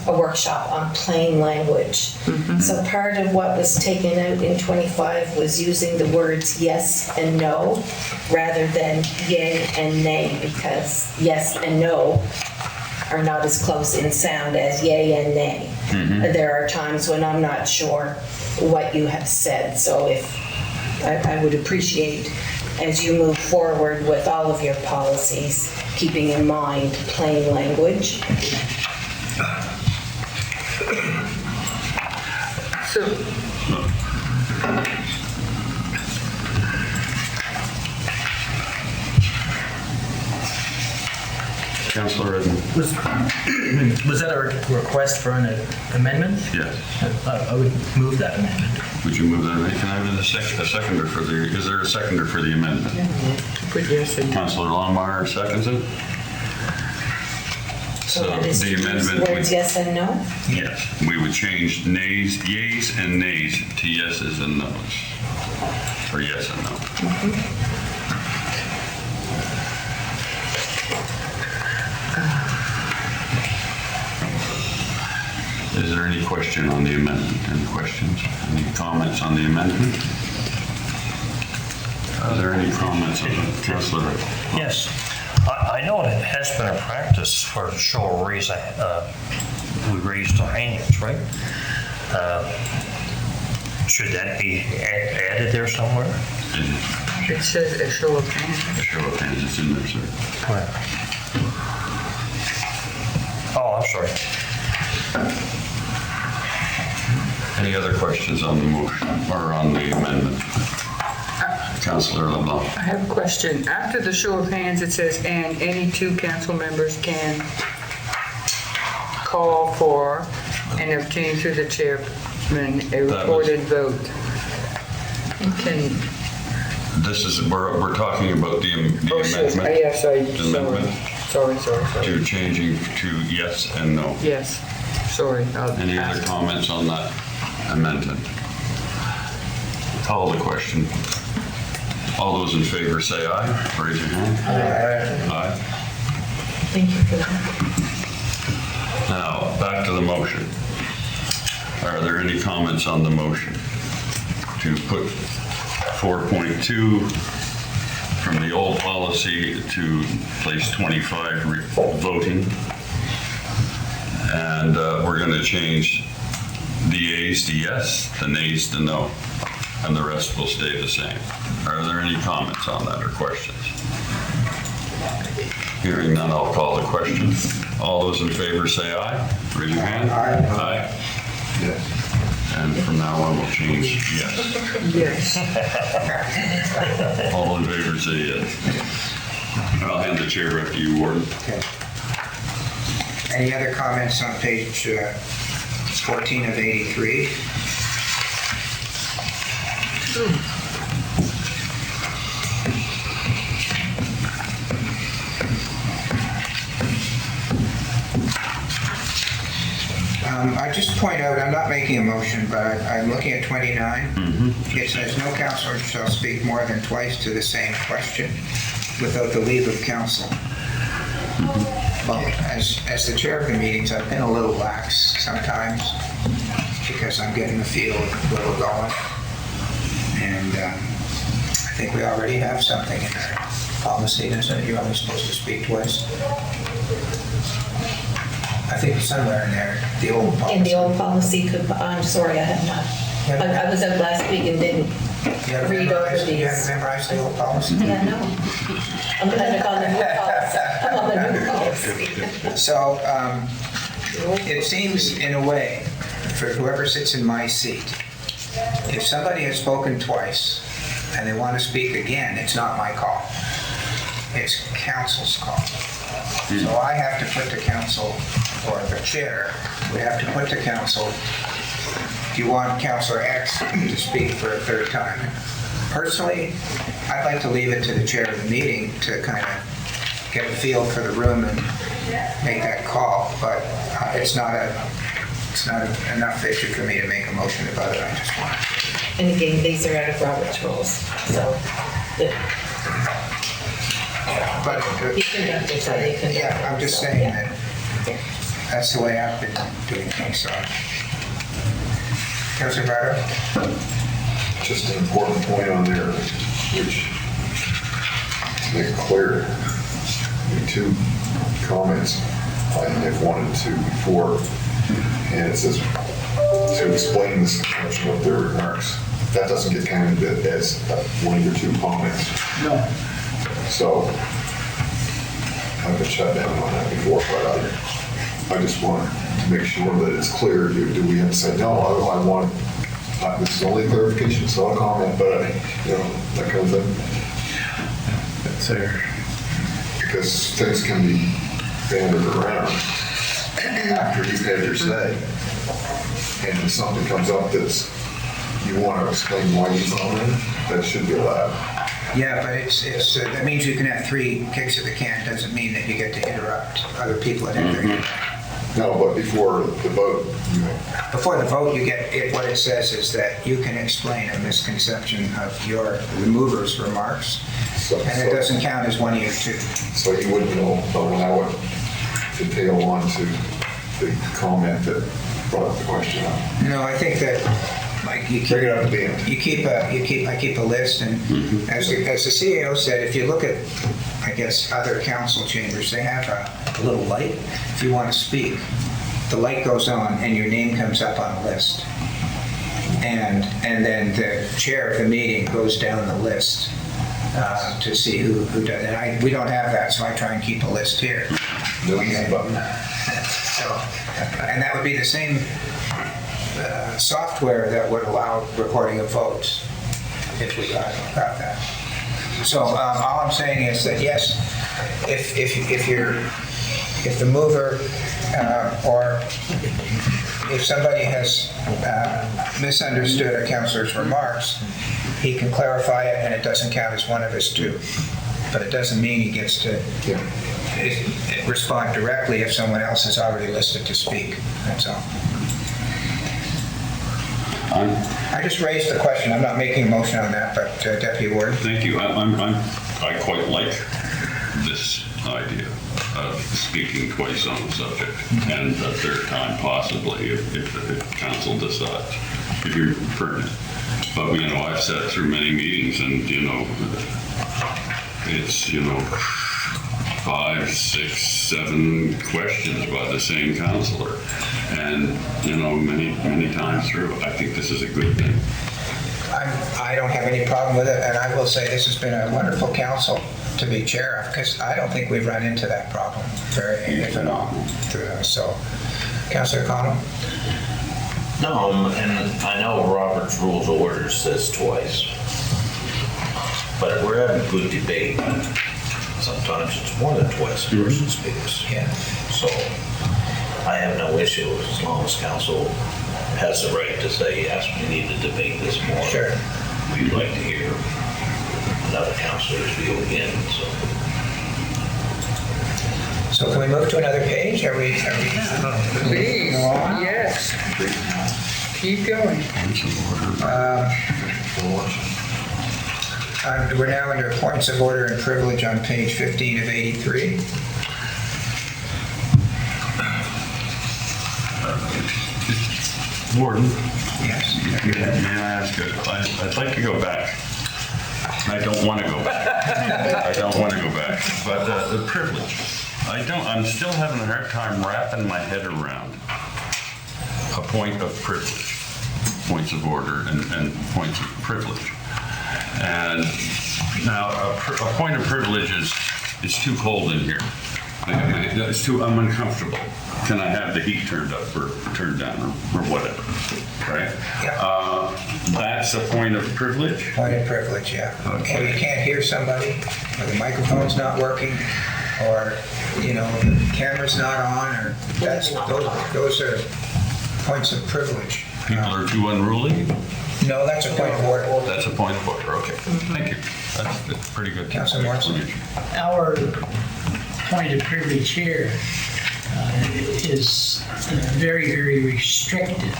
workshop on plain language. So part of what was taken out in 25 was using the words yes and no rather than yay and nay, because yes and no are not as close in sound as yay and nay. There are times when I'm not sure what you have said. So if I would appreciate, as you move forward with all of your policies, keeping in mind plain language. so, Councillor Redmond? Was that a request for an amendment? Yes. I would move that amendment. Would you move that? Can I have a seconder for the, is there a seconder for the amendment? put yes in. Councillor Longmire seconds it. So that is the to use amendment words would, yes and no? yes, we would change nays, yays and nays to yeses and nos. Or yes and no. Is there any question on the amendment? Any questions? Any comments on the amendment? Are there any comments on the Councillor? Yes. I know it has been a practice for show of raise, we raised our hands, right? Should that be added there somewhere? It says a show of hands. A show of hands, it's in there, sir. Oh, I'm sorry. Any other questions on the motion or on the amendment? Councillor LeBlanc. I have a question. After the show of hands, it says, and any two council members can call for and obtain through the chairman a recorded vote. This is, we're talking about the amendment. Yes, The amendment sorry. to changing to yes and no. Yes, sorry. Any other comments on that amendment? Call the question. All those in favor say aye. Raise your hand. Aye. Thank you for that. Now, back to the motion. Are there any comments on the motion to put 4.2 from the old policy to place 25 voting? And we're going to change the yeas to yes, the nays to no, and the rest will stay the same. Are there any comments on that or questions? Hearing none, I'll call the question. All those in favor say aye. Raise your hand. Aye. Aye. Yes. And from now on, we'll change yes. Yes. All in favor, say yes. I'll hand the chair back to you, Warden. Okay. Any other comments on page 14 of 83? I just point out, I'm not making a motion, but I'm looking at 29. It says, "No counselor shall speak more than twice to the same question without the leave of counsel." Well, as the chair of the meetings, I've been a little lax sometimes because I'm getting the feel of where we're going. And I think we already have something in our policy, doesn't it? You're only supposed to speak twice. I think somewhere in there, the old policy. In the old policy, I'm sorry, I have not. I was up last week and didn't read over these. You haven't memorized the old policy? Yeah, no. I'm kind of on the new policy. I'm on the new policy. So it seems, in a way, for whoever sits in my seat, if somebody has spoken twice and they want to speak again, it's not my call. It's council's call. So I have to put to council, or the chair would have to put to council, do you want Councilor X to speak for a third time? Personally, I'd like to leave it to the chair of the meeting to kind of get a feel for the room and make that call, but it's not enough issue for me to make a motion about it. I just want to. And again, these are out of Robert's rules, so But you conduct it how you conduct it. yeah, I'm just saying that that's the way I've been doing things. So, Councilor Barrow? Just an important point on there, which, to make it clear, the two comments I have wanted to before, and it says to explain the suspension of their remarks. That doesn't get counted as one of your two comments. No. So I've been shut down on that before, but I just want to make sure that it's clear. Do we have to say, no, I want, this is only clarification, it's not a comment, but that kind of thing. That's there. Because things can be bandied around after you've had your say. And if something comes up that's, you want to explain why you commented, that should be allowed. Yeah, but that means you can have 3 kicks at the can. Doesn't mean that you get to interrupt other people at anything. No, but before the vote, Before the vote, you get what it says is that you can explain a misconception of the mover's remarks, and it doesn't count as one of your 2. So you wouldn't allow it to tail on to the comment that brought up the question up. No, I think that. Like you bring it up at the end. I keep a list, and as the CAO said, if you look at, I guess, other council chambers, they have a little light. If you want to speak, the light goes on, and your name comes up on a list, and then the chair of the meeting goes down the list to see who does it. And we don't have that, so I try and keep a list here. No easy button. So, and that would be the same. Software that would allow recording of votes if we got that. So all I'm saying is that yes, if the mover or if somebody has misunderstood a councilor's remarks, he can clarify it and it doesn't count as one of his 2. But it doesn't mean he gets to respond directly if someone else is already listed to speak. That's all. I just raised the question. I'm not making a motion on that, but Deputy Ward. Thank you. I quite like this idea of speaking twice on the subject and a third time possibly if council decides, if you're pertinent. But, I've sat through many meetings and, it's, 5, 6, 7 questions by the same counselor. And, many times through, I think this is a good thing. I don't have any problem with it, and I will say this has been a wonderful council to be chair of, because I don't think we've run into that problem, if at all. So, Councillor Connell? No, and I know Robert's Rules of Order says twice. But if we're having good debate, sometimes it's more than twice a person speaks. Yeah. So I have no issue as long as council has the right to say, yes, we need to debate this more. Sure. We'd like to hear another councilor's view again, so. So can we move to another page? Please, yes. Keep going. We're now under points of order and privilege on page 15 of 83. Warden, Yes. may I ask, I'd like to go back. I don't want to go back. I don't want to go back. But the privilege, I'm still having a hard time wrapping my head around a point of privilege, points of order and points of privilege. And now a point of privilege is too cold in here. I'm uncomfortable. Can I have the heat turned up or turned down or whatever, right? Yeah. That's a point of privilege? Point of privilege, yeah. Okay. Or you can't hear somebody, or the microphone's not working, or, the camera's not on, or those are points of privilege. People are too unruly? No, that's a point of order. That's a point of order, okay. Thank you. That's pretty good. Councilor Morrison? Our point of privilege here is very, very restricted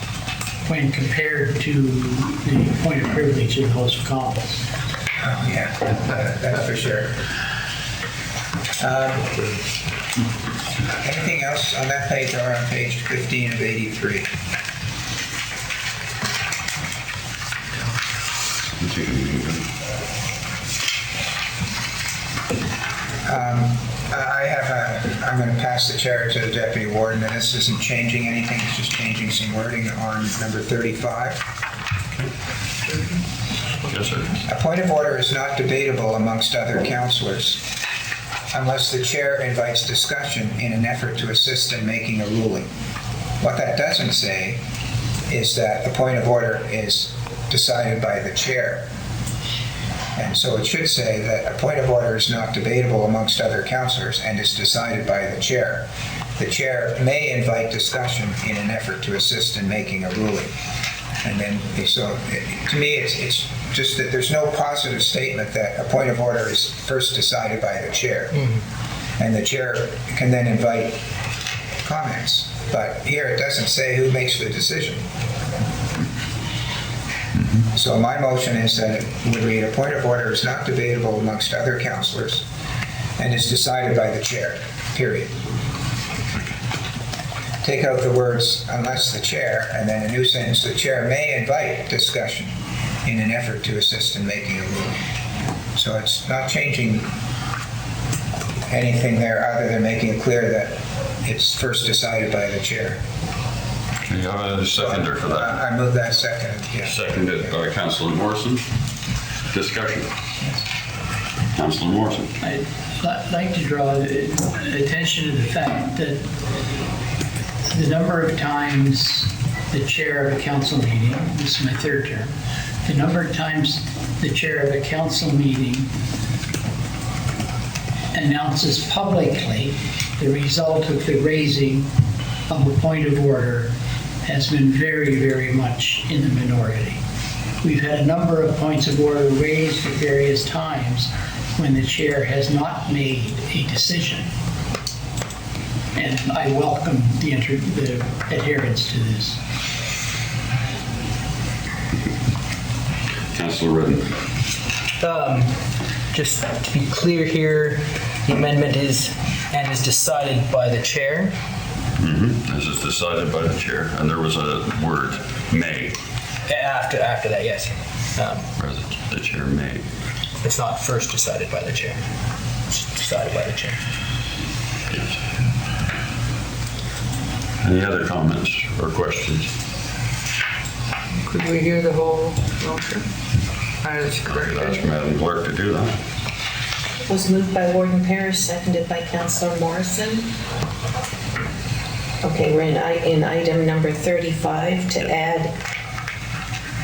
when compared to the point of privilege of the House of Commons. Oh, yeah, that's for sure. Anything else on that page or on page 15 of 83? I'm going to pass the chair to the deputy warden, and this isn't changing anything, it's just changing some wording on number 35. Yes, sir. A point of order is not debatable amongst other councilors unless the chair invites discussion in an effort to assist in making a ruling. What that doesn't say is that the point of order is decided by the chair. And so it should say that a point of order is not debatable amongst other councilors and is decided by the chair. The chair may invite discussion in an effort to assist in making a ruling. And then, to me, it's just that there's no positive statement that a point of order is first decided by the chair. And the chair can then invite comments. But here it doesn't say who makes the decision. So my motion is that it would read, a point of order is not debatable amongst other councilors and is decided by the chair, period. Take out the words, unless the chair, and then a new sentence, the chair may invite discussion in an effort to assist in making a ruling. So it's not changing anything there other than making it clear that it's first decided by the chair. Do you have a seconder for that? I move that second. Yeah. Seconded by Councilor Morrison. Discussion. Councilor Morrison. I'd like to draw attention to the fact that the number of times the chair of a council meeting, this is my third term, the number of times the chair of a council meeting announces publicly the result of the raising of a point of order has been very, very much in the minority. We've had a number of points of order raised at various times when the chair has not made a decision. And I welcome the adherence to this. Councilor Redden. Just to be clear here, the amendment is decided by the chair. This is decided by the chair, and there was a word, may. After that, yes. The chair may. It's not first decided by the chair. It's decided by the chair. Yes. Any other comments or questions? Could we hear the whole motion? That's correct. Ask Madam Clerk to do that. Was moved by Warden Parrish, seconded by Councilor Morrison. Okay, we're in item number 35 to add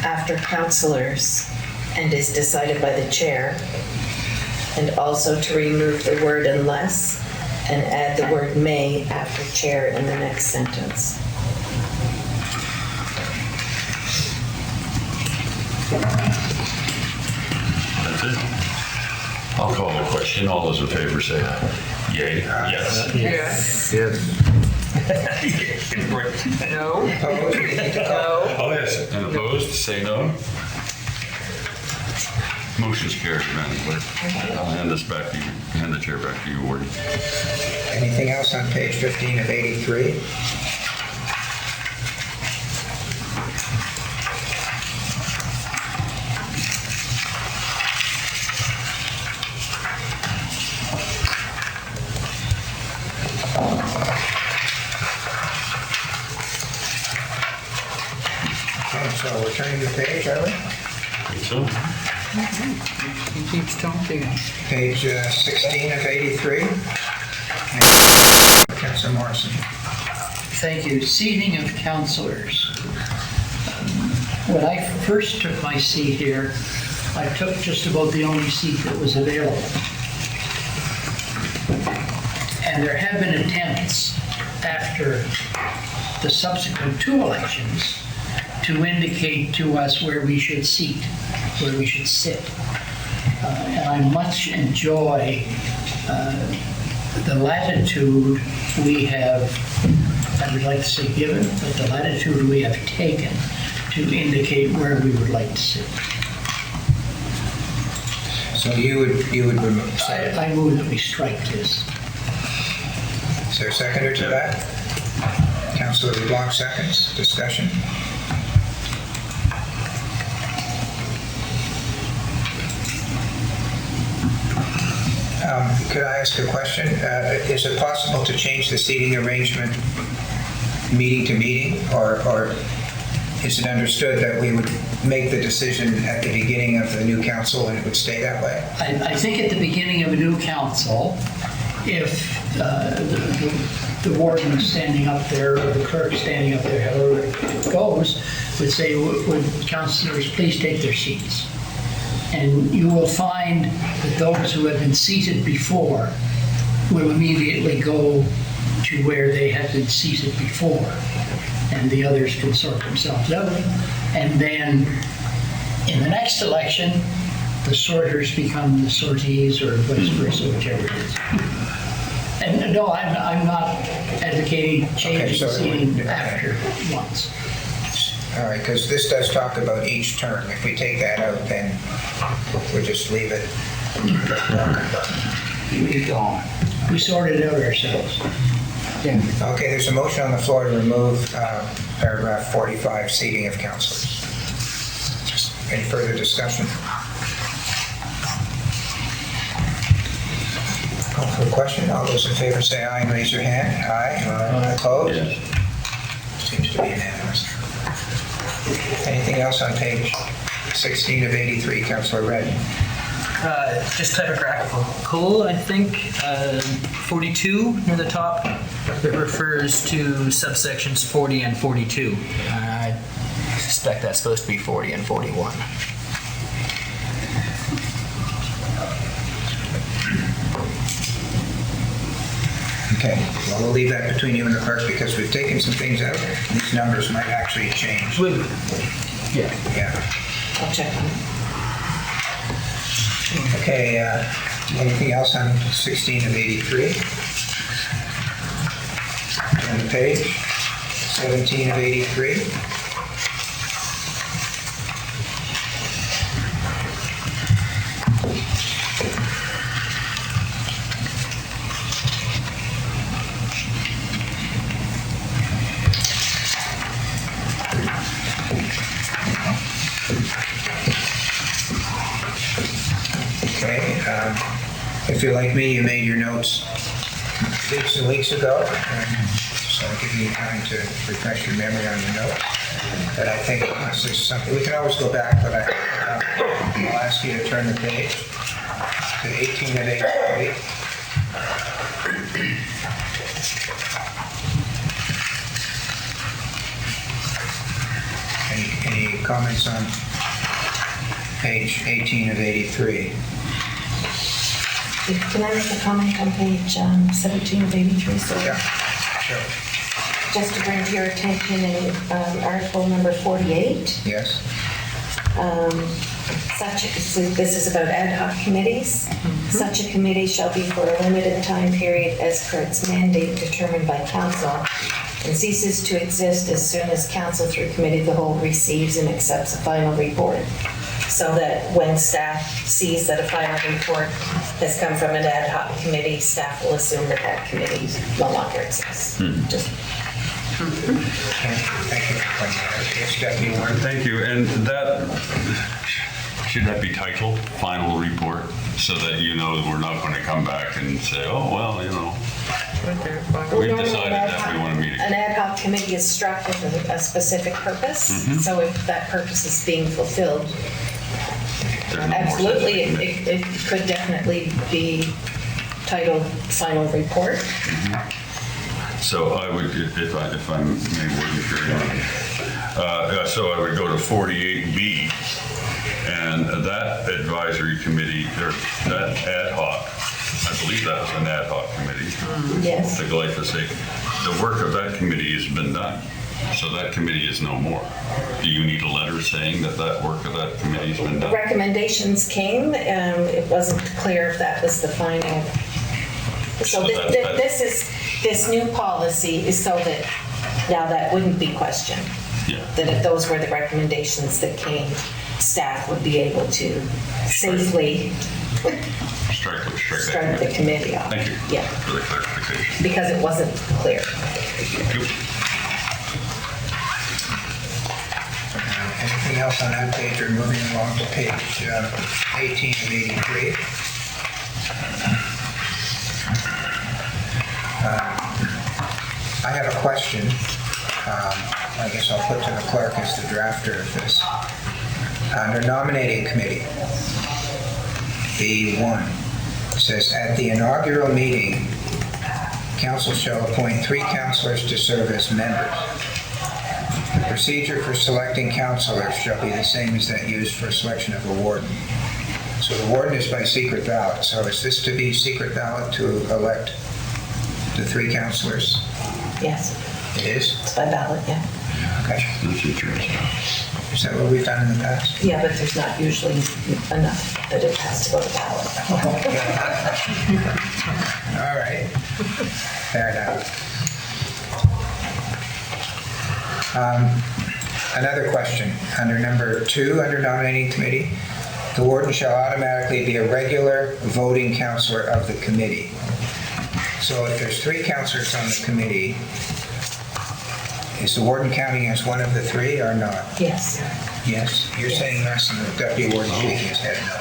after councilors and is decided by the chair. And also to remove the word unless and add the word may after chair in the next sentence. That's it. I'll call the question. All those in favor say aye. Yay. Yes. Yes. Yes. No? No? Oh, yes. And opposed, say no. Motion's carried, Madam Clerk. I'll hand this back to you, hand the chair back to you, Warden. Anything else on page 15 of 83? Okay, so we're turning the page, are we? Think so? He keeps talking. Page 16 of 83. Councilor Morrison. Thank you. Seating of councilors. When I first took my seat here, I took just about the only seat that was available. And there have been attempts after the subsequent two elections to indicate to us where we should seat, where we should sit. And I much enjoy the latitude we have, I would like to say given, but the latitude we have taken to indicate where we would like to sit. So you would remove, I move that we strike this. is there a seconder to that? Councilor LeBlanc seconds. Discussion? Could I ask a question? Is it possible to change the seating arrangement meeting to meeting, or is it understood that we would make the decision at the beginning of the new council and it would stay that way? I think at the beginning of a new council, if the warden standing up there or the clerk standing up there, however it goes, would say, would councilors please take their seats? And you will find that those who have been seated before will immediately go to where they have been seated before, and the others can sort themselves out. And then in the next election, the sorters become the sortees, or vice versa, whichever it is. And no, I'm not advocating changing the seating after once. All right, because this does talk about each term. If we take that out, then we'll just leave it. We sorted out ourselves. Yeah. Okay, there's a motion on the floor to remove paragraph 45, seating of councilors. Any further discussion? Call for the question. All those in favor say aye and raise your hand. Aye. Opposed? Seems to be unanimous. Anything else on page 16 of 83, Councilor Redden? Just typographical, I think. 42 near the top. It refers to subsections 40 and 42. I suspect that's supposed to be 40 and 41. Okay, well, we'll leave that between you and the clerk because we've taken some things out. These numbers might actually change. Yeah. Yeah. I'll check on it. Okay, anything else on 16 of 83? Turn the page. 17 of 83. Okay, if you're like me, you made your notes weeks and weeks ago, so I'll give you time to refresh your memory on your notes. But I think unless there's something, we can always go back, but I'll ask you to turn the page to 18 of 83. comments on page 18 of 83? Can I make a comment on page 17 of 83? So Yeah, sure. just to bring to your attention in article number 48, Yes? this is about ad hoc committees. Such a committee shall be for a limited time period as per its mandate determined by council and ceases to exist as soon as council through committee of the whole receives and accepts a final report. So that when staff sees that a final report has come from an ad hoc committee, staff will assume that that committee no longer exists. Just Thank you for pointing that out. Yes, Deputy Warden? Thank you, and that, should that be titled, final report, so that you know that we're not going to come back and say, oh, well, you know, we've decided that we want to meet An again. ad hoc committee is struck with a specific purpose, so if that purpose is being fulfilled, There's no more absolutely, such committee. it could definitely be titled final report. So I would, if I may, Warden Carey, so I would go to 48B, and that advisory committee, or that ad hoc, I believe that was an ad hoc committee. Yes. The glyphosate, the work of that committee has been done, so that committee is no more. Do you need a letter saying that that work of that committee has been done? Recommendations came, it wasn't clear if that was the final. So this new policy is so that now that wouldn't be questioned. Yeah. That if those were the recommendations that came, staff would be able to safely Strike strike the committee off. Thank you Yeah, for the clarification. because it wasn't clear. Thank you. Anything else on that page, or moving along to page 18 of 83? I have a question. I guess I'll put to the clerk as the drafter of this. Under nominating committee, B1, it says, at the inaugural meeting, council shall appoint 3 councilors to serve as members. The procedure for selecting councilors shall be the same as that used for selection of a warden. So the warden is by secret ballot. So is this to be secret ballot to elect the 3 councilors? Yes, It is? it's by ballot, yeah. Okay. That's interesting. Is that what we've done in the past? Yeah, but there's not usually enough that it has to go to ballot. All right. Fair enough. Another question. Under number 2, under nominating committee, the warden shall automatically be a regular voting councilor of the committee. So if there's 3 councilors on the committee, is the warden counting as one of the 3 or not? Yes. Yes. You're saying yes, and the deputy warden shaking his head no.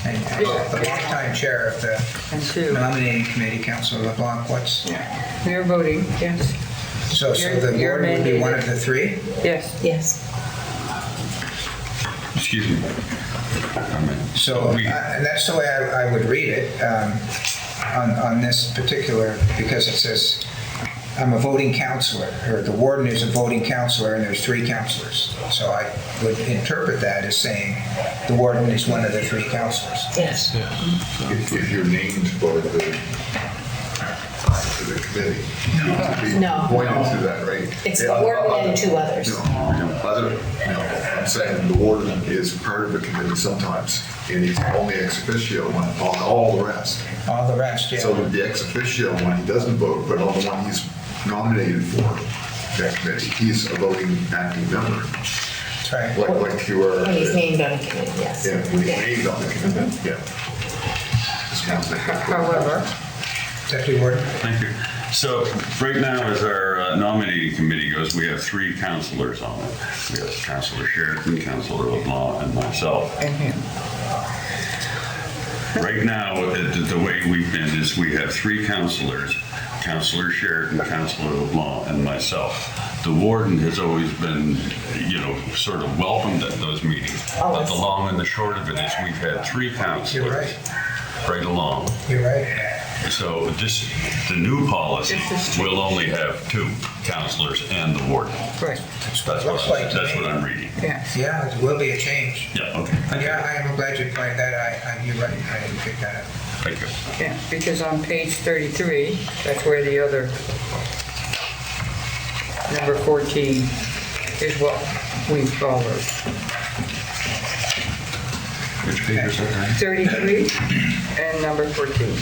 And the longtime chair of the And 2. nominating committee, Councilor LeBlanc, what's? You're voting, yes. So the You're warden would be mandated. one of the 3? Yes. Yes. Excuse me. So, and that's the way I would read it on this particular, because it says, I'm a voting counselor, or the warden is a voting counselor, and there's 3 counselors. So I would interpret that as saying the warden is one of the 3 counselors. Yes. If you're named by the committee, you have to be No. appointed to that, right? It's the warden and 2 others. No, I'm saying the warden is part of the committee sometimes, and he's only ex officio on all the rest. All the rest, yeah. So the ex officio one, he doesn't vote, but on the one he's nominated for that committee, he's a voting acting member. That's right. Like you are. When he's named on a committee, yes. Yeah, when he's named on the committee, yeah. Just wanted to- However, Deputy Warden? Thank you. So right now, as our nominating committee goes, we have 3 councilors on it. We have Councilor Sheridan, Councilor LeBlanc, and myself. and him. Right now, the way we've been is we have 3 councilors, Councilor Sheridan, Councilor LeBlanc, and myself. The warden has always been, sort of welcomed at those meetings. But the long and the short of it is we've had 3 councilors. You're right. Right along. You're right. So the new policy will only have 2 counselors and the warden. Right. That's what I'm reading. Yeah. Yeah, it will be a change. Yeah, okay. Thank you. Yeah, I am glad you pointed that out. You're right, I didn't pick that up. Thank you. Yeah, because on page 33, that's where the other, number 14 is what we followed. Which page is that? 33 and number 14.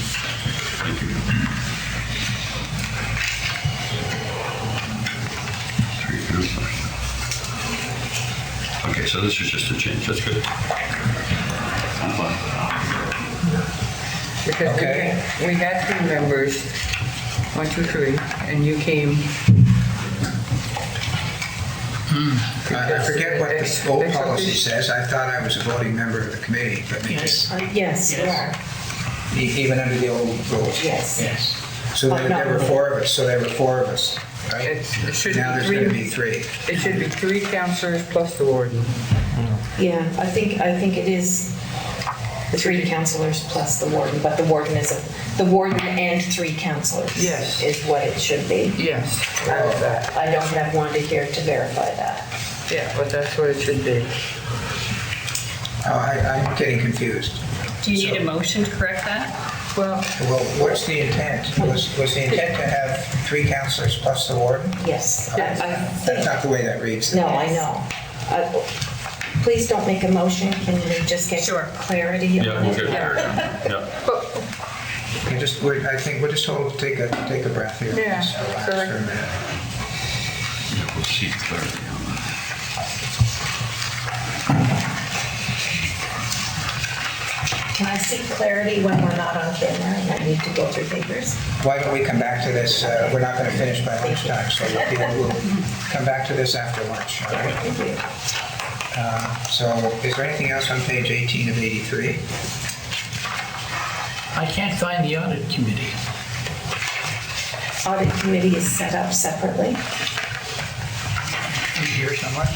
Okay, so this is just a change. That's good. I'm fine. Because Okay. we had 3 members, 1, 2, 3, and you came. I forget what the old policy says. I thought I was a voting member of the committee, but Yes. Yes, you are. even under the old rules. Yes. Yes. So there were 4 of us, right? It should Now be there's going to 3. be 3. It should be 3 counselors plus the warden. Yeah, I think it is 3 counselors plus the warden, but the warden and 3 counselors. Yes. Is what it should be. Yes. I don't have Wanda here to verify that. Yeah, but that's what it should be. I'm getting confused. Do you need a motion to correct that? Well, What's the intent? Was the intent to have 3 counselors plus the warden? Yes. Yes. I That's think, not the way that reads. no, I know. Please don't make a motion. Can we just get Sure. clarity Yeah, on we'll it? get there. Yeah. I think we're just told to take a breath here. Yeah, Just relax correct. for a minute. Yeah, we'll see clarity on that. Can I see clarity when we're not on camera and I need to go through papers? Why don't we come back to this? We're not going to finish by lunchtime, so we'll come back to this after lunch. All right? Thank you. So is there anything else on page 18 of 83? I can't find the audit committee. Audit committee is set up separately. In here somewhere?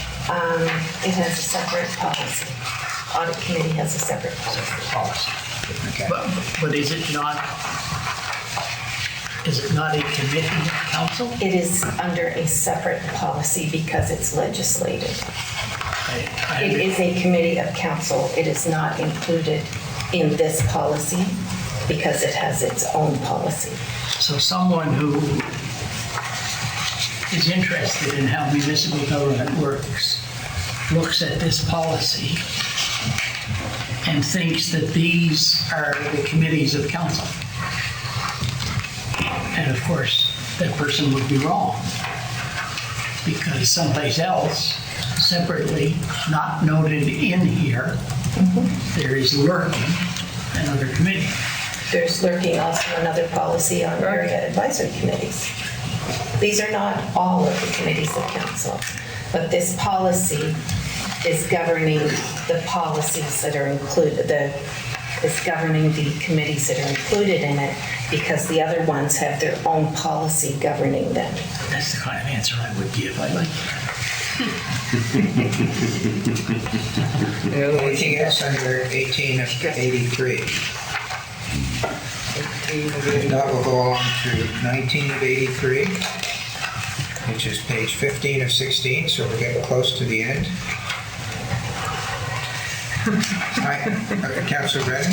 It has a separate policy. Audit committee has a separate policy. Policy. Okay. But is it not a committee of council? It is under a separate policy because it's legislated. It is a committee of council. It is not included in this policy because it has its own policy. So someone who is interested in how municipal government works looks at this policy and thinks that these are the committees of council. And of course, that person would be wrong, because someplace else, separately, not noted in here, there is lurking another committee. There's lurking also another policy on area advisory committees. These are not all of the committees of council, but this policy is governing the policies that are included, is governing the committees that are included in it, because the other ones have their own policy governing them. That's the kind of answer I would give. I like Anything else under 18 of 83? If not, we'll go on to 19 of 83, which is page 15 of 16, so we're getting close to the end. Hi, Councilor Brennan?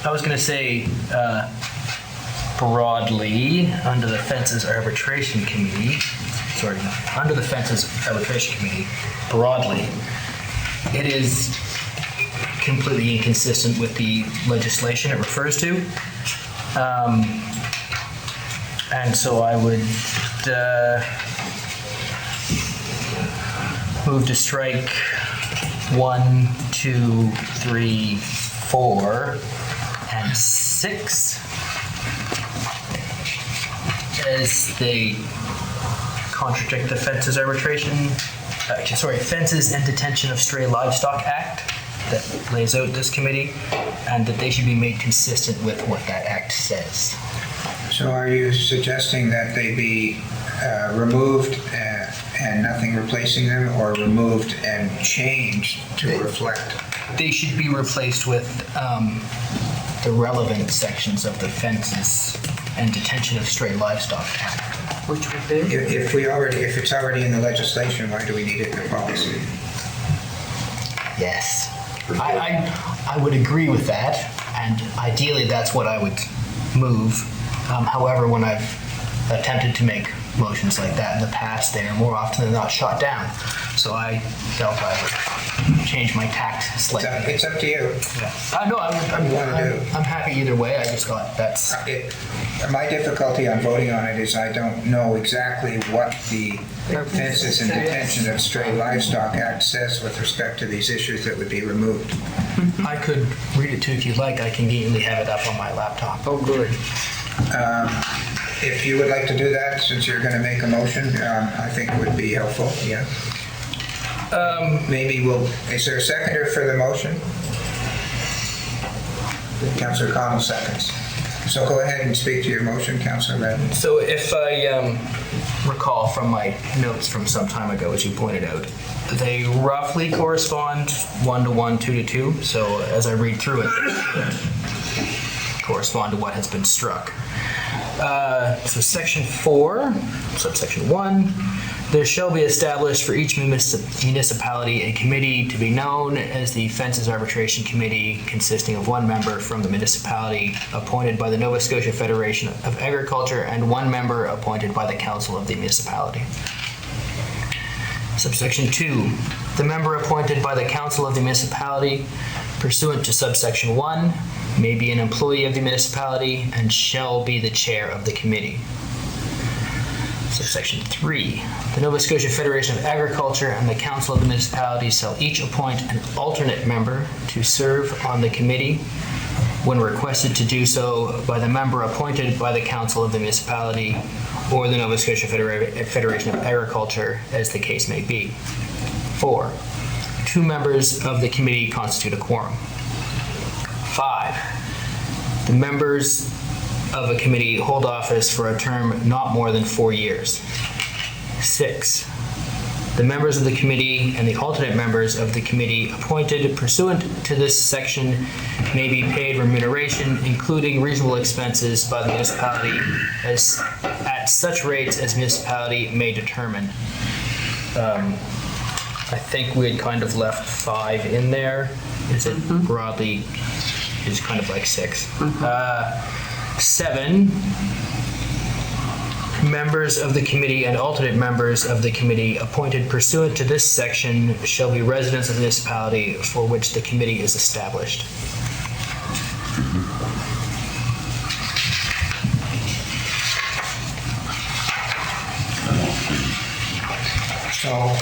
I was going to say broadly under the Fences Arbitration Committee, under the Fences Arbitration Committee, broadly, it is completely inconsistent with the legislation it refers to. And so I would move to strike 1, 2, 3, 4, and 6 as they contradict the Fences Fences and Detention of Stray Livestock Act that lays out this committee, and that they should be made consistent with what that act says. So are you suggesting that they be removed and nothing replacing them, or removed and changed to reflect they should be replaced with the relevant sections of the Fences and Detention of Stray Livestock Act. Which would be? If it's already in the legislation, why do we need it in the policy? Yes. I would agree with that, and ideally that's what I would move. However, when I've attempted to make motions like that in the past, they are more often than not shot down. So I felt I would change my tact slightly. It's up to you. No, What do you wanna do? I'm happy either way. I just thought that's... My difficulty on voting on it is I don't know exactly what the Fences and Detention of Stray Livestock Act says with respect to these issues that would be removed. I could read it too if you'd like. I conveniently have it up on my laptop. Oh, good. If you would like to do that, since you're going to make a motion, I think it would be helpful, yeah. Maybe is there a seconder for the motion? Councillor Connell seconds. So go ahead and speak to your motion, Councillor Redden. So if I recall from my notes from some time ago, as you pointed out, they roughly correspond 1-to-1, 2-to-2. So as I read through it, correspond to what has been struck. So section 4, subsection 1, there shall be established for each municipality a committee to be known as the Fences Arbitration Committee, consisting of one member from the municipality appointed by the Nova Scotia Federation of Agriculture and one member appointed by the council of the municipality. Subsection 2, the member appointed by the council of the municipality pursuant to subsection 1 may be an employee of the municipality and shall be the chair of the committee. Subsection 3, the Nova Scotia Federation of Agriculture and the council of the municipality shall each appoint an alternate member to serve on the committee when requested to do so by the member appointed by the council of the municipality or the Nova Scotia Federation of Agriculture, as the case may be. 4, 2 members of the committee constitute a quorum. 5, the members of a committee hold office for a term not more than 4 years. 6, the members of the committee and the alternate members of the committee appointed pursuant to this section may be paid remuneration, including reasonable expenses by the municipality at such rates as municipality may determine. I think we had kind of left 5 in there. Is it broadly, is kind of like 6. 7, members of the committee and alternate members of the committee appointed pursuant to this section shall be residents of the municipality for which the committee is established. So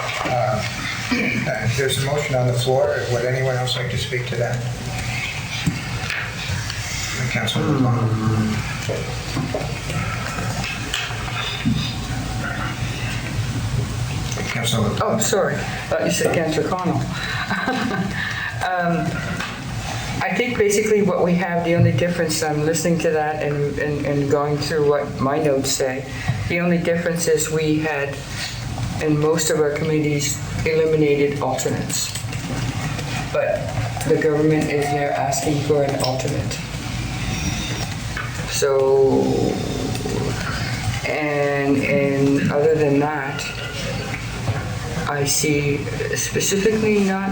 there's a motion on the floor. Would anyone else like to speak to that? Councilor LeBlanc. Councilor LeBlanc. Oh, sorry. You said Councillor Connell. I think basically what we have, the only difference, I'm listening to that and going through what my notes say, the only difference is we had, in most of our committees, eliminated alternates. But the government is now asking for an alternate. So, and other than that, I see specifically not,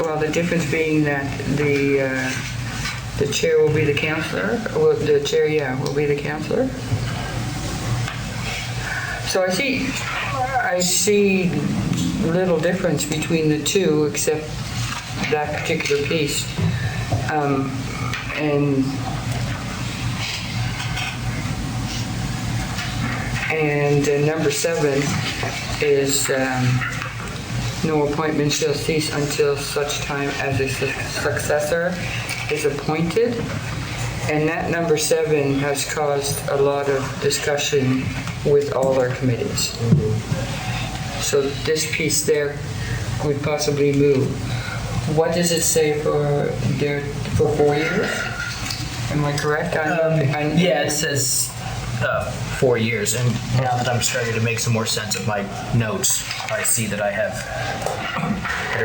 well, the difference being that the chair will be the councillor, well, the chair, yeah, will be the councillor. So I see little difference between the two except that particular piece. And number 7 is no appointment shall cease until such time as a successor is appointed. And that number 7 has caused a lot of discussion with all our committees. So this piece there would possibly move. What does it say for 4 years? Am I correct? Yeah, it says 4 years. And now that I'm starting to make some more sense of my notes, I see that I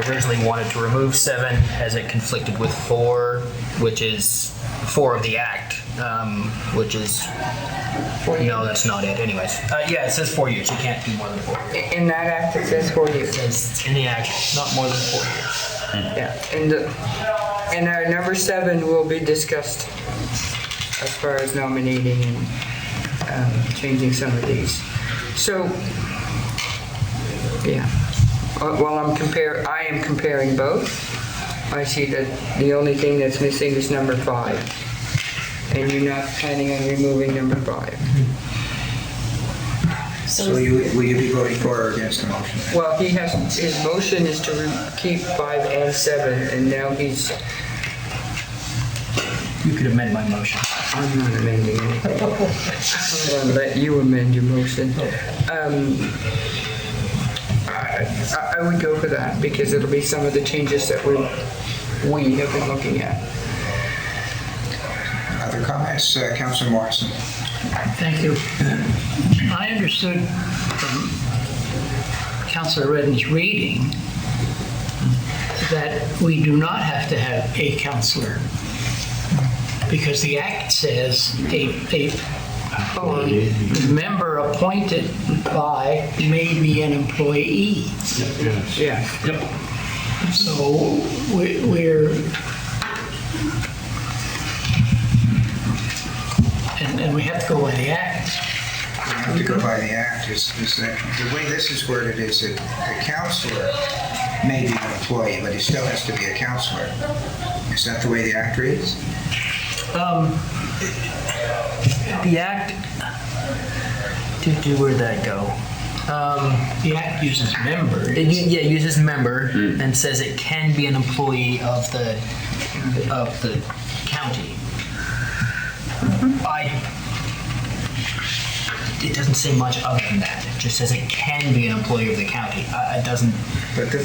originally wanted to remove 7 as it conflicted with 4, which is 4 of the Act, which is, no, that's not it. Anyways, yeah, it says 4 years. You can't do more than 4 years. In that act, it says 4 years. It says in the Act, not more than 4 years. Yeah, and number 7 will be discussed as far as nominating and changing some of these. So, yeah, while I am comparing both, I see that the only thing that's missing is number 5. And you're not planning on removing number 5. So will you be voting for or against the motion? Well, his motion is to keep 5 and 7, and now he's... You could amend my motion. I'm not amending anything. I'm going to let you amend your motion. I would go for that, because it'll be some of the changes that we have been looking at. Other comments? Councillor Morrison. Thank you. I understood from Councillor Redden's reading that we do not have to have a councillor, because the Act says a member appointed by may be an employee. Yeah. Yep. So we're and we have to go by the Act. We have to go by the Act. Is that the way this is worded is that the councillor may be an employee, but he still has to be a councillor. Is that the way the Act reads? The Act, where'd that go? The Act uses member. It uses member and says it can be an employee of the county. It doesn't say much other than that. It just says it can be an employee of the county. It doesn't. But the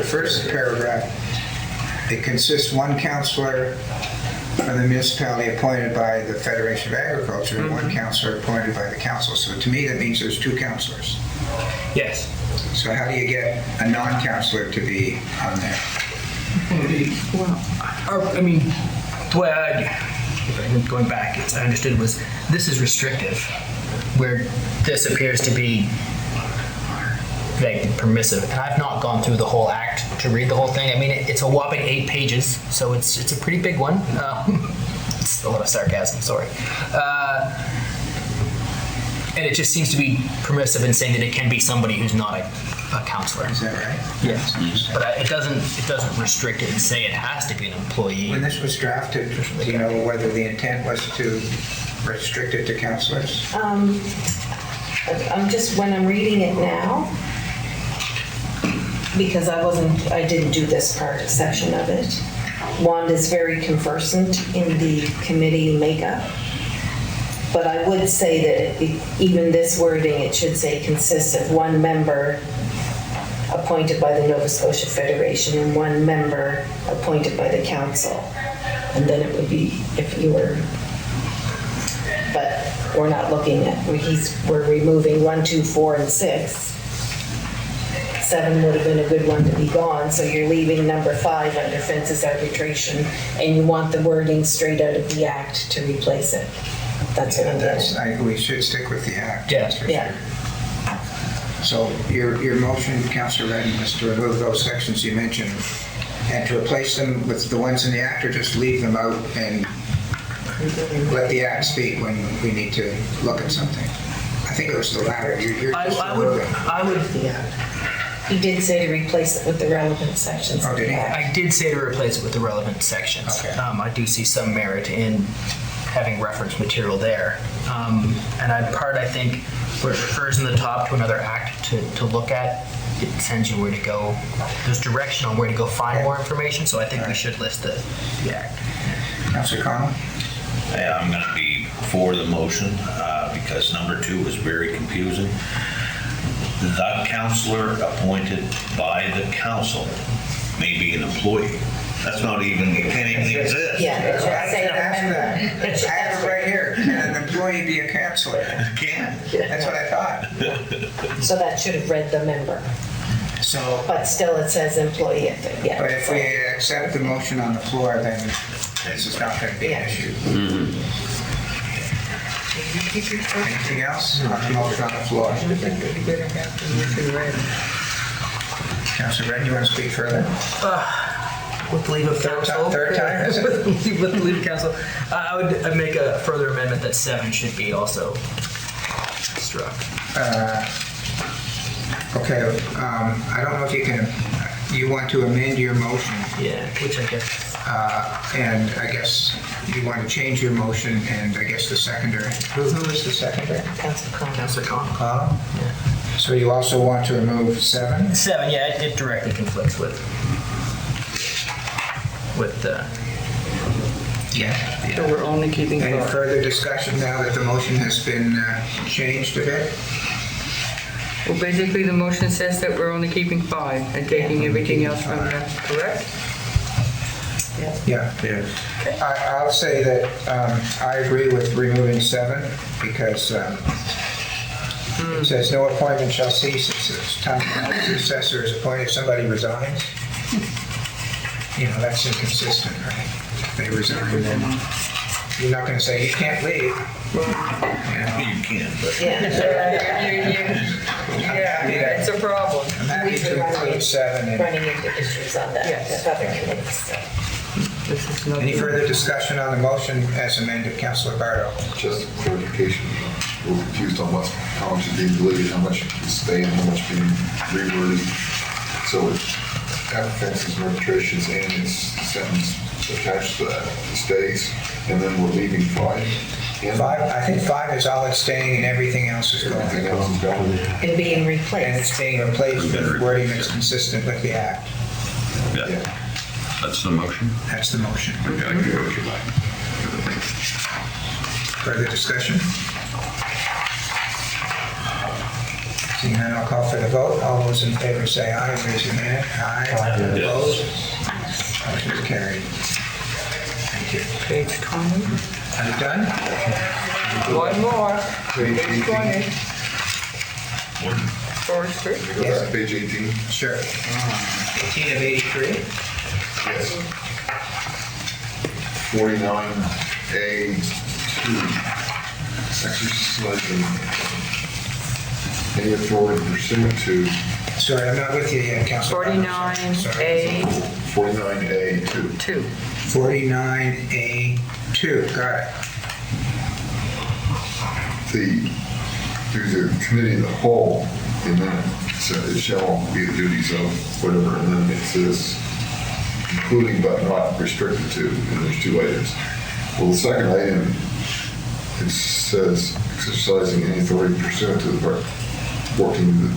first paragraph, it consists one councillor from the municipality appointed by the Federation of Agriculture and one councillor appointed by the council. So to me, that means there's 2 councillors. Yes. So how do you get a non-councillor to be on there? The way going back, I understood was this is restrictive, where this appears to be vague, permissive. And I've not gone through the whole Act to read the whole thing. I mean, it's a whopping 8 pages, so it's a pretty big one. It's a lot of sarcasm, sorry. And it just seems to be permissive in saying that it can be somebody who's not a councillor. Is that right? Yes. But it doesn't restrict it and say it has to be an employee. When this was drafted, do you know whether the intent was to restrict it to councillors? When I'm reading it now, because I didn't do this section of it. Wanda's very conversant in the committee makeup. But I would say that even this wording, it should say consists of 1 member appointed by the Nova Scotia Federation and 1 member appointed by the council. And then it would be if you were, but we're not looking at, we're removing 1, 2, 4, and 6. 7 would have been a good one to be gone, so you're leaving number 5 under fences arbitration, and you want the wording straight out of the Act to replace it. That's what I'm getting. We should stick with the Act. Yes. Yeah. So your motion, Councillor Redden, was to remove those sections you mentioned and to replace them with the ones in the Act, or just leave them out and let the Act speak when we need to look at something? I think it was the latter. I would. He did say to replace it with the relevant sections. Oh, did he? I did say to replace it with the relevant sections. Okay. I do see some merit in having reference material there. And I think, where it refers in the top to another Act to look at, it sends you where to go. There's direction on where to go find more information, so I think we should list the Act. Councillor Connell? Yeah, I'm going to be for the motion because number 2 was very confusing. The councillor appointed by the council may be an employee. That's not even, it can't even exist. Yeah, it should say I have it right here. employee be a counselor? Can. That's what I thought. So that should have read the member, So, but still it says employee, I think, yeah. but if we accept the motion on the floor, then this is not going to be an issue. Anything else on the motion on the floor? Councilor Redden, you want to speak further? With leave of council. Third time, is it? With leave of council. I'd make a further amendment that 7 should be also struck. Okay, I don't know if you want to amend your motion, Yeah, which I guess. and I guess you want to change your motion, and I guess the seconder, who is the seconder? Council Con. Councilor Con. Colin? So you also want to remove 7? 7, yeah, it directly conflicts with Yeah. So we're only keeping Any 5. further discussion now that the motion has been changed a bit? Well, basically, the motion says that we're only keeping 5 and taking everything else from them, correct? Yeah. I'll say that I agree with removing 7 because it says no appointment shall cease at the time the successor is appointed. If somebody resigns, that's inconsistent, right? If they resign, then you're not going to say, you can't leave. You can, but. Yeah, it's a problem. I'm happy to include 7 in. Running into issues on that, Yes. that other committees, so. This is not. Any further discussion on the motion as amended, Councilor Bardo? Just clarification, we're confused on how much is being deleted, how much is staying, how much being reworded. So offenses and arbitrations and its sentence attached to that stays, and then we're leaving 5. And 5, I think 5 is all it's staying and everything else is going. everything else is gone. And being And replaced. it's being replaced with wording that's consistent with the act. Yeah. That's the motion? That's the motion. Okay, I can go with you. Further discussion? Seeing none, I'll call for the vote. All those in favor say aye. Raise your hand. Aye. Opposed? Motion is carried. Thank you. Page 20. Are you done? One more. Page Page 20. Forestry. Yes, page 18. Sure. 18 of 83. Yes. 49A2. Exercising any authority pursuant to Sorry, I'm not with you yet, Councilor. 49A 49A2. 2. 49A2. Got it. There's a committee of the whole, and then it shall be the duties of whatever, and then it says including but not restricted to, and there's 2 items. Well, the second item, it says exercising any authority pursuant to the part 14 to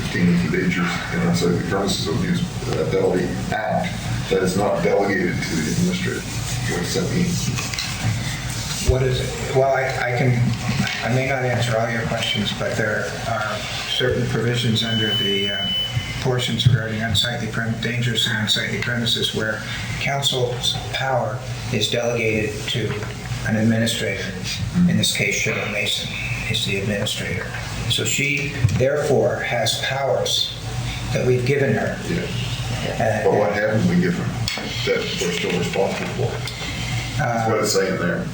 15 of the Dangerous and Outside the Premises of Municipality Act that is not delegated to the administrator. What does that mean? What is it? Well, I may not answer all your questions, but there are certain provisions under the portions regarding dangerous and unsightly premises where council's power is delegated to an administrator. In this case, Cheryl Mason is the administrator. So she, therefore, has powers that we've given her. Yeah. But what haven't we given that we're still responsible for? That's what it's saying there.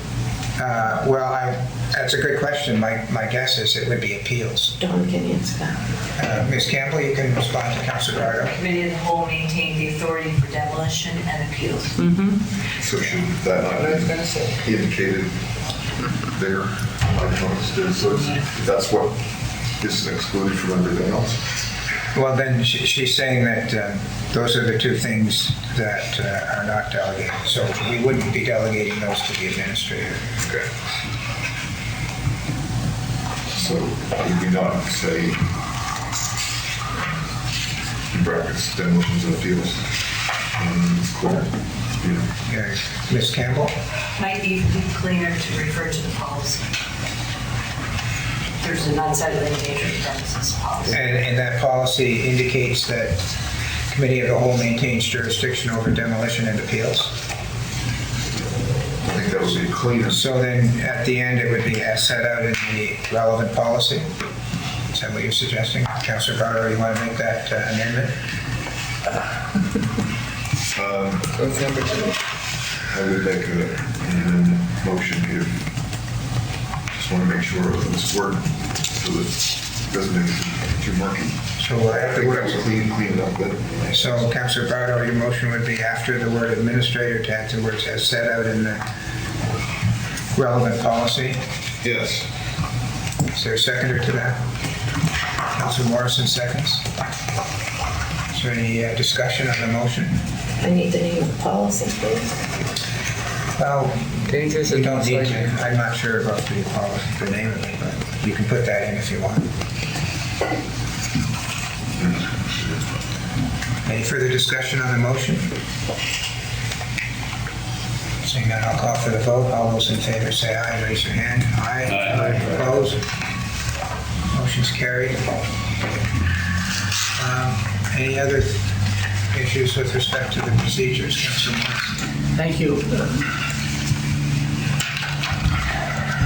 That's a good question. My guess is it would be appeals. Dawn can answer that. Ms. Campbell, you can respond to Councilor Bardo. Committee of the whole maintain the authority for demolition and appeals. So should that not be indicated there? So that's what is excluded from everything else? Well, then she's saying that those are the 2 things that are not delegated. So we wouldn't be delegating those to the administrator. Okay. So would we not say, in brackets, demolitions and appeals? Yeah. Ms. Campbell? Might be cleaner to refer to the policy. There's an unsightly and dangerous premises policy. And that policy indicates that Committee of the Whole maintains jurisdiction over demolition and appeals? I think that would be cleaner. So then, at the end, it would be as set out in the relevant policy? Is that what you're suggesting? Councillor Barrow, you want to make that amendment? That's number 2. I would make a motion here. Just want to make sure it's worded so that it doesn't make it too murky. So I think that was clean it up better. So, Councillor Barrow, your motion would be after the word administrator to add the words as set out in the relevant policy? Yes. Is there a seconder to that? Councillor Morrison seconds. Is there any discussion on the motion? I need the name of the policy, please. Well, Dangerous we and don't need to. unsightly. I'm not sure about the policy, the name of it, but you can put that in if you want. Any further discussion on the motion? Seeing none, I'll call for the vote. All those in favor say aye. Raise your hand. Aye. Opposed? Motion's carried. Any other issues with respect to the procedures, Councilor Morrison? Thank you.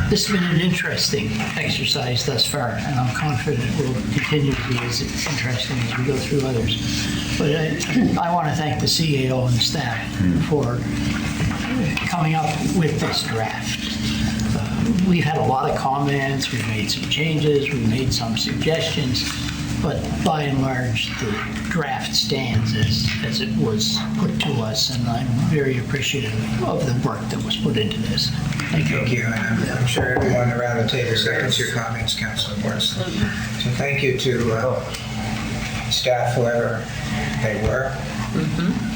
This has been an interesting exercise thus far, and I'm confident it will continue to be as interesting as we go through others. But I want to thank the CAO and staff for coming up with this draft. We've had a lot of comments, we've made some changes, we've made some suggestions, but by and large, the draft stands as it was put to us, and I'm very appreciative of the work that was put into this. Thank you. Thank you, and I'm sure everyone around the table seconds your comments, Councilor Morrison. So thank you to staff, whoever they were.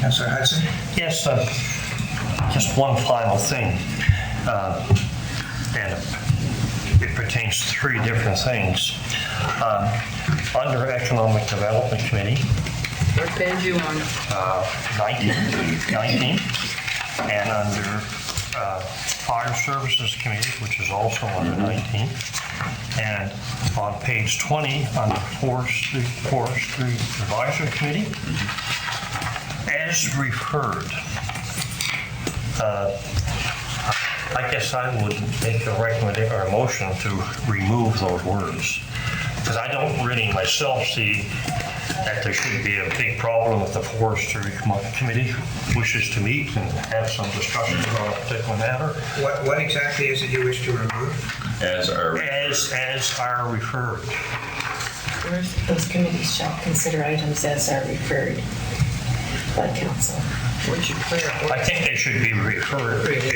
Councilor Hudson? Yes, just one final thing. And it pertains to 3 different things. Under Economic Development Committee, What page you on? 19, and under Fire Services Committee, which is also under 19, and on page 20, under Forestry Advisory Committee, as referred. I guess I would make a recommendation or a motion to remove those words, because I don't really myself see that there should be a big problem if the Forestry Committee wishes to meet and have some discussions on a particular matter. What exactly is it you wish to remove? As are referred. Those committees shall consider items as are referred by council. What'd you clear? I think they should be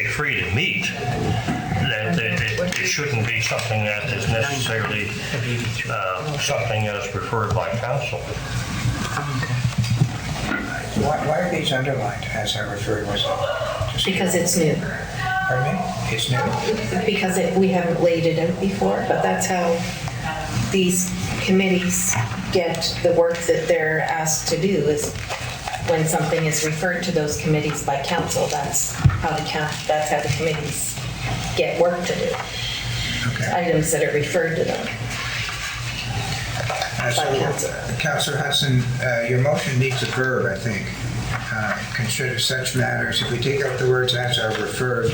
free to meet. That it shouldn't be something that is necessarily something that is referred by council. Why are these underlined as I referred? Was it just Because it's new. Pardon me? It's new? Because we haven't laid it out before, but that's how these committees get the work that they're asked to do, is when something is referred to those committees by council, that's how the committees get work to do. Okay. Items that are referred to them by council. Councillor Hudson, your motion needs a verb, I think. Consider such matters. If we take out the words as are referred,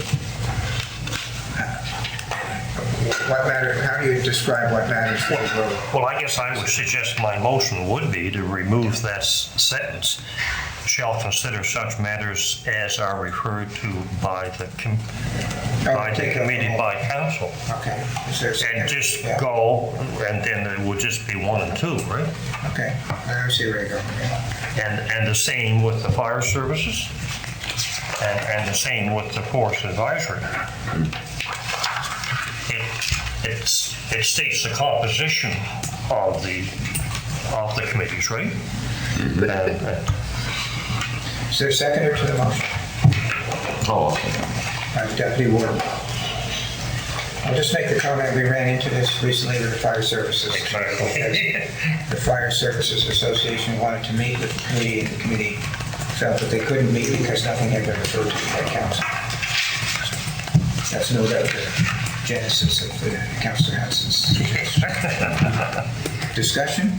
what matter? How do you describe what matters for the vote? Well, I guess I would suggest my motion would be to remove that sentence. Shall consider such matters as are referred to by the committee by council. Okay. And just go, and then it would just be 1 and 2, right? Okay. I see where you're going. And the same with the fire services, and the same with the forest advisory. It states the composition of the committees, right? Is there a seconder to the motion? Deputy Warden. I'll just make the comment, we ran into this recently with the Fire Services. The Fire Services Association wanted to meet with the committee, and the committee felt that they couldn't meet because nothing had been referred to by council. So that's no doubt the genesis of the Councillor Hudson's suggestion. Discussion?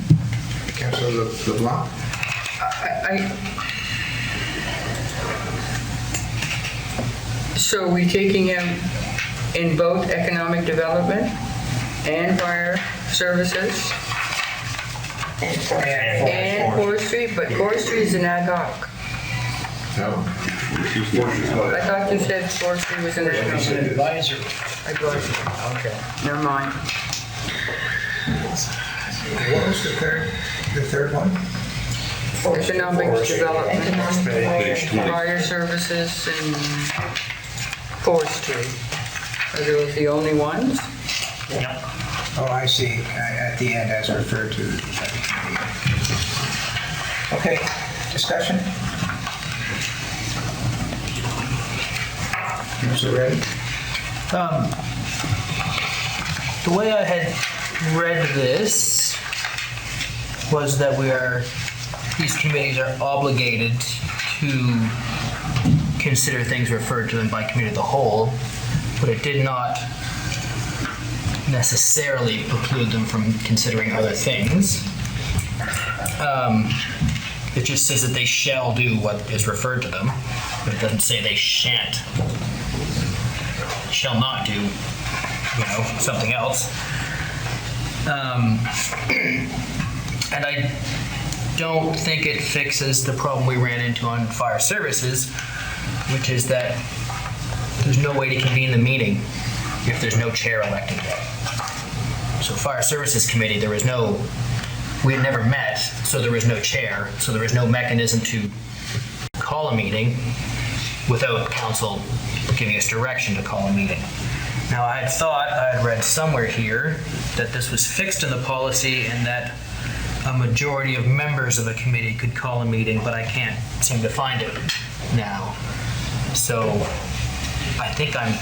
Councillor LeBlanc? So are we taking him in both economic development and fire services and forestry? But forestry is an ad hoc. No. I thought you said forestry was an economic. Advisor. Advisory. Okay, never mind. What was the third one? Economic development, Page 20. fire services, and forestry. Are those the only ones? Oh, I see, at the end as referred to. Okay, discussion? Councilor Reddy? The way I had read this was that these committees are obligated to consider things referred to them by committee of the whole, but it did not necessarily preclude them from considering other things. It just says that they shall do what is referred to them, but it doesn't say they shall not do, something else. And I don't think it fixes the problem we ran into on fire services, which is that there's no way to convene the meeting if there's no chair elected yet. So fire services committee, we had never met, so there was no chair, so there was no mechanism to call a meeting without council giving us direction to call a meeting. Now, I had read somewhere here that this was fixed in the policy and that a majority of members of a committee could call a meeting, but I can't seem to find it now. So I think I'm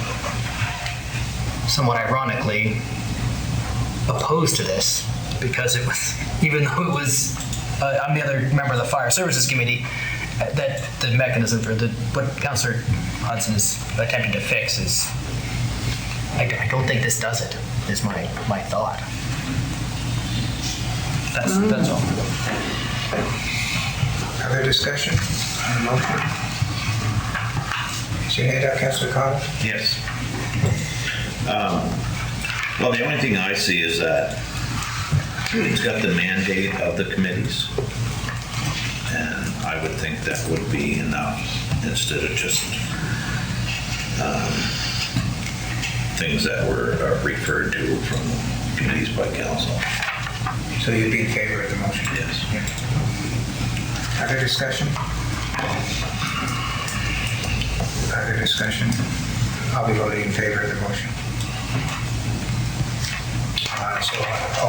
somewhat ironically opposed to this, because it was, even though it was, I'm the other member of the Fire Services Committee, that the mechanism for what Councillor Hudson is attempting to fix is, I don't think this does it, is my thought. That's all. Other discussion on the motion? Is your hand up, Councilor Cottle? Yes. Well, the only thing I see is that it's got the mandate of the committees. And I would think that would be enough instead of just things that were referred to from committees by council. So you'd be in favor of the motion? Yes. Yeah. Other discussion? Other discussion? I'll be voting in favor of the motion.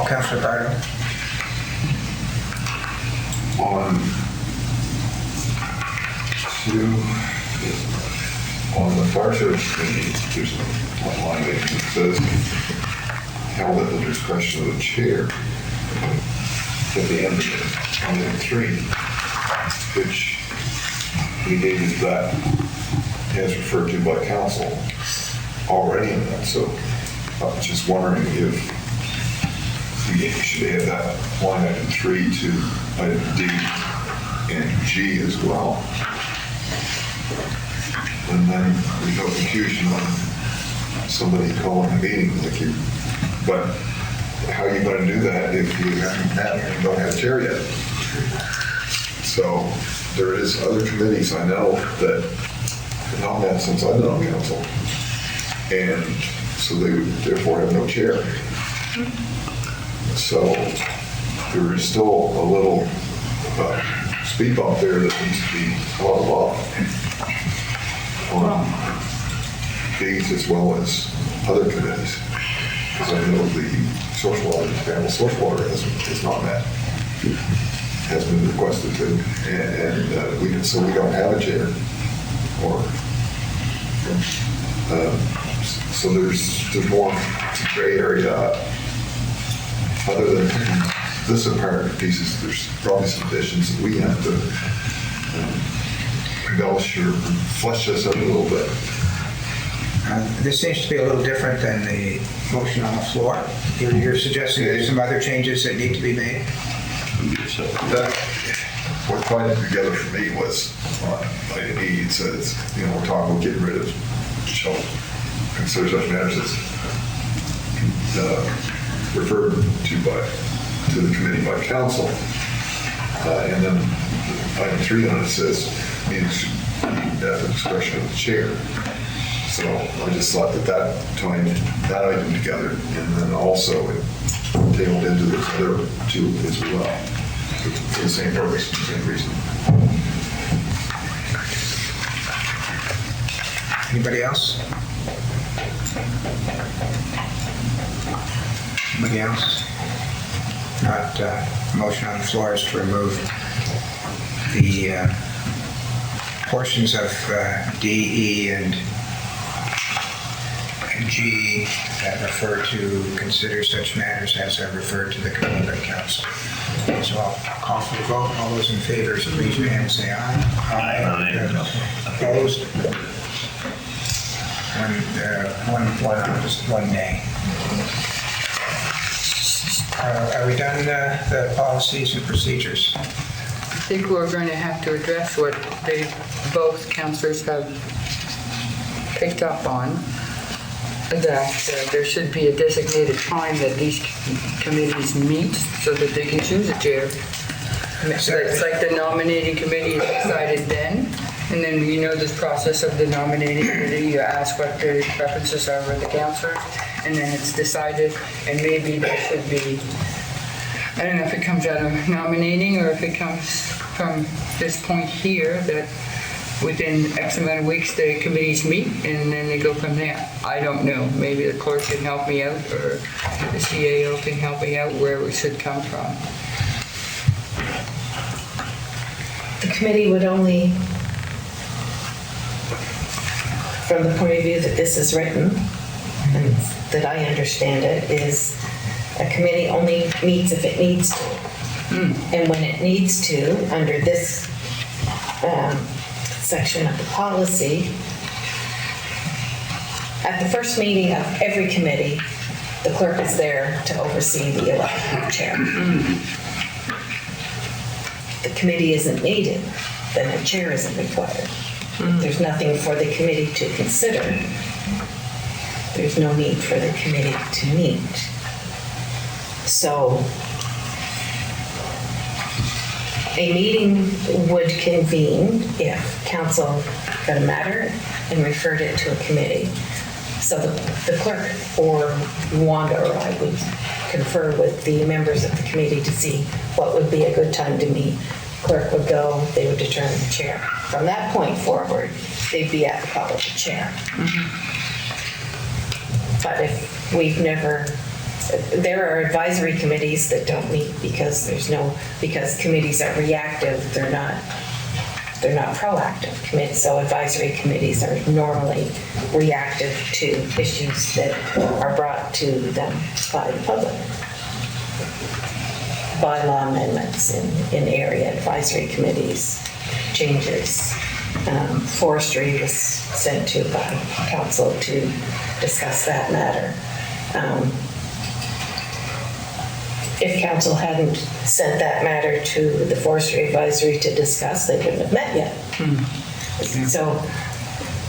Councilor Bardo? On the fire service committee, there's one line that says held at the discretion of the chair at the end of it, on item 3, which negated that as referred to by council already in that. So I was just wondering if we should add that line item 3 to item D and G as well. And then there's no confusion on somebody calling a meeting like you. But how are you going to do that if you don't have a chair yet? So there is other committees I know that have not met since I've been on council. And so they would therefore have no chair. So there is still a little speed bump there that needs to be followed off on these as well as other committees. Because I know the social water panel, social water has not met, has been requested to, and so we don't have a chair. So there's more gray area. Other than this apparent pieces, there's probably some additions that we have to embellish or flesh this out a little bit. This seems to be a little different than the motion on the floor. You're suggesting there's some other changes that need to be made? What tied it together for me was on item E, it says, we're talking about getting rid of shall consider such matters as referred to the committee by council. And then item 3 on it says meetings should be at the discretion of the chair. So I just thought that tied that item together, and then also it tailed into the other 2 as well, for the same purpose, the same reason. Anybody else? Anybody else? Not, motion on the floor is to remove the portions of D, E, and G that refer to consider such matters as are referred to the committee by council. So I'll call for the vote. All those in favor, so raise your hand and say aye. Aye. Opposed? One nay. Are we done the policies and procedures? I think we're going to have to address what both councillors have picked up on, that there should be a designated time that these committees meet so that they can choose a chair. It's like the nominating committee is decided then, and then this process of the nominating committee, you ask what the preferences are with the councillors, and then it's decided, and maybe there should be, I don't know if it comes out of nominating or if it comes from this point here, that within X amount of weeks the committees meet and then they go from there. I don't know. Maybe the clerk can help me out, or the CAO can help me out where we should come from. The committee would only, from the point of view that this is written, and that I understand it, is a committee only meets if it needs to. And when it needs to, under this section of the policy, at the first meeting of every committee, the clerk is there to oversee the election of chair. The committee isn't needed, then a chair isn't required. If there's nothing for the committee to consider, there's no need for the committee to meet. So a meeting would convene if council got a matter and referred it to a committee. So the clerk or Wanda or I would confer with the members of the committee to see what would be a good time to meet. Clerk would go, they would determine the chair. From that point forward, they'd be at the call of the chair. But if we've never, there are advisory committees that don't meet because committees are reactive, they're not proactive committees. So advisory committees are normally reactive to issues that are brought to them by the public. Bylaw amendments in area advisory committees, changes. Forestry was sent to by council to discuss that matter. If council hadn't sent that matter to the forestry advisory to discuss, they wouldn't have met yet.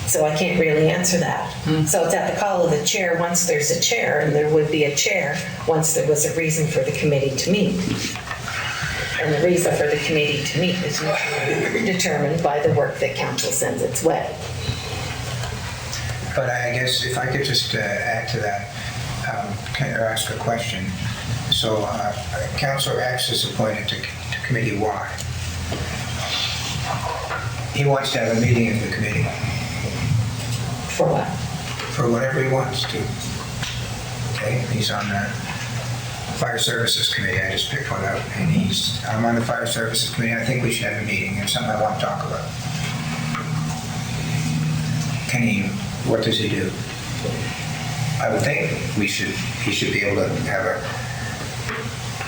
So I can't really answer that. So it's at the call of the chair once there's a chair, and there would be a chair once there was a reason for the committee to meet. And the reason for the committee to meet is usually determined by the work that council sends its way. But I guess if I could just add to that, or ask a question. So Councillor X is appointed to Committee Y. He wants to have a meeting of the committee. For what? For whatever he wants to. Okay, he's on the Fire Services Committee. I just picked one out, and I'm on the Fire Services Committee. I think we should have a meeting. There's something I want to talk about. What does he do? I would think he should be able to have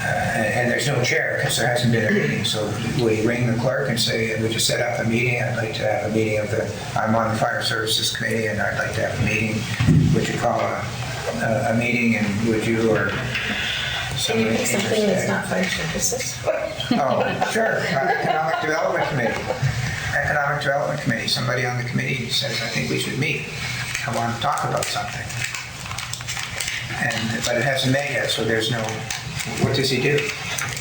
and there's no chair because there hasn't been a meeting. So would he ring the clerk and say, we just set up a meeting? I'd like to have a meeting I'm on the Fire Services Committee and I'd like to have a meeting. Would you call a meeting, and would you or somebody something that's not Fire Services? Oh, sure. Economic Development Committee. Somebody on the committee says, I think we should meet. I want to talk about something. But it hasn't met yet, so there's no, what does he do?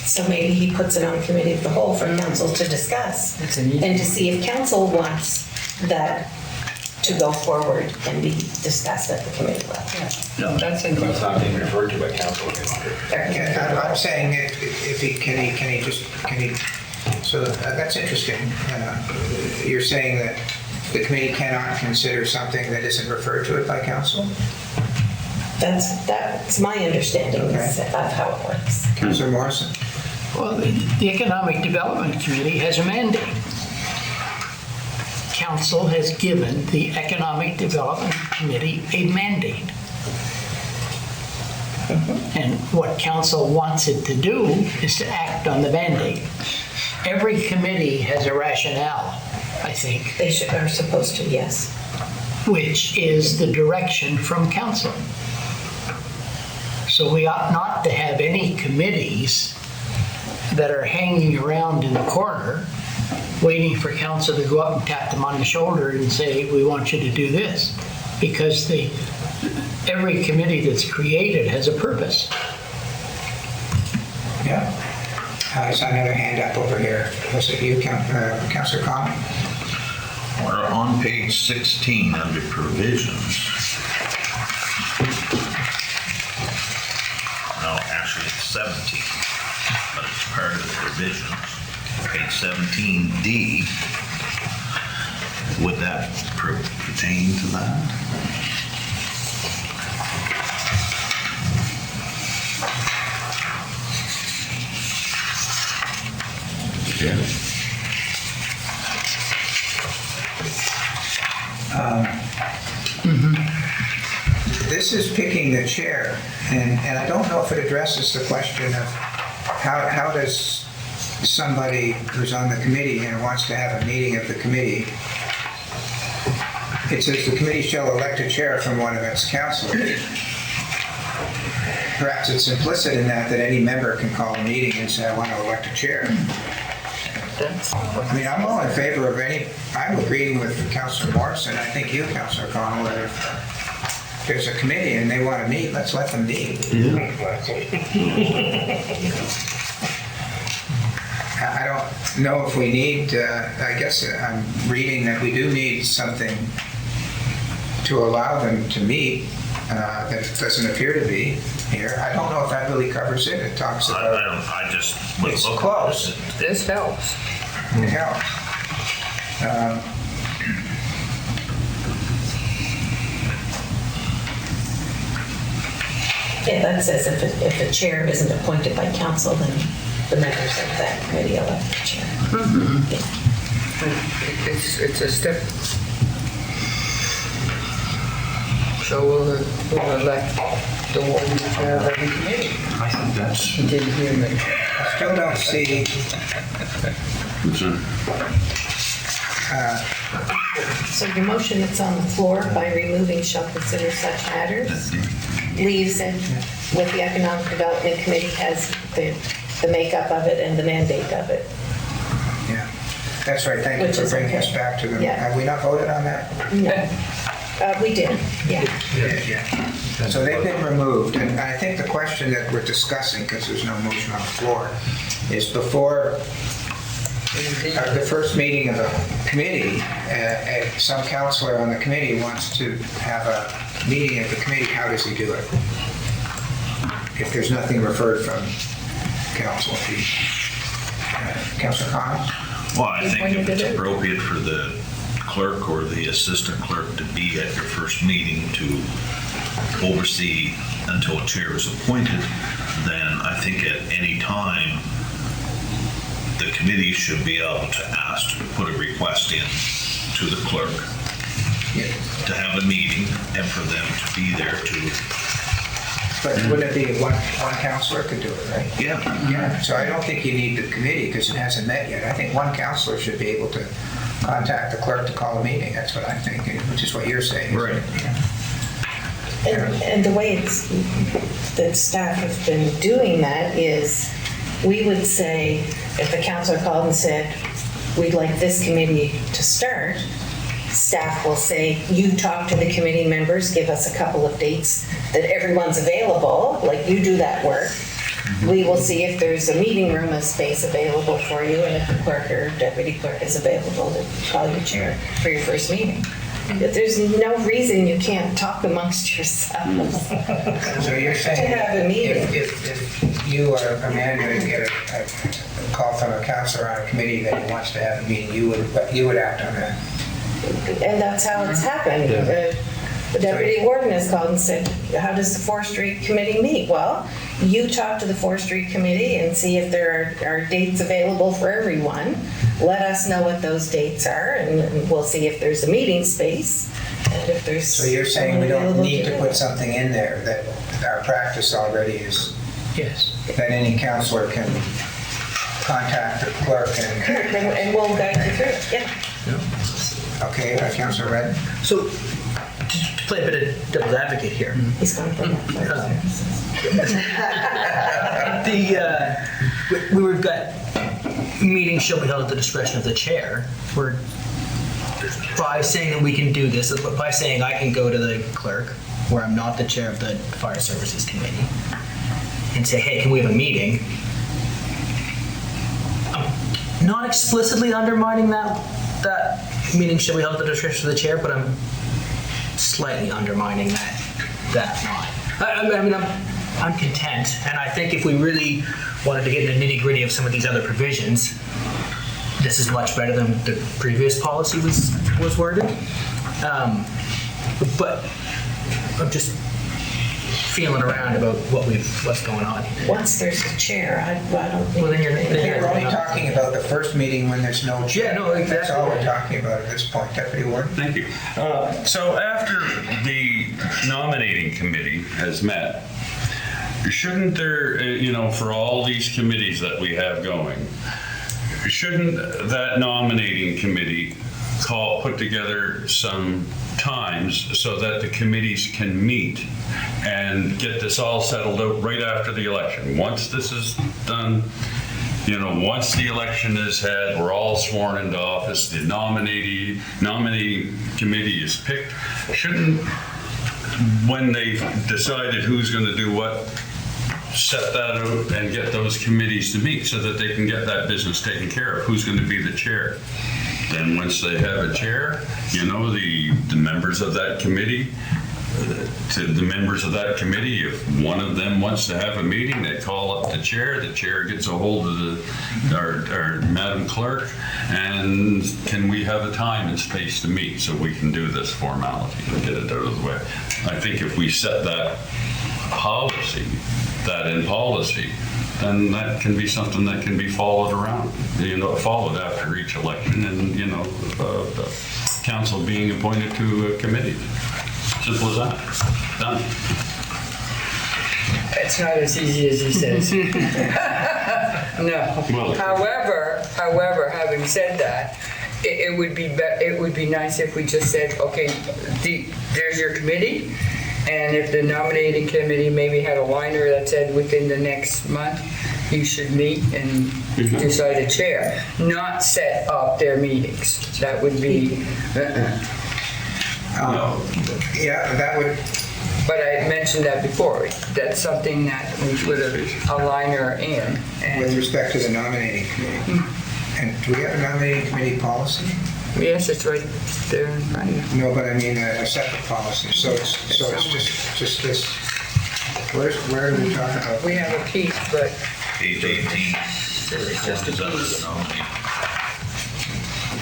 So maybe he puts it on committee of the whole for council to discuss and to see if council wants that to go forward and be discussed at the committee level. No, that's But it's not being referred to by council any longer. Yeah, I'm saying if he, can he, so that's interesting. You're saying that the committee cannot consider something that isn't referred to it by council? That's my understanding of how it works. Councilor Morrison? Well, the Economic Development Committee has a mandate. Council has given the Economic Development Committee a mandate. And what council wants it to do is to act on the mandate. Every committee has a rationale, I think. They are supposed to, yes. Which is the direction from council. So we ought not to have any committees that are hanging around in the corner waiting for council to go up and tap them on the shoulder and say, we want you to do this. Because every committee that's created has a purpose. Yeah. I saw another hand up over here. Was it you, Councilor Conlon? We're on page 16 under provisions. No, actually it's 17, but it's part of the provisions. Page 17D. Would that pertain to that? Yeah. This is picking the chair, and I don't know if it addresses the question of how does somebody who's on the committee and wants to have a meeting of the committee, it says the committee shall elect a chair from one of its councilors. Perhaps it's implicit in that any member can call a meeting and say, I want to elect a chair. I mean, I'm all in favor of I'm agreeing with Councilor Morrison. I think you, Councilor Connell, that if there's a committee and they want to meet, let's let them meet. I don't know if we need, I guess I'm reading that we do need something to allow them to meet that doesn't appear to be here. I don't know if that really covers it. It talks about... I just... It's close. This helps. It helps. Yeah, that says if a chair isn't appointed by council, then the members of that committee elect the chair. It's a step. So we'll elect the warden to chair of every committee. I think that's... He didn't hear me. I still don't see... So your motion that's on the floor by removing shall consider such matters leaves it with the Economic Development Committee has the makeup of it and the mandate of it. Yeah, that's right. Thank you for bringing us back to them. Yeah. Have we not voted on that? No. We did, yeah. Yeah. So they've been removed, and I think the question that we're discussing, because there's no motion on the floor, is before the first meeting of a committee, some counselor on the committee wants to have a meeting of the committee, how does he do it? If there's nothing referred from council. Councilor Connell? Well, I think if it's appropriate for the clerk or the assistant clerk to be at your first meeting to oversee until a chair is appointed, then I think at any time the committee should be able to ask to put a request in to the clerk to have a meeting and for them to be there to... But wouldn't it be one counselor could do it, right? Yeah. Yeah, so I don't think you need the committee because it hasn't met yet. I think one counselor should be able to contact the clerk to call a meeting. That's what I think, which is what you're saying. Right. And the way that staff have been doing that is we would say, if the counselor called and said, we'd like this committee to start, staff will say, you talk to the committee members, give us a couple of dates that everyone's available, like you do that work. We will see if there's a meeting room, a space available for you, and if the clerk or deputy clerk is available to call you chair for your first meeting. There's no reason you can't talk amongst yourselves. So you're saying To have a meeting. if you or Amanda get a call from a counselor on a committee that he wants to have a meeting, you would act on that? And that's how it's happened. The deputy warden has called and said, how does the forestry committee meet? Well, you talk to the forestry committee and see if there are dates available for everyone. Let us know what those dates are, and we'll see if there's a meeting space. And if there's So you're saying we don't need to put something in there, that our practice already is, Yes. that any counselor can contact the clerk And we'll guide you through it, yeah. Okay, Councilor Redden? So, to play a bit of devil's advocate here, He's going to bring up fire services. we've got meetings shall be held at the discretion of the chair. We're, by saying that we can do this, by saying I can go to the clerk, where I'm not the chair of the fire services committee, and say, hey, can we have a meeting? I'm not explicitly undermining that meeting shall be held at the discretion of the chair, but I'm slightly undermining that line. I mean, I'm content, and I think if we really wanted to get into the nitty-gritty of some of these other provisions, this is much better than the previous policy was worded. But I'm just feeling around about what's going on. Once there's a chair, I don't think. Well, then We're only talking about the first meeting when there's no chair. Yeah, no, exactly. That's all we're talking about at this point. Deputy Warden? Thank you. So after the nominating committee has met, shouldn't there, for all these committees that we have going, shouldn't that nominating committee put together some times so that the committees can meet and get this all settled out right after the election? Once this is done, once the election is had, we're all sworn into office, the nominating committee is picked, shouldn't, when they've decided who's going to do what, set that out and get those committees to meet so that they can get that business taken care of? Who's going to be the chair? Then once they have a chair, the members of that committee, if one of them wants to have a meeting, they call up the chair gets a hold of our Madam Clerk, and can we have a time and space to meet so we can do this formality and get it out of the way? I think if we set that in policy, then that can be something that can be followed around, followed after each election, and the council being appointed to a committee. Simple as that. Done. It's not as easy as he says. No. Well, However, having said that, it would be nice if we just said, okay, there's your committee, and if the nominating committee maybe had a liner that said within the next month, you should meet and decide a chair, not set up their meetings. That would be, Yeah, that would, but I mentioned that before. That's something that we put a liner in. with And respect to the nominating committee. And do we have a nominating committee policy? yes, it's right there in front of you. No, but I mean a separate policy. So it's just this. Where are we talking about? We have a piece, but Page 18. it's just a piece.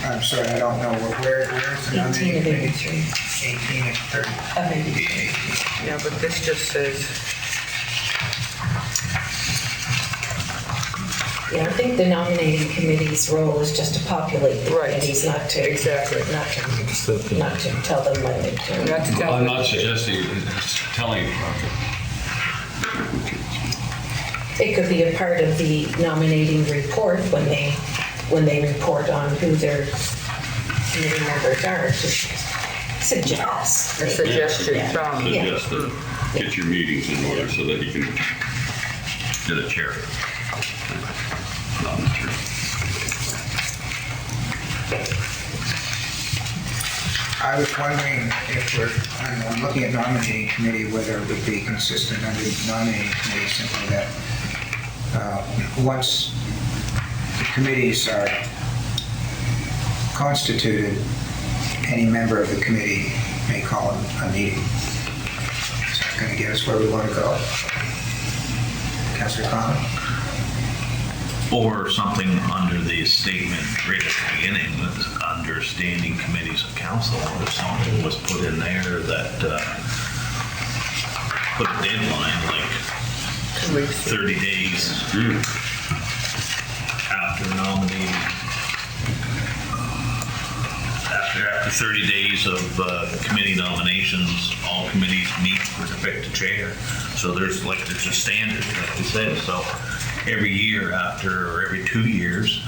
I'm sorry, I don't know. Where's the 18 nominating of committee? 83. 18 and 30. Of 83. Yeah, but this just says, Yeah, I think the nominating committee's role is just to populate the Right. committees, not to. Exactly. Not to tell them when they do. not to tell I'm them. not suggesting, it's telling. It could be a part of the nominating report when they report on who their committee members are, to suggest. A suggestion Yeah. from. Yeah. Suggest that get your meetings in order so that you can get a chair. Not true. I was wondering if I'm looking at nominating committee, whether it would be consistent under nominating committee simply that once the committees are constituted, any member of the committee may call a meeting. Is that going to get us where we want to go? Councilor Connell? Or something under the statement right at the beginning, with understanding committees of council, if something was put in there that put a deadline, like 30 days after nominating, after 30 days of committee nominations, all committees meet to pick the chair. So there's a standard, like we said. So every year or every 2 years,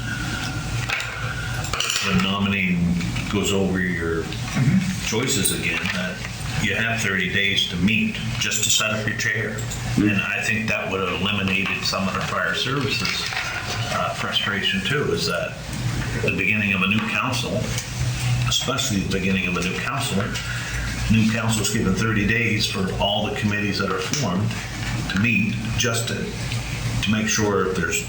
when nominating goes over your choices again, that you have 30 days to meet just to set up your chair. And I think that would have eliminated some of the fire services frustration too, is that at the beginning of a new council, especially the beginning of a new council's given 30 days for all the committees that are formed to meet, just to make sure if there's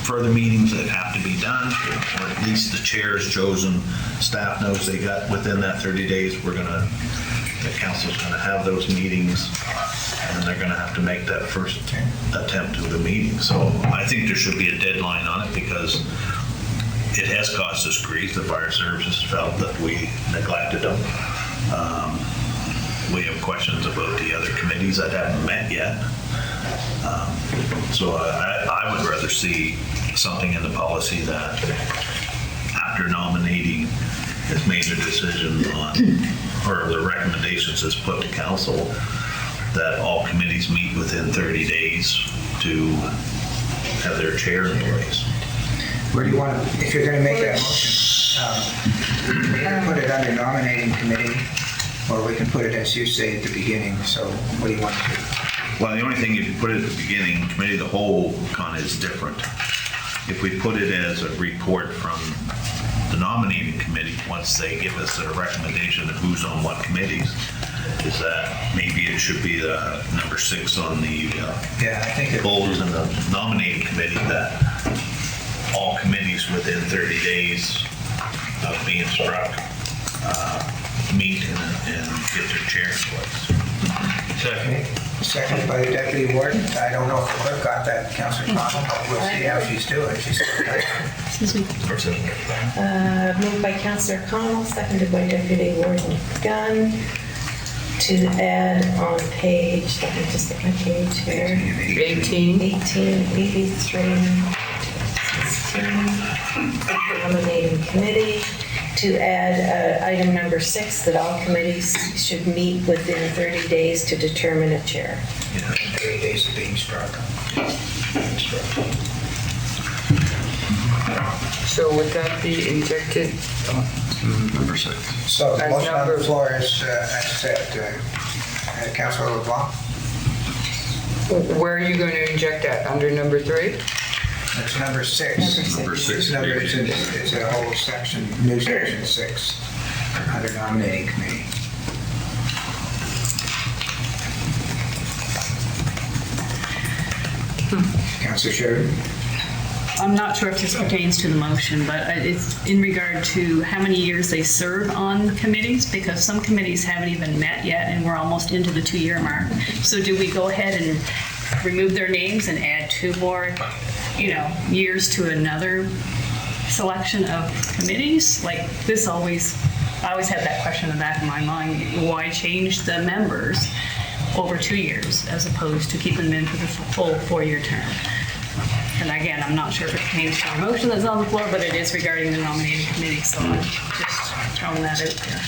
further meetings that have to be done, or at least the chair is chosen, staff knows they got within that 30 days, the council's gonna have those meetings, and they're gonna have to make that first attempt at the meeting. So I think there should be a deadline on it, because it has caused us grief. The fire services felt that we neglected them. We have questions about the other committees that haven't met yet. So I would rather see something in the policy that after nominating has made a decision on, or the recommendations is put to council, that all committees meet within 30 days to have their chair in place. Where do you want to, if you're going to make that motion, we can put it under nominating committee, or we can put it, as you say, at the beginning. So what do you want to do? Well, the only thing, if you put it at the beginning, committee of the whole kind of is different. If we put it as a report from the nominating committee, once they give us a recommendation of who's on what committees, is that maybe it should be the number 6 on the I think goals in the nominating committee, that all committees within 30 days of being struck meet and get their chair in place. Seconded by the deputy warden. I don't know if the clerk got that, Councilor Connell. We'll see how she's doing. Excuse me. Moved by Councillor Connell, seconded by Deputy Warden Gunn, to add on page, let me just get my page here. 1883, 16, nominating committee, to add item number 6, that all committees should meet within 30 days to determine a chair. 30 days of being struck. So would that be injected? Number 6. So the As motion on number- the floor is, as said, Councilor LeBlanc. Where are you going to inject that? Under number 3? It's number 6. Number 6. It's a whole section, new section 6, under nominating committee. Councilor Sheridan. I'm not sure if this pertains to the motion, but it's in regard to how many years they serve on committees, because some committees haven't even met yet, and we're almost into the 2-year mark. So do we go ahead and remove their names and add 2 more, years to another selection of committees? Like this I always had that question in the back of my mind. Why change the members over 2 years as opposed to keeping them in for the full 4-year term? And again, I'm not sure if it pertains to the motion that's on the floor, but it is regarding the nominating committee, so I'm just throwing that out there.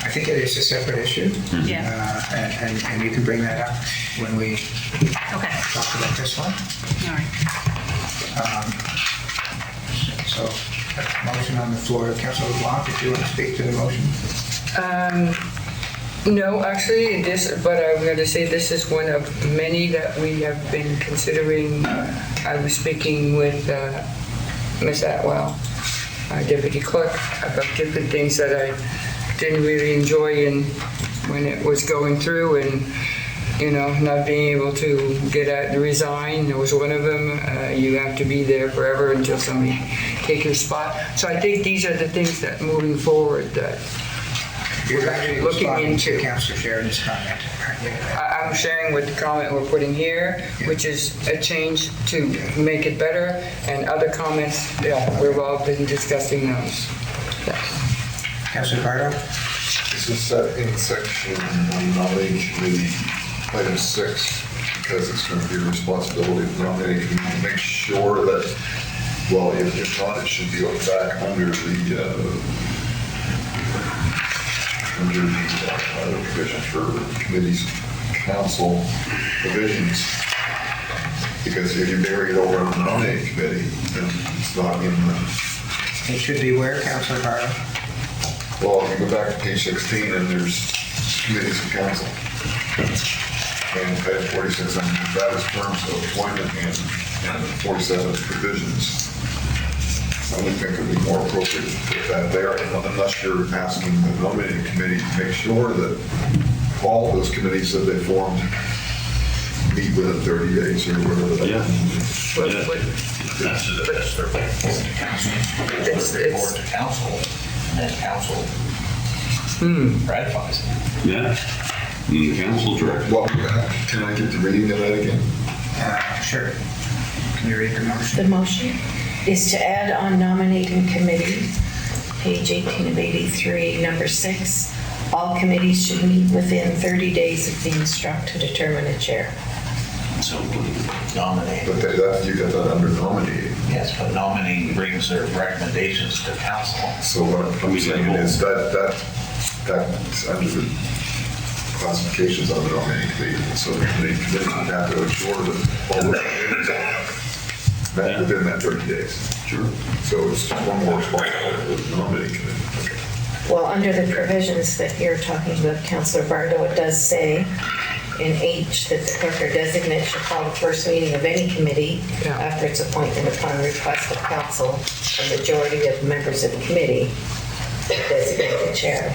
I think it is a separate issue. Yeah. And you can bring that up when we Okay. talk about this one. All right. So, motion on the floor. Councilor LeBlanc, if you want to speak to the motion. No, actually, but I'm going to say this is one of many that we have been considering. I was speaking with Ms. Atwell deputy clerk about different things that I didn't really enjoy when it was going through, and not being able to get out and resign. There was one of them. You have to be there forever until somebody take your spot. So I think these are the things that moving forward that we're actually looking into. Councillor Sheridan's comment. I'm sharing with the comment we're putting here, which is a change to make it better, and other comments, we've all been discussing those. Councillor Bardo? This is set in section on nominating committee, item 6, because it's going to be a responsibility of the nominating committee to make sure that, well, if not, it should be back under the provision for committees, council provisions. Because if you bury it over on the nominating committee, then it's not in the... It should be where, Councillor Bardo? Well, if you go back to page 16, and there's committees and council. And page 46, that is terms of appointment, and 47 is provisions. I would think it would be more appropriate to put that there, unless you're asking the nominating committee to make sure that all those committees that they formed meet within 30 days or whatever that is. That's their report to council. It's their report to council, and then council ratifies it. Yeah. And the council director. Well, can I get the reading of that again? Sure. Can you read the motion? The motion is to add on nominating committee, page 18 of 83, number 6, all committees should meet within 30 days of being struck to determine a chair. So nominate. But you got that under nominating. Yes, but nominating brings their recommendations to council. So what I'm saying is that's under the classifications of the nominating committee. So the committee would have to ensure that all the committees are met within that 30 days. Sure. So it's just one more responsibility with the nominating committee. Okay. Well, under the provisions that you're talking about, Councillor Bardo, it does say in H that the clerk or designate shall call the first meeting of any committee after its appointment upon request of council, a majority of members of the committee designate the chair.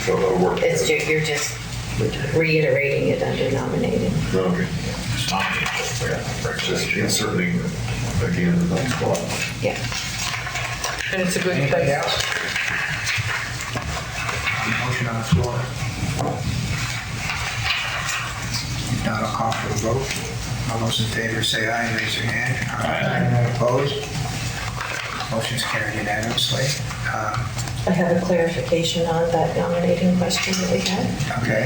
So that'll work. You're just reiterating it under nominating. Okay. It's nominated. Just inserting again in that spot. Yeah. And it's a good Anybody place. else? Motion on the floor. If not, I'll call for the vote. All those in favor say aye and raise your hand. Aye. Opposed? Motion's carried unanimously. I have a clarification on that nominating question that we had. Okay.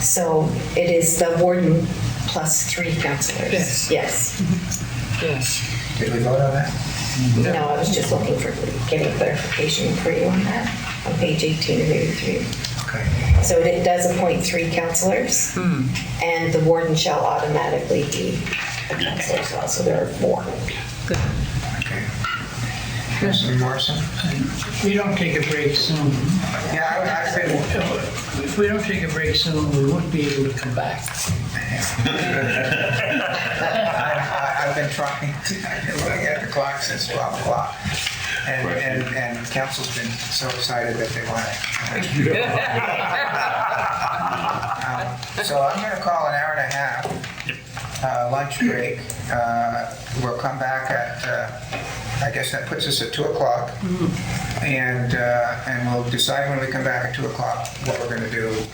So it is the warden plus 3 councillors? Yes. Yes. Yes. Did we vote on that? No, I was just looking for getting clarification for you on that, on page 18 of 83. Okay. So it does appoint 3 councillors, and the warden shall automatically be a councillor as well, so there are 4. Okay. Councilor Morrison? If we don't take a break soon, Yeah, I've been... if we don't take a break soon, we won't be able to come back. I've been trying, looking at the clock since 12 o'clock. And council's been so excited that they want to. So I'm going to call an hour and a half lunch break. We'll come back at, I guess that puts us at 2 o'clock. And we'll decide when we come back at 2 o'clock what we're going to do.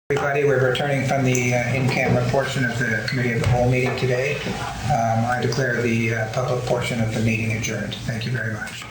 Everybody, we're returning from the in-camera portion of the Committee of the Whole meeting today. I declare the public portion of the meeting adjourned. Thank you very much.